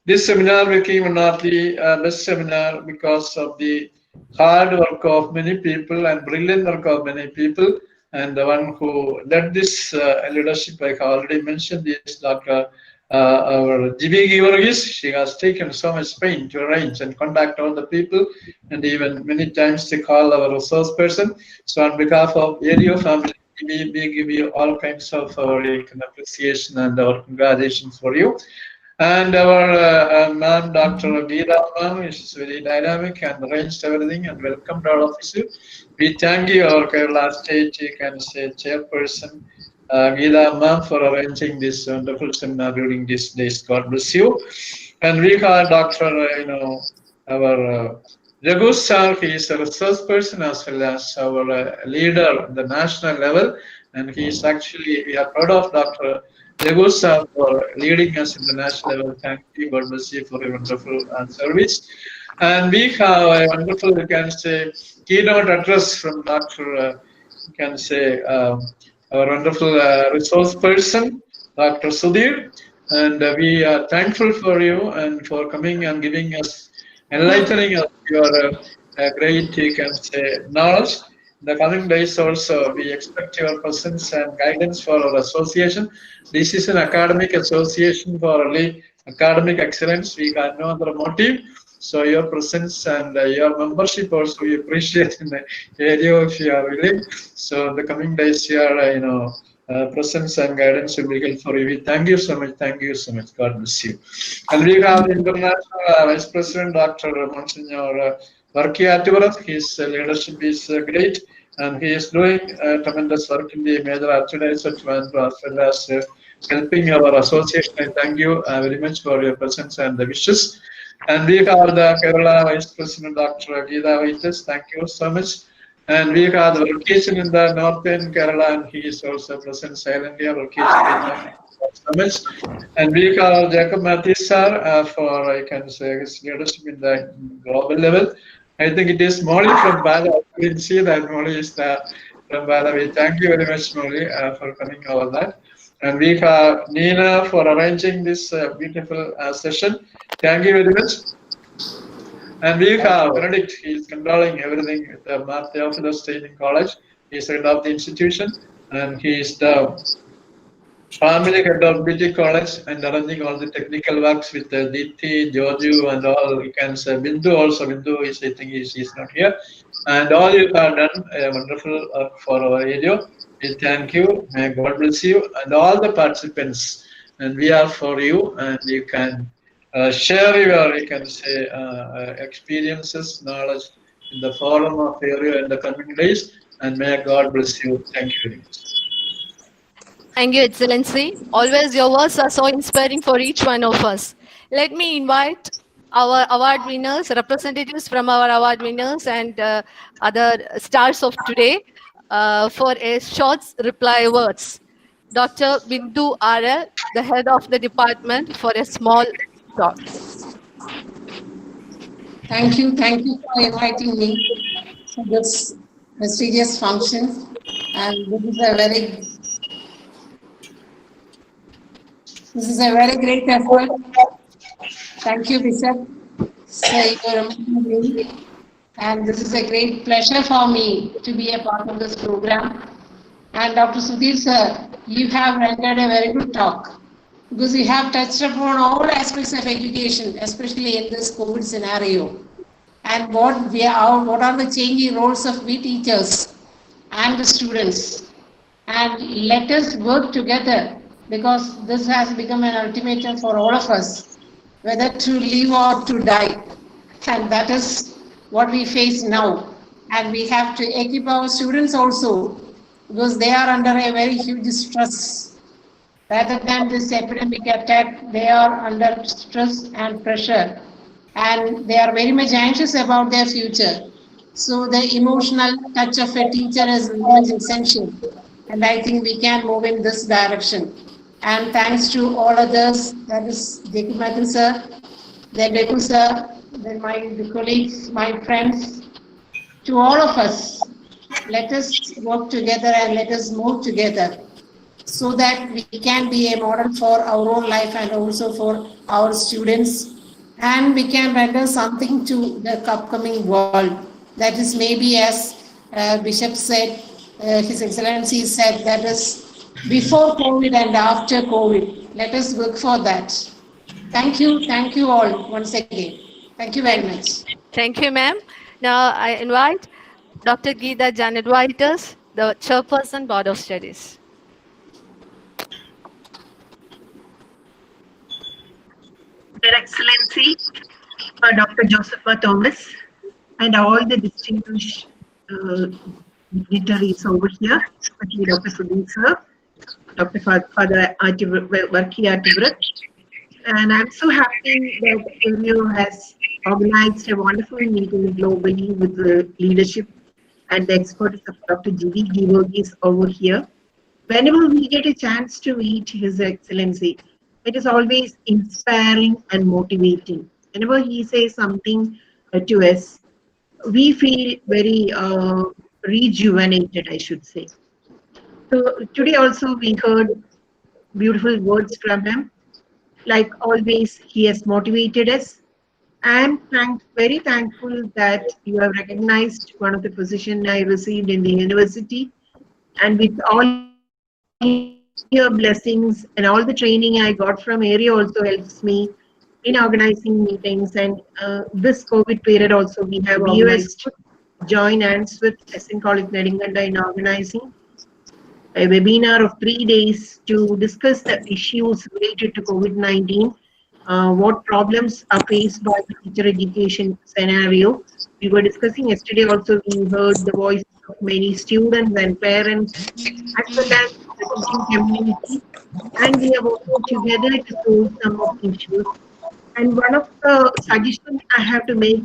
this seminar became one of the best seminar because of the hard work of many people and brilliant work of many people. And the one who led this leadership, like I already mentioned, is Dr. Our G.B. Givorgis. She has taken so much pain to arrange and contact all the people, and even many times to call our resource person. So on behalf of Airio family, we give you all kinds of our appreciation and our congratulations for you. And our ma'am, Dr. Geeta ma'am, is very dynamic and arranged everything and welcomed all of you. We thank you, our Kerala State, you can say, chairperson, Geeta ma'am, for arranging this wonderful seminar during these days. God bless you. And we have Dr. Our Raghu sir, he is a resource person as well as our leader at the national level. And he is actually, we are proud of Dr. Raghu sir for leading us in the national level. Thank you. God bless you for your wonderful service. And we have a wonderful, you can say, keynote address from Dr. You can say, our wonderful resource person, Dr. Sudhir. And we are thankful for you and for coming and giving us, enlightening us your great, you can say, knowledge. In the coming days also, we expect your presence and guidance for our association. This is an academic association for only academic excellence. We have no other motive. So your presence and your membership also we appreciate in the area if you are willing. So the coming days, your presence and guidance will be helpful for you. We thank you so much. Thank you so much. God bless you. And we have International Vice President Dr. Monsignor Varki Ativarat. His leadership is great, and he is doing tremendous work in the major archdiocese as well as helping our association. I thank you very much for your presence and the wishes. And we have the Kerala Vice President Dr. Geeta Vaitas. Thank you so much. And we have the location in the northern Kerala, and he is also present silently. Our location, thank you so much. And we have Jacob Mathis sir for, I can say, his leadership in the global level. I think it is Molly from Bala. I didn't see that Molly is from Bala. We thank you very much, Molly, for coming over that. And we have Nina for arranging this beautiful session. Thank you very much. And we have Benedict. He is controlling everything at the Mark Theophilus Training College. He is head of the institution, and he is the family head of BT College and arranging all the technical works with Diti, Joju, and all. You can say Bindu also. Bindu is, I think, is not here. And all you have done a wonderful work for our area. We thank you. May God bless you and all the participants. and we are for you, and you can share your, you can say, experiences, knowledge in the forum of Airio and the communities, and may God bless you. Thank you very much. Thank you, Excellency. Always your words are so inspiring for each one of us. Let me invite our award winners, representatives from our award winners and other stars of today for a short reply words. Dr. Bindu RL, the head of the department, for a small talk. Thank you for inviting me to this prestigious function. And this is a very great effort. Thank you, Bishop. So you remember me. And this is a great pleasure for me to be a part of this program. And Dr. Sudhir sir, you have rendered a very good talk because you have touched upon all aspects of education, especially in this COVID scenario. And what are the changing roles of we teachers and the students. And let us work together because this has become an ultimatum for all of us, whether to live or to die. And that is what we face now. And we have to equip our students also because they are under a very huge stress. Rather than this epidemic attack, they are under stress and pressure. And they are very much anxious about their future. So the emotional touch of a teacher is very much essential. And I think we can move in this direction. And thanks to all others, that is Jacob Matthew sir, then Deku sir, then the colleagues, my friends, to all of us, let us work together and let us move together so that we can be a model for our own life and also for our students, and we can render something to the upcoming world. That is maybe as Bishop said, His Excellency said, that is before COVID and after COVID. Let us work for that. Thank you all once again. Thank you very much. Thank you, ma'am. Now I invite Dr. Geeta Janet Whiters, the Chairperson, Board of Studies. Their Excellency, Dr. Josepha Thomas, and all the distinguished dignitaries over here, especially Dr. Sudhir sir, Dr. Father Varki Artivrat. And I'm so happy that Airio has organized a wonderful meeting globally with the leadership and the expertise of Dr. G.V. Givorgis over here. Whenever we get a chance to meet His Excellency, it is always inspiring and motivating. Whenever he says something to us, we feel very rejuvenated, I should say. So today also we heard beautiful words from him. Like always, he has motivated us. I'm very thankful that you have recognized one of the position I received in the university, and with all your blessings and all the training I got from Airio also helps me in organizing meetings. And this COVID period also, we have used join hands with SN College Nedinganda in organizing a webinar of 3 days to discuss the issues related to COVID-19, what problems are faced by the teacher education scenario. We were discussing yesterday also, we heard the voices of many students and parents, as well as the teaching community, and we have worked together to solve some of the issues. And one of the suggestions I have to make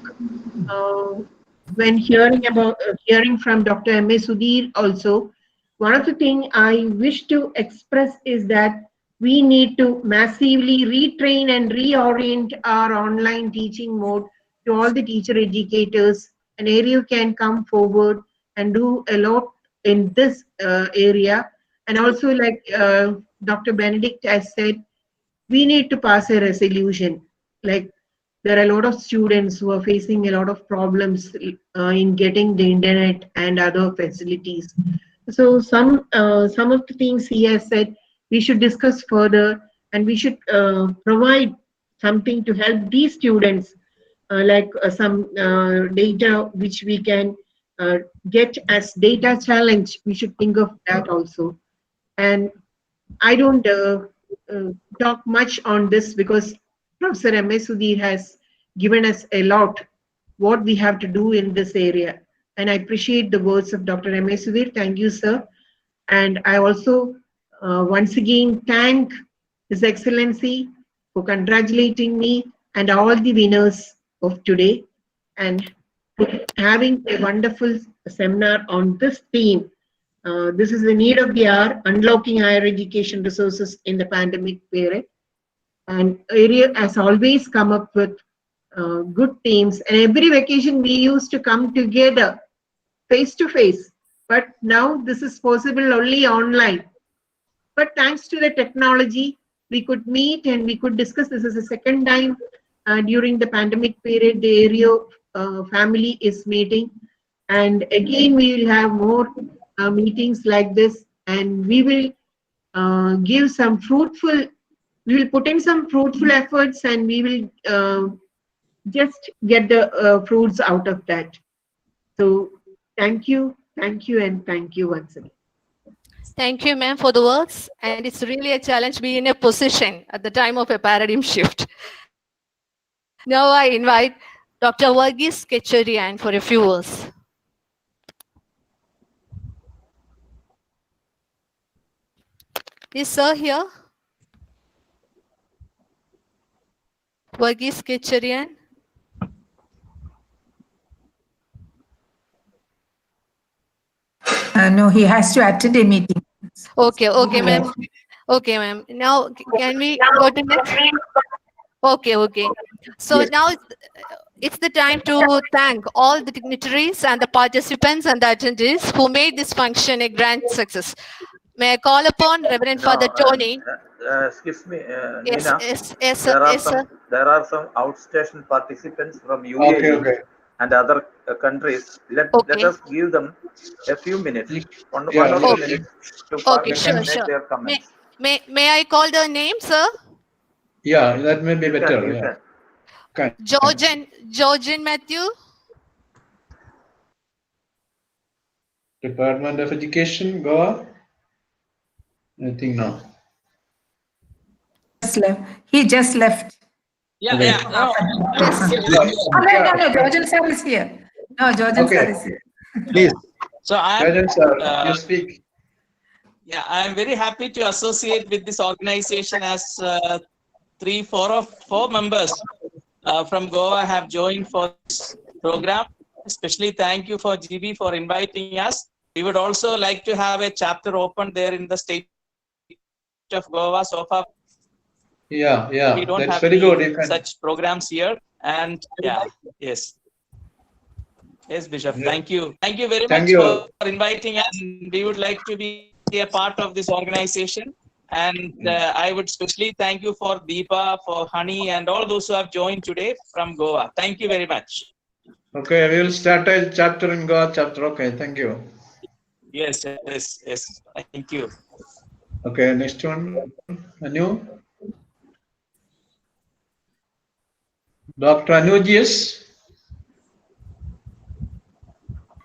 when hearing from Dr. M.A. Sudhir also, one of the things I wish to express is that we need to massively retrain and reorient our online teaching mode to all the teacher educators. An area can come forward and do a lot in this area. And also, like Dr. Benedict has said, we need to pass a resolution. Like there are a lot of students who are facing a lot of problems in getting the internet and other facilities. So some of the things he has said we should discuss further, and we should provide something to help these students, like some data which we can get as data challenge. We should think of that also. And I don't talk much on this because Professor M.A. Sudhir has given us a lot what we have to do in this area. And I appreciate the words of Dr. M.A. Sudhir. Thank you, sir. And I also once again thank His Excellency for congratulating me and all the winners of today and having a wonderful seminar on this theme. This is the need of the hour, unlocking higher education resources in the pandemic period. And Airio has always come up with good themes. And every vacation we used to come together face to face. But now this is possible only online. But thanks to the technology, we could meet and we could discuss. This is the second time during the pandemic period the Airio family is meeting. And again, we will have more meetings like this, and we will give some fruitful, we will put in some fruitful efforts, and we will just get the fruits out of that. So thank you, and thank you once again. Thank you, ma'am, for the words. And it's really a challenge being in a position at the time of a paradigm shift. Now I invite Dr. Varghese Kecharian for a few words. Is sir here? Varghese Kecharian? No, he has to attend a meeting. Okay, ma'am. Okay, ma'am. Now, can we go to next? Okay. So Yes. now it's the time to thank all the dignitaries and the participants and the attendees who made this function a grand success. May I call upon Reverend Father Tony? Excuse me, Yes, Nina. yes, sir. There are some outstation participants from UAE and other countries. Let us give them a few minutes, one or two minutes to make their comments. May I call the name, sir? Yeah, that may be better. Georgian Matthew. Department of Education, Goa. I think no. He just left. Yeah. No, Georgian sir is here. No, Georgian sir is here. Please. So Georgian sir, you speak. Yeah, I am very happy to associate with this organization as 4 members from Goa have joined for this program. Especially thank you for GB for inviting us. We would also like to have a chapter open there in the state of Goa. So far, yeah, we don't that's have very good. Such programs here. And yes, Bishop. Thank you very much for inviting us. We would like to be a part of this organization. And I would especially thank you for Deepa, for Honey, and all those who have joined today from Goa. Thank you very much. Okay, we will start a chapter in Goa chapter. Okay, thank you. Yes. Thank you. Okay, next one. Anu. Dr. Anujius.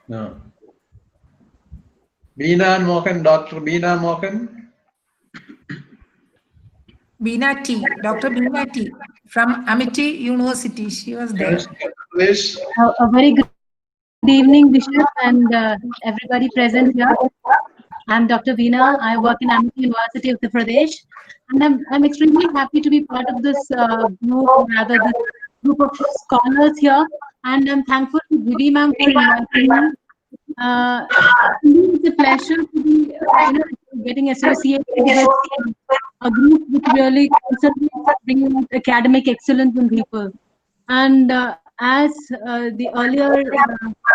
No. Beena Mohan, Dr. Beena Mohan. Beena T, Dr. Beena T from Amity University. She was there. Please. A very good evening, Bishop, and everybody present here. I'm Dr. Veena. I work in Amity University of Uttar Pradesh, and I'm extremely happy to be part of this this group of scholars here. And I'm thankful to Vivi ma'am for inviting me. It's a pleasure to be getting associated with a group which really concentrates bringing out academic excellence in people. And as the earlier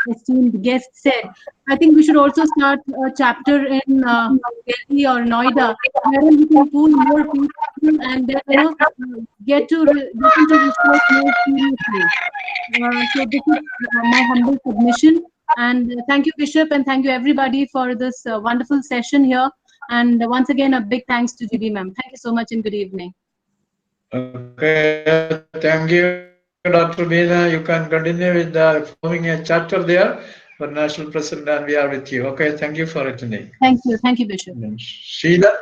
esteemed guest said, I think we should also start a chapter in Delhi or Noida, wherein we can pull more people and then get into research more seriously. So this is my humble submission. And thank you, Bishop, and thank you everybody for this wonderful session here. And once again, a big thanks to GB ma'am. Thank you so much and good evening. Okay, thank you, Dr. Beena. You can continue with forming a chapter there for National President, and we are with you. Okay, thank you for attending. Thank you, Bishop. Sheila,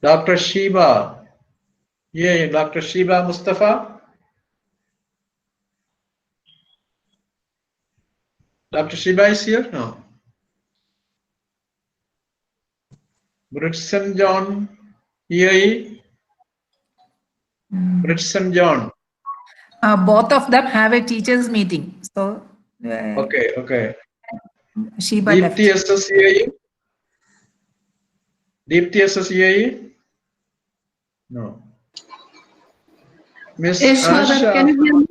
Dr. Sheba. Yeah, Dr. Shiba Mustafa. Dr. Shiba is here? No. Britson John, EAE. Britson John. Both of them have a teachers meeting. So Okay. Sheba left. Deepthi SSEAE. Deepthi SSEAE. No. Miss Yes, Father, Asha. can you hear me?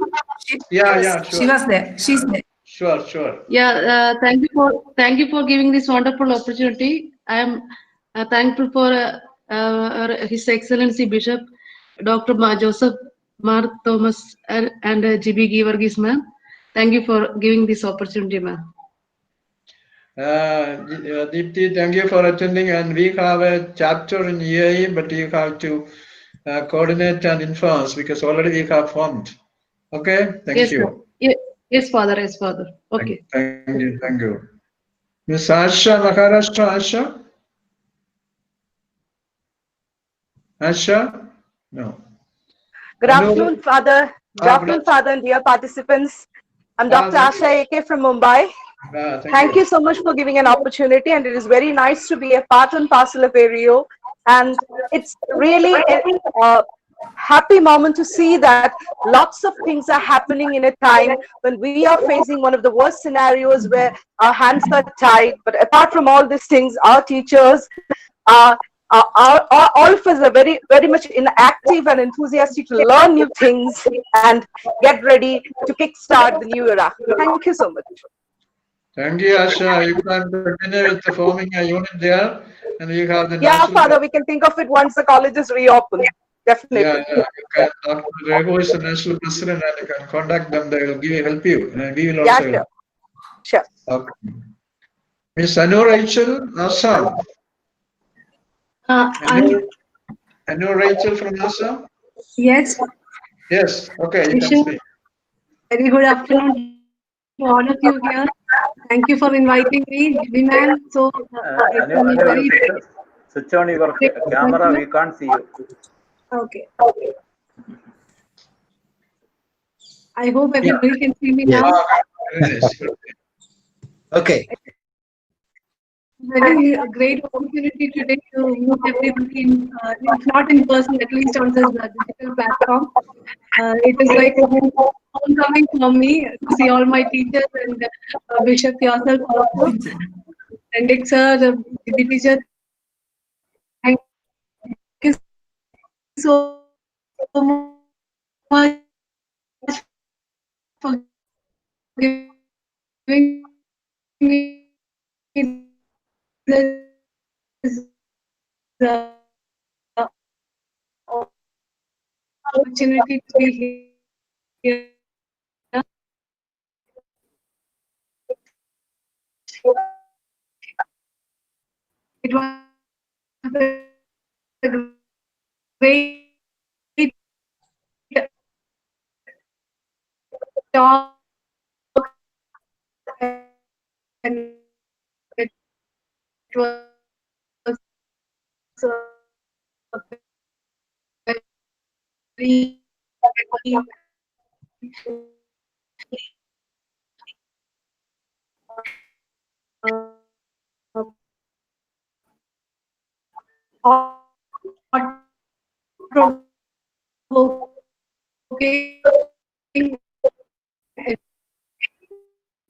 Yeah, sure. She was there. She's there. Sure. Yeah, thank you for giving this wonderful opportunity. I am thankful for His Excellency Bishop Dr. Joseph Mar Thomas and GB Givargis, ma'am. Thank you for giving this opportunity, ma'am. Deepthi, thank you for attending, and we have a chapter in EAE, but you have to coordinate and inform us because already we have formed. Okay, thank you. Yes, Father. Okay. Thank you. Miss Asha Maharashtra, Asha? No. Good afternoon, Father. Good afternoon, Father, and dear participants. I'm Dr. Asha AK from Mumbai. Thank you so much for giving an opportunity, and it is very nice to be a part and parcel of Airio. And it's really a happy moment to see that lots of things are happening in a time when we are facing one of the worst scenarios where our hands are tied. But apart from all these things, our teachers are all of us are very, very much active and enthusiastic to learn new things and get ready to kickstart the new era. Thank you so much. Thank you, Asha. You can continue with forming a unit there, and you have the Yeah, Father, we can think of it once the colleges reopen. Definitely. Yeah. You can talk to Raghu is the national president, and you can contact them. They will help you, and we will also help. Sure. Okay. Miss Anu Rachel, Assam. Anu Rachel from Assam. Yes. Yes. Okay, you can speak. Very good afternoon to all of you here. Thank you for inviting me, GB ma'am. So, switch on your camera. We can't see you. Okay. I hope everybody can see me now. Okay. Very great opportunity today to meet everybody, if not in person, at least on this digital platform. It is like a homecoming for me to see all my teachers and Bishop yourself also. And it's the teacher. Thank you so much for giving me this opportunity to be here. It was a great talk, and it was very thought-provoking.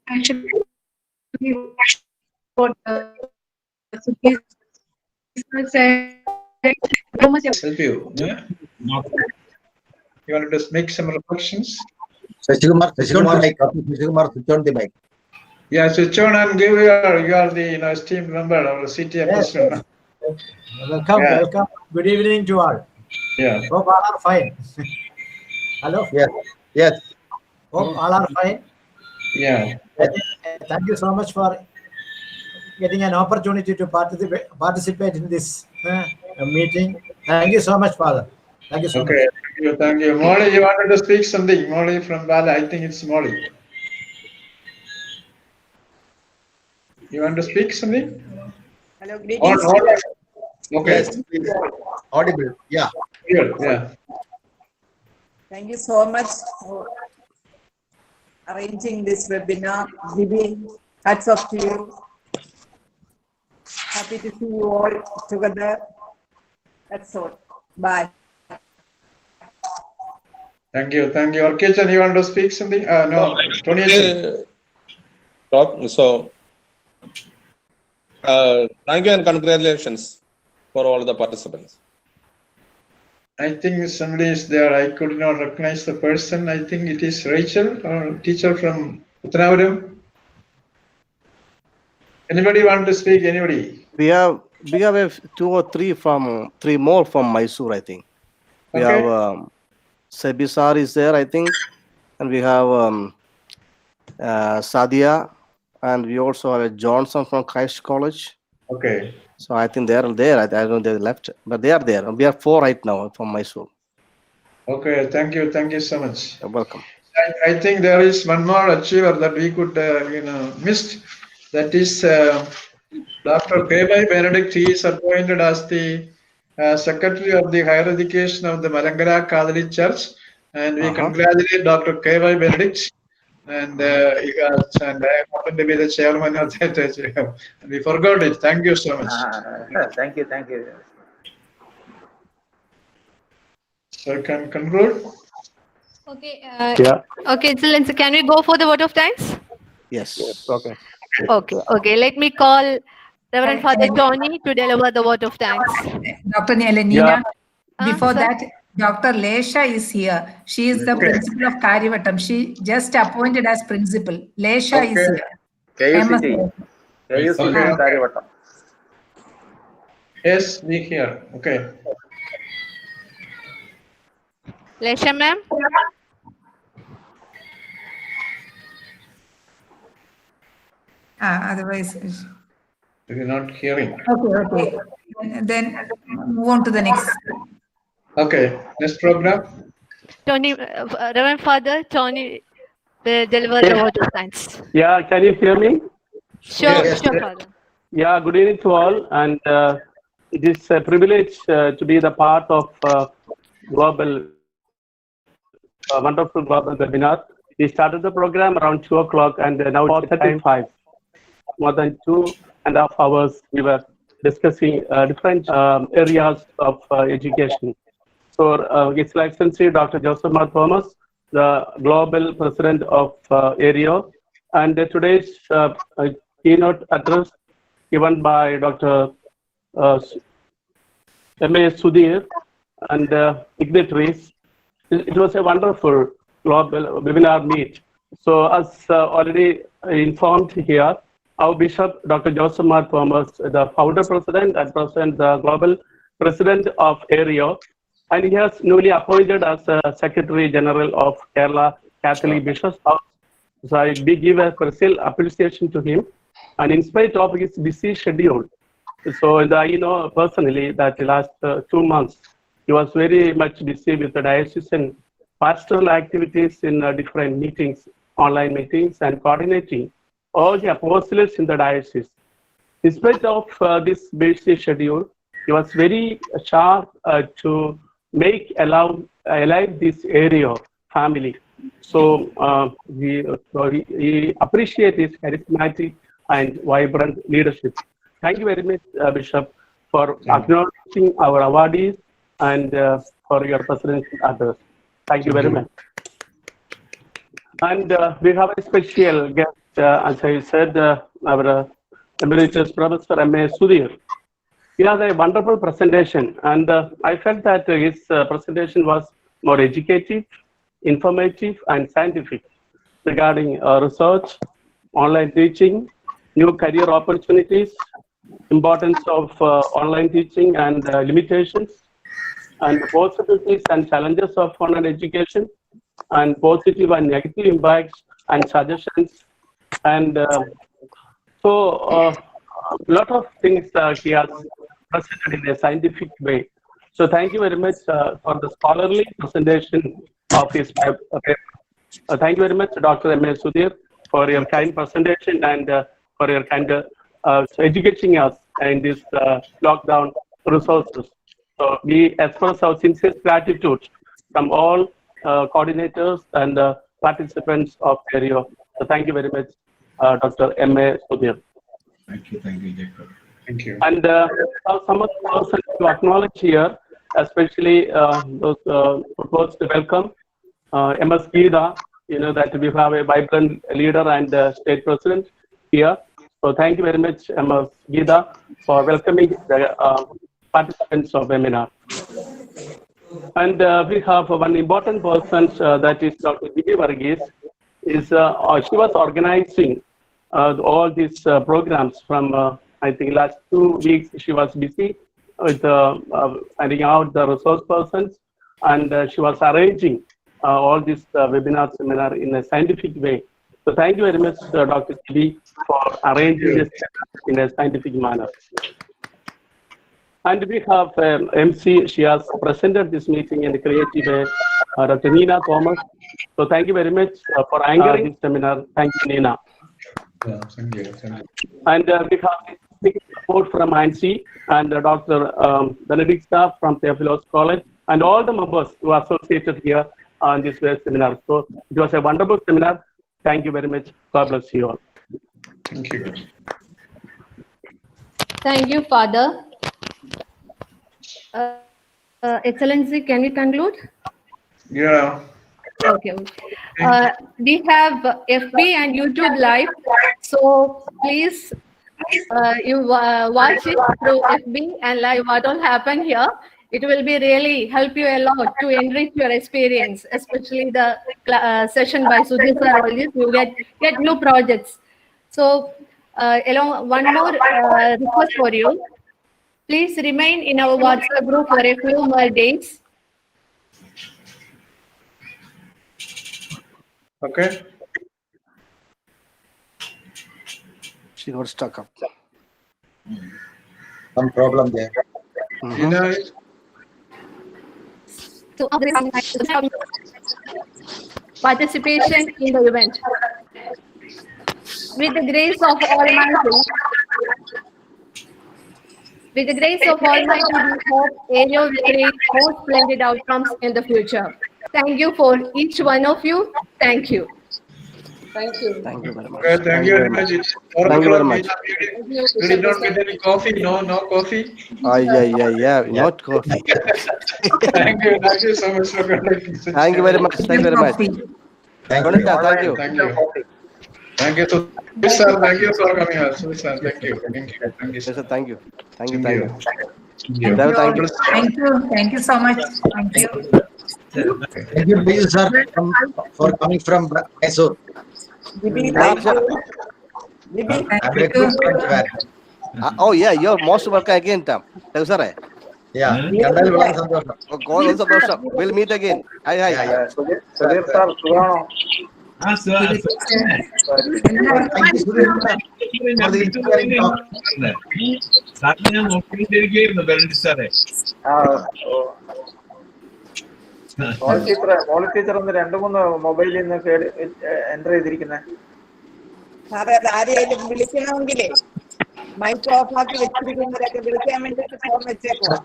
Actually, what Sukhis said. Help you. Yeah. You want to just make some reflections? Switch on the mic. Switch on the mic. Yeah, switch on and give you are the esteemed member of the CTF president. Welcome. Good evening to all. Yeah. Hope all are fine. Hello. Yes. Hope all are fine. Yeah. Thank you so much for getting an opportunity to participate in this meeting. Thank you so much, Father. Thank you so much. Thank you. Molly, you wanted to speak something. Molly from Bala. I think it's Molly. You want to speak something? Hello, greetings. Okay. Yes, please. Audible. Yeah. Good. Yeah. Thank you so much for arranging this webinar. Giving hats off to you. Happy to see you all together. That's all. Bye. Thank you. Thank you. Orkichan, you want to speak something? No, Tony. So, thank you and congratulations for all the participants. I think somebody is there. I could not recognize the person. I think it is Rachel, or teacher from Uttanapuram. Anybody want to speak? Anybody? We have two or three more from Mysore, I think. We Okay. have Sebisar is there, I think, and we have Sadia, and we also have a Johnson from Christ College. Okay. So I think they are there. I don't know they left, but they are there. We are 4 right now from Mysore. Okay. Thank you. Thank you so much. You're welcome. I think there is one more achiever that we could, missed. That is Dr. K.Y. Benedict. He is appointed as the Secretary of the Higher Education of the Malangara Catholic Church, and we congratulate Dr. K.Y. Benedict. And and I happen to be the chairman of that. We forgot it. Thank you so much. Thank you. Thank you. So I can conclude. Okay. Yeah. Okay, Excellency, can we go for the vote of thanks? Yes. Okay. Okay. Let me call Reverend Father Tony to deliver the vote of thanks. Dr. Nina, Yeah. before Sir? that, Dr. Lesha is here. She is the principal of Karyavatam. She just appointed as principal. Lesha is here. KUCT. KUCT Karyavatam. Yes, we here. Okay. Lesha ma'am? Otherwise, We're not hearing. okay. Then move on to the next. Okay. Next program. Tony, Reverend Father Tony will deliver the vote of thanks. Yeah, can you hear me? Sure, Father. Yeah, good evening to all. And it is a privilege to be the part of wonderful global webinar. We started the program around 2 o'clock and now it's 35. More than 2.5 hours we were discussing different areas of education. So His Excellency Dr. Joseph Mar Thomas, the Global President of Airio, and today's keynote address given by Dr. M.A. Sudhir and dignitaries. It was a wonderful global webinar meet. So as already informed here, our Bishop, Dr. Joseph Mar Thomas, the founder president and present the global president of Airio, and he has newly appointed as Secretary General of Kerala Catholic Bishops House. So we give a special appreciation to him, and in spite of his busy schedule, so I know personally that the last 2 months he was very much busy with the diocesan pastoral activities in different meetings, online meetings, and coordinating all the apostles in the diocese. In spite of this busy schedule, he was very sharp to make alive this Airio family. So he appreciates his charismatic and vibrant leadership. Thank you very much, Bishop, for acknowledging our awardees and for your presidential address. Thank you very much. And we have a special guest, as I said, our Emeritus Professor M.A. Sudhir. He has a wonderful presentation, and I felt that his presentation was more educative, informative, and scientific regarding research, online teaching, new career opportunities, importance of online teaching and limitations, and possibilities and challenges of online education, and positive and negative impacts and suggestions. And so a lot of things he has presented in a scientific way. So thank you very much for the scholarly presentation of his paper. Thank you very much, Dr. M.A. Sudhir, for your kind presentation and for your kind educating us in this lockdown resources. So we express our sincere gratitude from all coordinators and participants of Airio. So thank you very much, Dr. M.A. Sudhir. Thank you, Jacob. Thank you. And some of the persons to acknowledge here, especially those proposed to welcome M.S. Geeta. You know that we have a vibrant leader and state president here. So thank you very much, M.S. Geeta, for welcoming the participants of webinar. And we have one important person, that is Dr. Divi Varghese. She was organizing all these programs from, I think, last 2 weeks. She was busy with finding out the resource persons, and she was arranging all these webinar seminar in a scientific way. So thank you very much, Dr. Divi, for arranging this in a scientific manner. And we have MC. She has presented this meeting in a creative way, Dr. Nina Thomas. So thank you very much for anchoring this seminar. Thank you, Nina. Yeah, thank you. Thank you. And we have support from INC and Dr. Benedict staff from Theophilos College and all the members who are associated here on this seminar. So it was a wonderful seminar. Thank you very much. God bless you all. Thank you. Thank you, Father. Excellency, can we conclude? Yeah. Okay. We have FB and YouTube live, so please you watch it through FB and live what all happened here. It will be really help you a lot to enrich your experience, especially the session by Sudhir sir. All this you get new projects. So along one more request for you. Please remain in our WhatsApp group for a few more days. Okay. She got stuck up. Some problem there. So participation in the event. With the grace of Almighty, we hope Airio will create more splendid outcomes in the future. Thank you for each one of you. Thank you. Thank you. Thank you very much. Okay, thank you very much. Thank you very much. You did not get any coffee? No coffee? Yeah, not coffee. Thank you so much for coming. Thank you very much. Thank you very much. Thank you. Thank you. Thank you. Thank you. So, sir, thank you for coming here. So, sir, thank you. Thank you. Thank you. Yes, sir, thank you. Thank you. Thank Thank you. you. Thank you. Thank you. Thank you so much. Thank you. Thank you, please, sir, for coming from Mysore. Thank you. I'm a good friend there. Oh yeah, you're most welcome again, Tom. Thank you, sir. Yeah, കണ്ടാൽ വളരെ സന്തോഷം. God also സന്തോഷം. We'll meet again. Hi. Sudheer sir സുഖമാണോ? സാറിനെ ഞാൻ നോക്കിയിരിക്കുകയായിരുന്നു ബെറൻഡി സാറേ. മോളി teacher ഒന്ന് 2-3 മൊബൈലിൽ നിന്ന് എൻ്റർ ചെയ്തിരിക്കുന്നത്. സാറേ അത് ആരെയും വിളിക്കണമെങ്കിലേ മൈക്ക് ഓഫ് ആക്കി വെച്ചിരിക്കുന്നവരൊക്കെ വിളിക്കാൻ വേണ്ടിട്ട് ഫോൺ വെച്ചേക്കുവാ.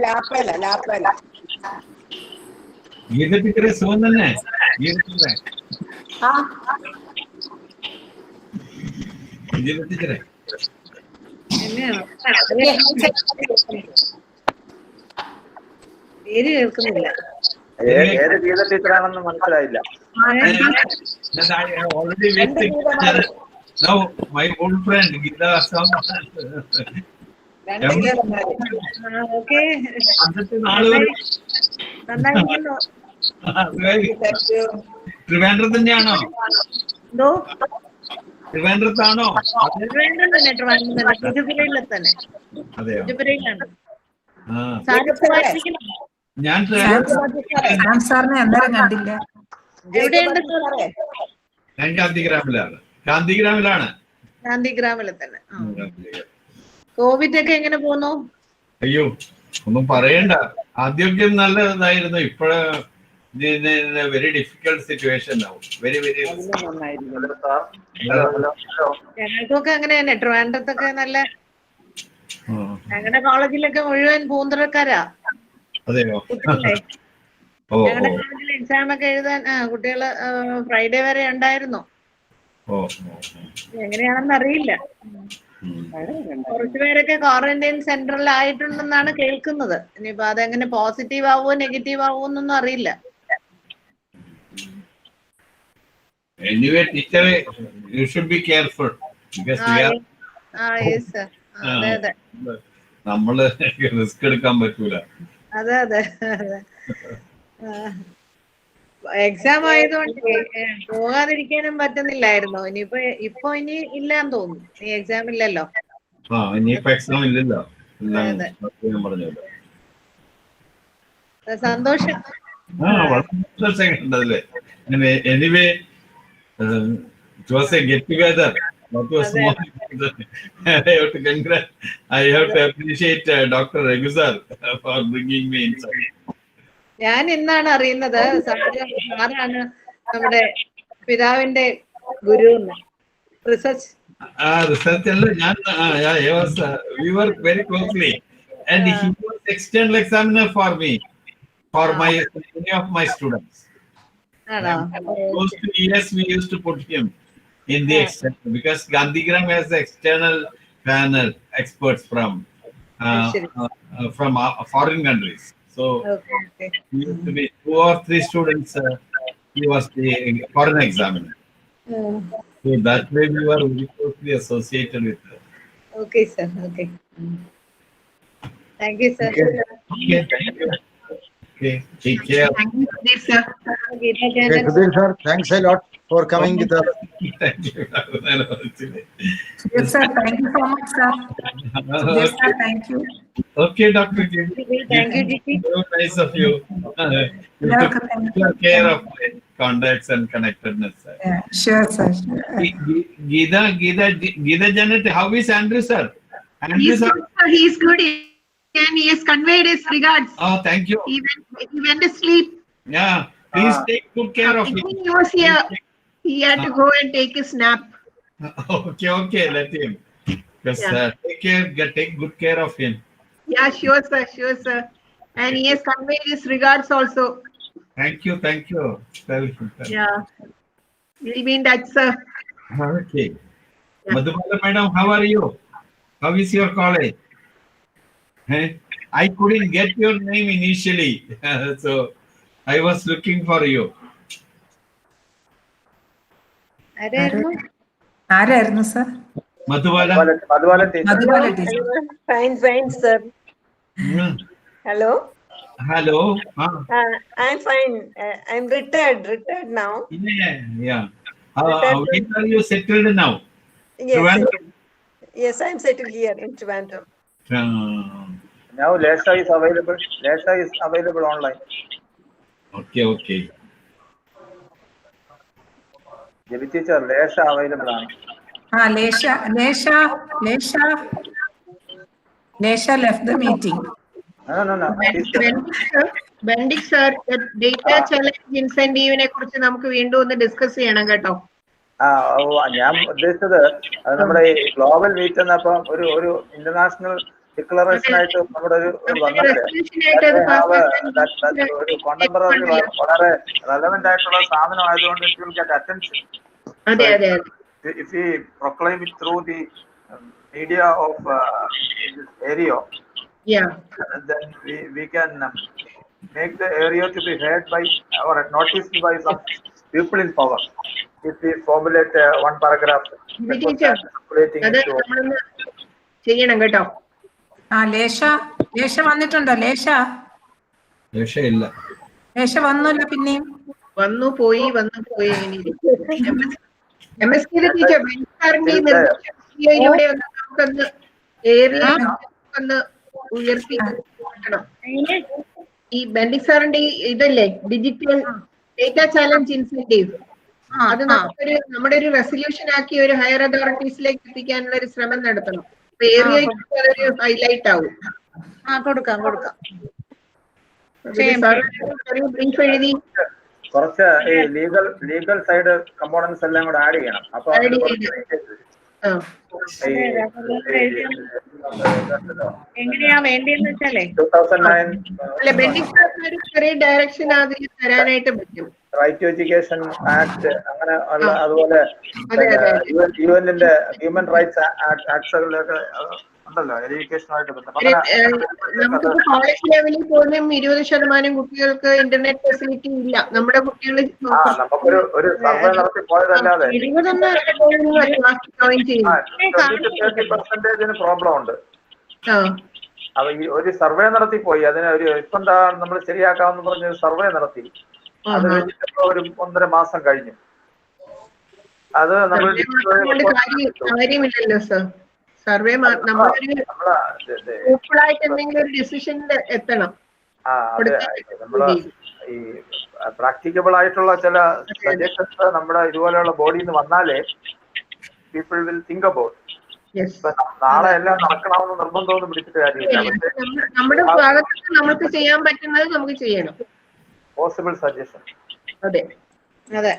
ലാപ്പല്ല. ഗീത ടീച്ചറെ സുഖം തന്നെ? ഗീത ടീച്ചറെ പേര് കേൾക്കുന്നില്ല. ഏത് ഗീത ടീച്ചറാണെന്ന് മനസ്സിലായില്ല. already waiting. Now my old friend Gita Trivandrum തന്നെയാണോ? ട്രിവാൻഡ്രത്താണോ? അതെയോ? ഞാൻ സാറിനെ അന്നേരം കണ്ടില്ല. ഞാൻ ഗാന്ധിഗ്രാമിലാണ്. ഗാന്ധിഗ്രാമിൽ തന്നെ. കോവിഡ് ഒക്കെ എങ്ങനെ പോന്നു? അയ്യോ ഒന്നും പറയണ്ട. ആദ്യമൊക്കെ നല്ല ഇതായിരുന്നു. ഇപ്പോഴ് വെരി ഡിഫിക്കൽട്ട് സിറ്റുവേഷൻ ആവും. വെരി ഞങ്ങൾക്കൊക്കെ അങ്ങനെ തന്നെ. ട്രിവാൻഡ്രത്തൊക്കെ നല്ല ഞങ്ങളുടെ കോളേജിലൊക്കെ മുഴുവൻ പൂന്തറക്കാരാ. അതെയോ? ഞങ്ങളുടെ ക്ലാസ്സിൽ എക്സാം ഒക്കെ എഴുതാൻ കുട്ടികള് ഫ്രൈഡേ വരെ ഉണ്ടായിരുന്നു. എങ്ങനെയാണെന്ന് അറിയില്ല. കുറച്ചു പേരൊക്കെ ക്വാറന്റൈൻ സെന്ററിൽ ആയിട്ടുണ്ടെന്നാണ് കേൾക്കുന്നത്. ഇനിയിപ്പോ അതെങ്ങനെ പോസിറ്റീവ് ആവോ നെഗറ്റീവ് ആവോ എന്നൊന്നും അറിയില്ല. Anyway, teacher, you should be careful because we are. Yes sir. അതെ അതെ. നമ്മള് റിസ്ക് എടുക്കാൻ പറ്റൂല. അതെ അതെ അതെ. എക്സാം ആയതുകൊണ്ട് പോകാതിരിക്കാനും പറ്റുന്നില്ലായിരുന്നു. ഇപ്പൊ ഇനി ഇല്ലാന്ന് തോന്നുന്നു. ഈ എക്സാം ഇല്ലല്ലോ. ഇനിയിപ്പോ എക്സാം ഇല്ലല്ലോ. പറഞ്ഞല്ലോ. സന്തോഷം. ഉണ്ടല്ലേ. Anyway, it was a get together. That was small. I have to appreciate Dr. Raghu sir for bringing me inside. ഞാൻ ഇന്നാണ് അറിയുന്നത് സാറാണ് നമ്മുടെ പിതാവിന്റെ ഗുരു. Research we work very closely and he was external examiner for me, for many of my students. Close to years we used to put him in the external because Gandhigram has the external panel experts from foreign countries. So he used to be 2 or 3 students. He was the foreign examiner. So that way we were very closely associated with her. Okay, sir. Okay. Thank you, sir. Okay, thank you. Okay, take care. Thank you, sir. Sudhir sir, thanks a lot for coming with us. Thank you. Yes, sir. Thank you so much, sir. Yes, sir. Thank you. Okay, Dr. G. Thank you, GP. So nice of you. You took care of my contacts and connectedness. Yeah, sure, sir. Geeta Janet, how is Andrew, sir? Andrew, He's good, sir. He's good. And he has conveyed his regards. Oh, thank you. He went to sleep. Yeah, please take good care of him. He was here. He had to go and take his nap. Okay, let him. Because take good care of him. Yeah, sure, sir. And he has conveyed his regards also. Thank you. Tell him. Yeah. We'll be in touch, sir. Okay. Yeah. Madhumala madam, how are you? How is your college? I couldn't get your name initially, so I was looking for you. ആരായിരുന്നു sir? Madhubala teacher. Fine, sir. Hello. I'm fine. I'm retired now. Yeah. How are you settled now? Yes, I'm settled here in Trivandrum. Now Lesha is available online. Okay. Devi teacher, Lesha available on. Lesha left the meeting. No. Bendik sir, data challenge incentive ne kuriച്ച് നമുക്ക് വീണ്ടും ഒന്ന് discuss ചെയ്യണം കേട്ടോ. ഞാൻ ഉദ്ദേശിച്ചത് നമ്മുടെ global meet എന്നപ്പോ ഒരു ഇന്റർനാഷണൽ ഡിക്ലറേഷൻ ആയിട്ട് നമ്മുടെ ഒരു ഒരു കോണ്ടംപററി വളരെ റെലവെന്റ് ആയിട്ടുള്ള സാധനം ആയതുകൊണ്ട് it will get attention. If we proclaim it through the media of Airio, then we can make the Airio to be heard by or noticed by some people in power. If we formulate one paragraph circulating into ചെയ്യണം കേട്ടോ. ലേശ വന്നിട്ടുണ്ടോ? ലേശ ഇല്ല. ലേശ വന്നില്ല. പിന്നെയും വന്നു പോയി. MSK teacher നമുക്കൊന്ന് area ഒന്ന് ഉയർത്തിക്കണം. ഈ ബെൻഡിക് സാറിന്റെ ഇതല്ലേ ഡിജിറ്റൽ ഡേറ്റ ചാലഞ്ച് ഇൻസെന്റീവ്, അത് നമ്മുടെ ഒരു റെസൊല്യൂഷൻ ആക്കി ഒരു ഹയർ അതോറിറ്റീസിലേക്ക് എത്തിക്കാനുള്ള ഒരു ശ്രമം നടത്തണം. ഏരിയയ്ക്ക് അതൊരു ഹൈലൈറ്റ് ആവും. കൊടുക്കാം. ബ്രീഫ് എഴുതി കുറച്ച് ഈ ലീഗൽ സൈഡ് കമ്പോണൻസ് എല്ലാം കൂടെ ആഡ് ചെയ്യണം. അപ്പൊ എങ്ങനെയാ വേണ്ടതെന്ന് വെച്ചാലേ 2009 അല്ല ബെന്നിക്ക് ഒരു ചെറിയ ഡയറക്ഷൻ അതിൽ തരാനായിട്ട് പറ്റും. റൈറ്റ് ടു എഡ്യൂക്കേഷൻ ആക്ട് അങ്ങനെ ഉള്ള അതുപോലെ യുഎന്നിന്റെ ഹ്യൂമൻ റൈറ്റ്സ് ആക്ട്സുകളിലൊക്കെ ഉണ്ടല്ലോ എഡ്യൂക്കേഷനുമായിട്ട് ബന്ധപ്പെട്ട് നമുക്ക് കോളേജ് ലെവലിൽ പോലും 20% കുട്ടികൾക്ക് ഇന്റർനെറ്റ് ഫെസിലിറ്റി ഇല്ല. നമ്മുടെ കുട്ടികൾ നമുക്കൊരു ഒരു സർവേ നടത്തി പോയതല്ലാതെ 20% പ്രോബ്ലം ഉണ്ട്. അപ്പൊ ഈ ഒരു സർവേ നടത്തി പോയി അതിന് ഒരു ഇപ്പം എന്താ നമ്മൾ ശരിയാക്കാമെന്ന് പറഞ്ഞ സർവേ നടത്തി. അത് കഴിഞ്ഞിട്ട് ഒരു 1.5 മാസം കഴിഞ്ഞു. അത് നമ്മൾ കാര്യമില്ലല്ലോ സർ. സർവേ നമ്മളായിട്ട് എന്തെങ്കിലും ഒരു ഡിസിഷനിൽ എത്തണം. അതെ നമ്മള് ഈ പ്രാക്ടിക്കബിൾ ആയിട്ടുള്ള ചില സജഷൻസ് നമ്മുടെ ഇതുപോലെയുള്ള ബോഡിയിൽ നിന്ന് വന്നാലേ പീപ്പിൾ വിൽ തിങ്ക് അബൌട്ട്. നാളെ എല്ലാം നടക്കണമെന്ന് നിർബന്ധമൊന്നും പിടിച്ചിട്ട് കാര്യമില്ല. നമ്മുടെ ഭാഗത്ത് നമുക്ക് ചെയ്യാൻ പറ്റുന്നത് നമുക്ക് ചെയ്യണം. Possible suggestion. അതെ അതെ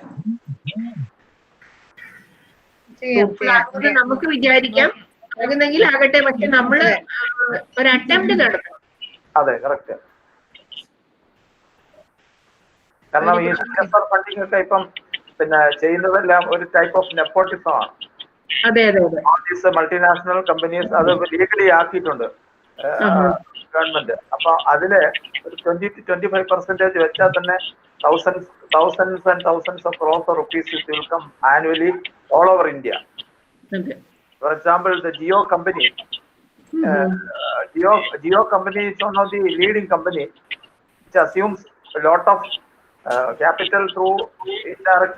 നമുക്ക് വിചാരിക്കാം ആകുന്നെങ്കിൽ ആകട്ടെ, പക്ഷെ നമ്മള് ഒരു അറ്റംപ്റ്റ് നടത്തണം. അതെ കറക്റ്റ്. കാരണം ഈ CSR ഫണ്ടിങ് ഒക്കെ ഇപ്പം പിന്നെ ചെയ്യുന്നതെല്ലാം ഒരു ടൈപ്പ് ഓഫ് നെപ്പോട്ടിസം ആണ്. അതെ അതെ അതെ. മൾട്ടിനാഷണൽ കമ്പനീസ് അത് ലീഗലി ആക്കിയിട്ടുണ്ട് ഗവൺമെന്റ്. അപ്പൊ അതില് ഒരു 20-25% വെച്ചാൽ തന്നെ thousands and thousands of crores of rupees will come annually all over India. For example, the Jio company, Jio company is one of the leading company which assumes a lot of capital through indirect